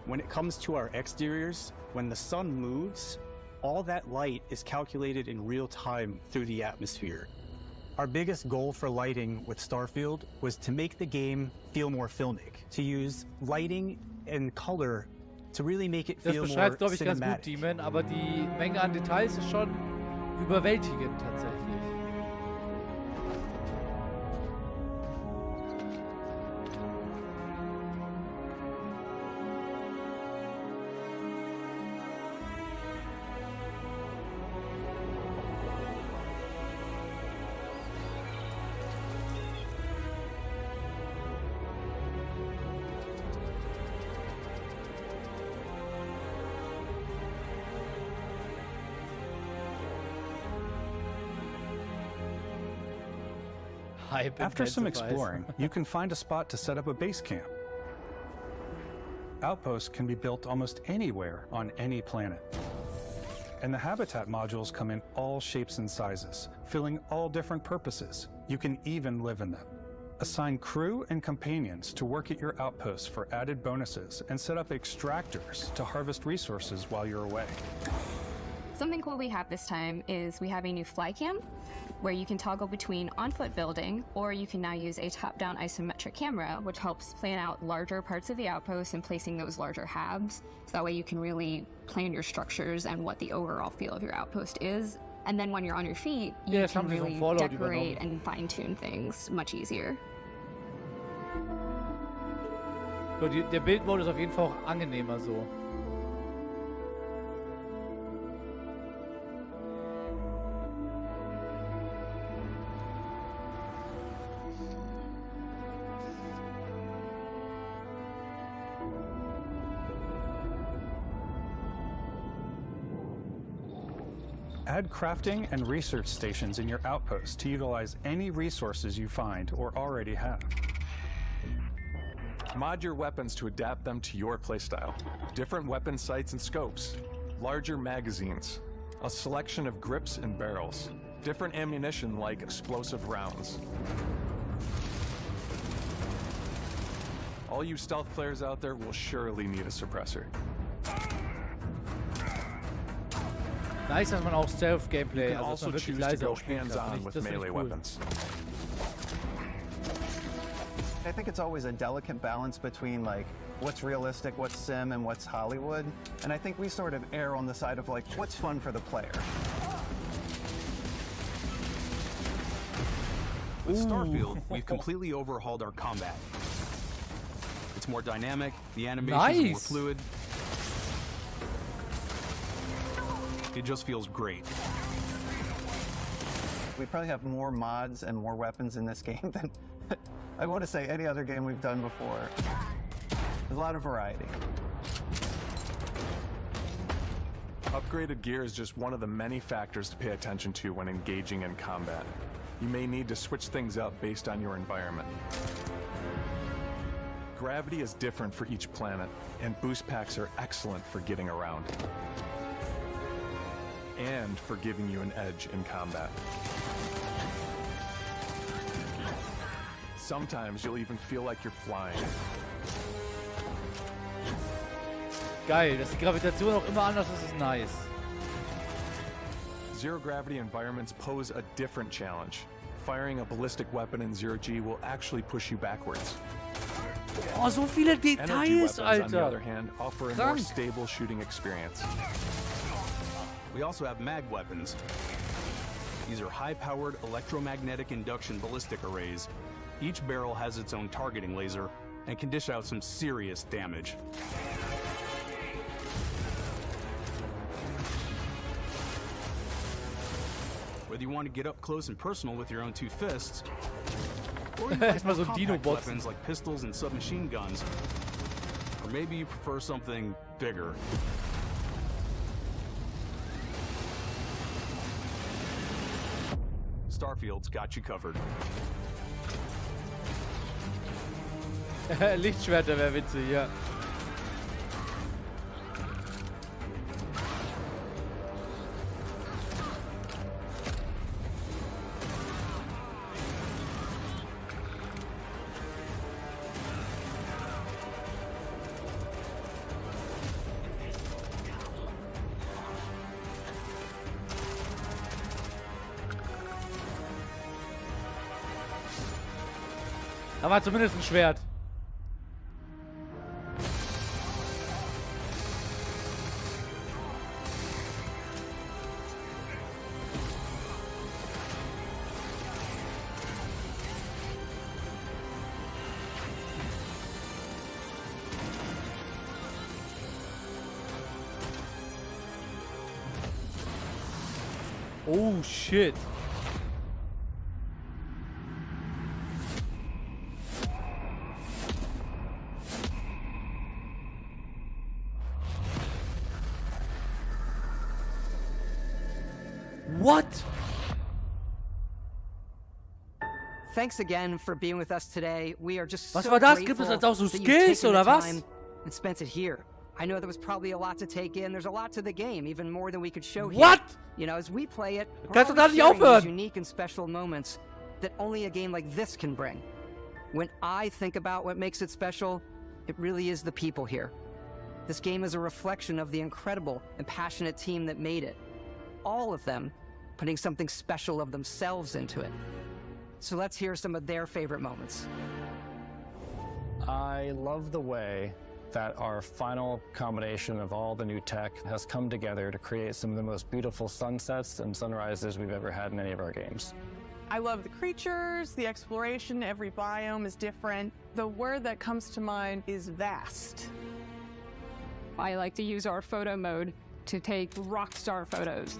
When it comes to our exteriors, when the sun moves, all that light is calculated in real time through the atmosphere. Our biggest goal for lighting with Starfield was to make the game feel more filmic, to use lighting and color to really make it feel more Das beschreibt, glaube ich, ganz gut, cinematic. Demon, aber die Menge an Details ist schon überwältigend tatsächlich. After some exploring, you can find a spot to set up a base camp. Outposts can be built almost anywhere on any planet. And the habitat modules come in all shapes and sizes, filling all different purposes. You can even live in them. Assign crew and companions to work at your outposts for added bonuses and set up extractors to harvest resources while you're away. Something cool we have this time is we have a new fly cam where you can toggle between on-foot building, or you can now use a top-down isometric camera, which helps plan out larger parts of the outpost and placing those larger halves. So that way you can really plan your structures and what the overall feel of your outpost is. And then when you're on your feet, you can really decorate and fine-tune things much easier. Gut, der Bildmodus ist auf jeden Fall auch angenehmer so. Add crafting and research stations in your outposts to utilize any resources you find or already have. Mod your weapons to adapt them to your playstyle. Different weapon sights and scopes, larger magazines, a selection of grips and barrels, different ammunition like explosive rounds. All you stealth players out there will surely need a suppressor. Nice, dass man auch Stealth-Gameplay, You can also choose to go hands-on with melee weapons. I think it's always a delicate balance between like what's realistic, what's sim, and what's Hollywood. And I think we sort of err on the side of like what's fun for the player. With Starfield, we've completely overhauled our combat. It's more dynamic, the animations are more fluid. It just feels great. We probably have more mods and more weapons in this game than I want to say any other game we've done before. There's a lot of variety. Upgraded gear is just one of the many factors to pay attention to when engaging in combat. You may need to switch things up based on your environment. Gravity is different for each planet, and boost packs are excellent for getting around. And for giving you an edge in combat. Sometimes you'll even feel like you're flying. Geil, dass die Gravitation auch immer anders ist, ist nice. Zero gravity environments pose a different challenge. Firing a ballistic weapon in zero G will actually push you backwards. Oh, so viele Energy Details, weapons, on the Alter. other hand, offer a more stable shooting experience. We also have mag weapons. These are high-powered electromagnetic induction ballistic arrays. Each barrel has its own targeting laser and can dish out some serious damage. Whether you want to get up close and personal with your own two fists, Or you might have compact weapons like pistols and submachine guns. Or maybe you prefer something bigger. Starfield's got you covered. Lichtschwerter wäre witzig, ja. Da war zumindest ein Schwert. Oh shit. What? Thanks again for being with us today. We are just Was so war das? grateful Gibt es jetzt auch so that you've Skills taken the oder was? time and spent it here. I know there was probably a lot to take in. There's a lot to the game, even more than we could show here. What? You know, as we play it, we're Kannst du da always nicht sharing aufhören? these unique and special moments that only a game like this can bring. When I think about what makes it special, it really is the people here. This game is a reflection of the incredible and passionate team that made it. All of them putting something special of themselves into it. So let's hear some of their favorite moments. I love the way that our final combination of all the new tech has come together to create some of the most beautiful sunsets and sunrises we've ever had in any of our games. I love the creatures, the exploration, every biome is different. The word that comes to mind is vast. I like to use our photo mode to take rock star photos.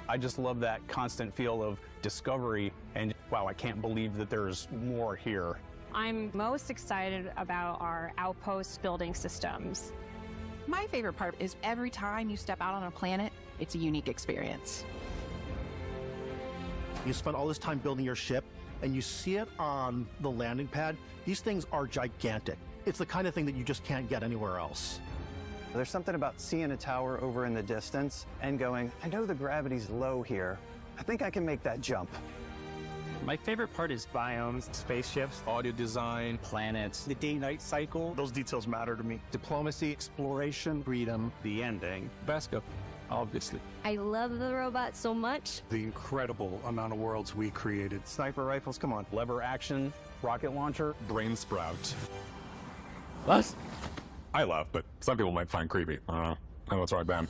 I just love that constant feel of discovery and, wow, I can't believe that there's more here. I'm most excited about our outpost building systems. My favorite part is every time you step out on a planet, it's a unique experience. You spend all this time building your ship, and you see it on the landing pad. These things are gigantic. It's the kind of thing that you just can't get anywhere else. There's something about seeing a tower over in the distance and going, I know the gravity's low here. I think I can make that jump. My favorite part is biomes, spaceships, audio design, planets, The day-night cycle, those details matter to me. Diplomacy, exploration, freedom, the ending, Basco, obviously. I love the robot so much. The incredible amount of worlds we created. Sniper rifles, come on. Lever action, rocket launcher, brain sprout. Was? I love, but some people might find creepy. I don't know. I know it's right, Ben.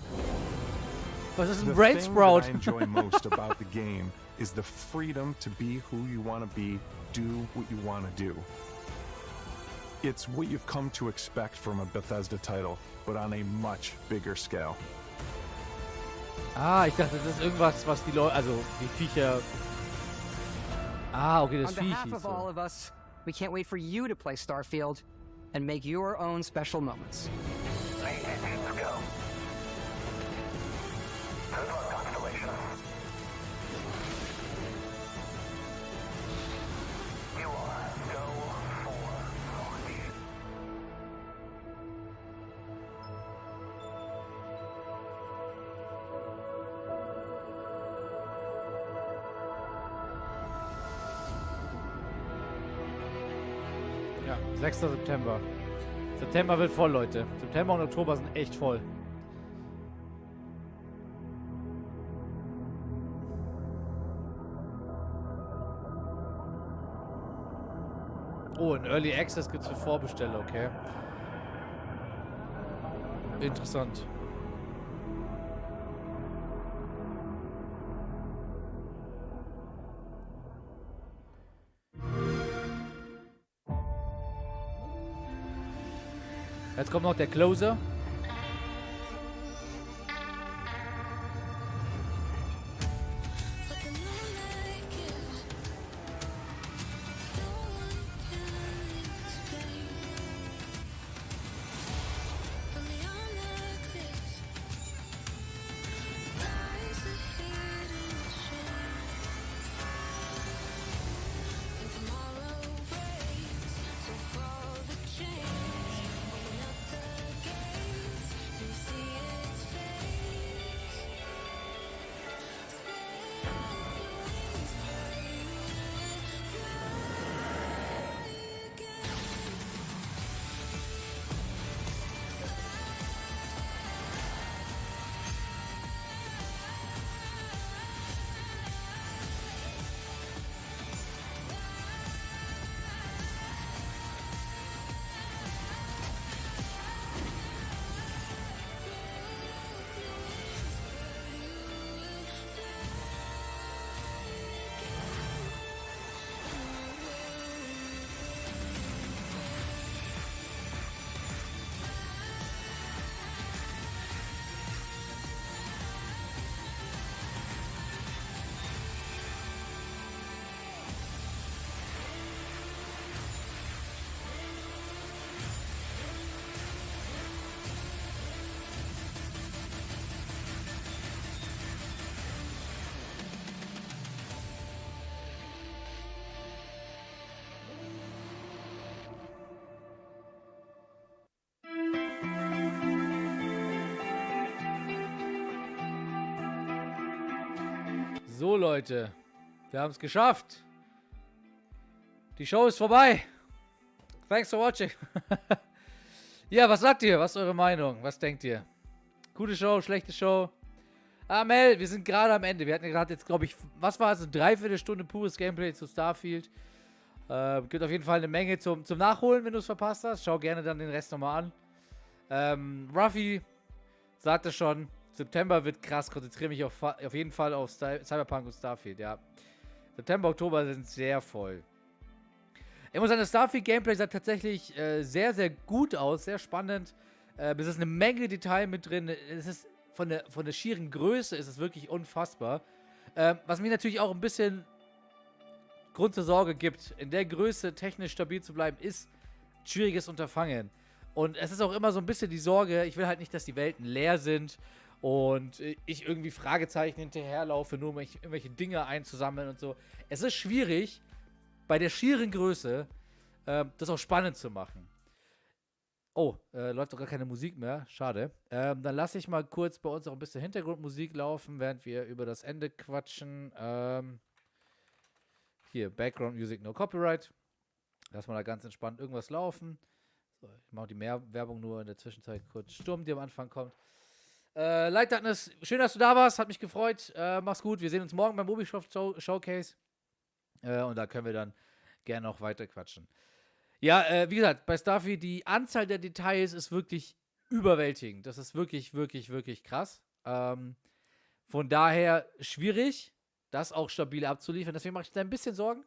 Was ist ein The Brain thing Sprout? that I enjoy most about the game is the freedom to be who you want to be, do what you want to do. It's what you've come to expect from a Bethesda title, but on a much bigger scale. Ah, ich dachte, das ist irgendwas, was die Leute, also die Viecher. Ah, okay, das On Viech behalf hieß of so. all of us, we can't wait for you to play Starfield and make your own special moments. Let's go. Good luck, Constellation. You are go for launch. Ja, 6. September. September wird voll, Leute. September und Oktober sind echt voll. Oh, in Early Access gibt es für Vorbesteller, okay. Interessant. Jetzt kommt noch der Closer. So, Leute. Wir haben es geschafft. Die Show ist vorbei. Thanks for watching. Ja, was sagt ihr? Was ist eure Meinung? Was denkt ihr? Gute Show, schlechte Show? Ah, Mel, wir sind gerade am Ende. Wir hatten gerade jetzt, glaube ich, was war es? Eine Dreiviertelstunde pures Gameplay zu Starfield. Gibt auf jeden Fall eine Menge zum Nachholen, wenn du es verpasst hast. Schau gerne dann den Rest nochmal an. Ruffy sagte schon, September wird krass. Konzentriere mich auf jeden Fall auf Cyberpunk und Starfield, ja. September, Oktober sind sehr voll. Ich muss sagen, das Starfield-Gameplay sah tatsächlich sehr, sehr gut aus. Sehr spannend. Es ist eine Menge Detail mit drin. Es ist von der schieren Größe ist es wirklich unfassbar. Was mir natürlich auch ein bisschen Grund zur Sorge gibt. In der Größe technisch stabil zu bleiben, ist ein schwieriges Unterfangen. Und es ist auch immer so ein bisschen die Sorge, ich will halt nicht, dass die Welten leer sind und ich irgendwie Fragezeichen hinterherlaufe, nur um irgendwelche Dinge einzusammeln und so. Es ist schwierig, bei der schieren Größe das auch spannend zu machen. Oh, läuft doch gar keine Musik mehr. Schade. Dann lasse ich mal kurz bei uns auch ein bisschen Hintergrundmusik laufen, während wir über das Ende quatschen. Hier, Background Music, no Copyright. Lass mal da ganz entspannt irgendwas laufen. So, ich mache die Werbung nur in der Zwischenzeit kurz Sturm, die am Anfang kommt. Light Darkness, schön, dass du da warst. Hat mich gefreut. Mach's gut. Wir sehen uns morgen beim Ubisoft Showcase. Und da können wir dann gerne noch weiter quatschen. Ja, wie gesagt, bei Starfield, die Anzahl der Details ist wirklich überwältigend. Das ist wirklich, wirklich, wirklich krass. Von daher schwierig, das auch stabil abzuliefern. Deswegen mache ich da ein bisschen Sorgen.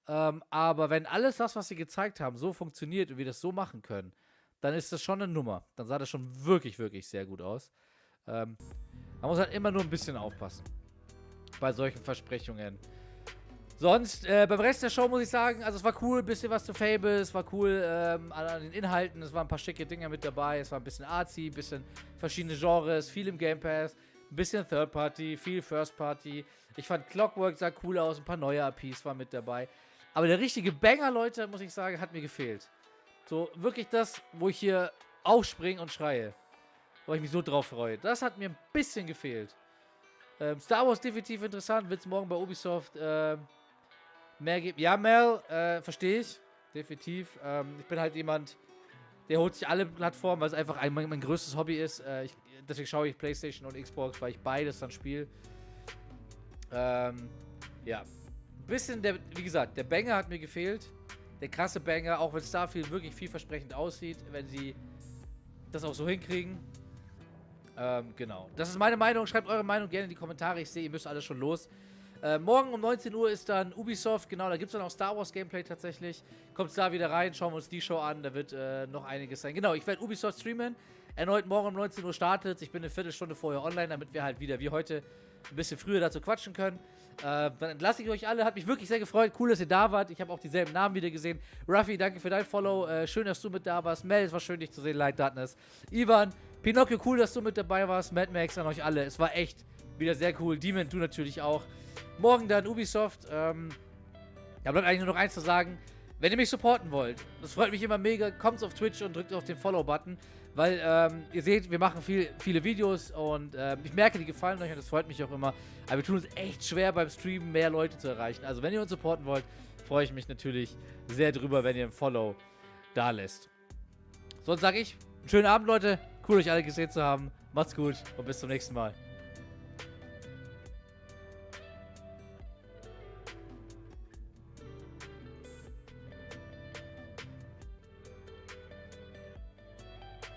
Aber wenn alles das, was sie gezeigt haben, so funktioniert und wir das so machen können, dann ist das schon eine Nummer. Dann sah das schon wirklich, wirklich sehr gut aus. Man muss halt immer nur ein bisschen aufpassen bei solchen Versprechungen. Sonst, beim Rest der Show muss ich sagen, also es war cool, ein bisschen was zu Fable, es war cool an den Inhalten, es waren ein paar schicke Dinger mit dabei, es war ein bisschen artsy, ein bisschen verschiedene Genres, viel im Game Pass, ein bisschen Third Party, viel First Party. Ich fand Clockwork sah cool aus, ein paar neue APs waren mit dabei. Aber der richtige Banger, Leute, muss ich sagen, hat mir gefehlt. So, wirklich das, wo ich hier aufspringe und schreie. Wo ich mich so drauf freue. Das hat mir ein bisschen gefehlt. Star Wars definitiv interessant, wird es morgen bei Ubisoft mehr geben. Ja, Mel, verstehe ich. Definitiv. Ich bin halt jemand, der holt sich alle Plattformen, weil es einfach mein größtes Hobby ist. Deswegen schaue ich PlayStation und Xbox, weil ich beides dann spiele. Ja. Ein bisschen, wie gesagt, der Banger hat mir gefehlt. Der krasse Banger, auch wenn Starfield wirklich vielversprechend aussieht, wenn sie das auch so hinkriegen. Genau. Das ist meine Meinung. Schreibt eure Meinung gerne in die Kommentare. Ich sehe, ihr müsst alles schon los. Morgen um 19 Uhr ist dann Ubisoft. Genau, da gibt es dann auch Star Wars Gameplay tatsächlich. Kommt da wieder rein, schauen wir uns die Show an. Da wird noch einiges sein. Genau, ich werde Ubisoft streamen. Erneut morgen um 19 Uhr startet. Ich bin eine Viertelstunde vorher online, damit wir halt wieder wie heute ein bisschen früher dazu quatschen können. Dann entlasse ich euch alle. Hat mich wirklich sehr gefreut. Cool, dass ihr da wart. Ich habe auch dieselben Namen wieder gesehen. Ruffy, danke für dein Follow. Schön, dass du mit da warst. Mel, es war schön, dich zu sehen. Light Darkness. Ivan, Pinocchio, cool, dass du mit dabei warst. Mad Max, an euch alle. Es war echt wieder sehr cool. Demon, du natürlich auch. Morgen dann Ubisoft. Ja, bleibt eigentlich nur noch eins zu sagen. Wenn ihr mich supporten wollt, das freut mich immer mega, kommt auf Twitch und drückt auf den Follow-Button, weil ihr seht, wir machen viele Videos und ich merke, die gefallen euch und das freut mich auch immer. Aber wir tun uns echt schwer beim Streamen, mehr Leute zu erreichen. Also wenn ihr uns supporten wollt, freue ich mich natürlich sehr drüber, wenn ihr ein Follow da lässt. Sonst sage ich, einen schönen Abend, Leute. Cool, euch alle gesehen zu haben. Macht's gut und bis zum nächsten Mal.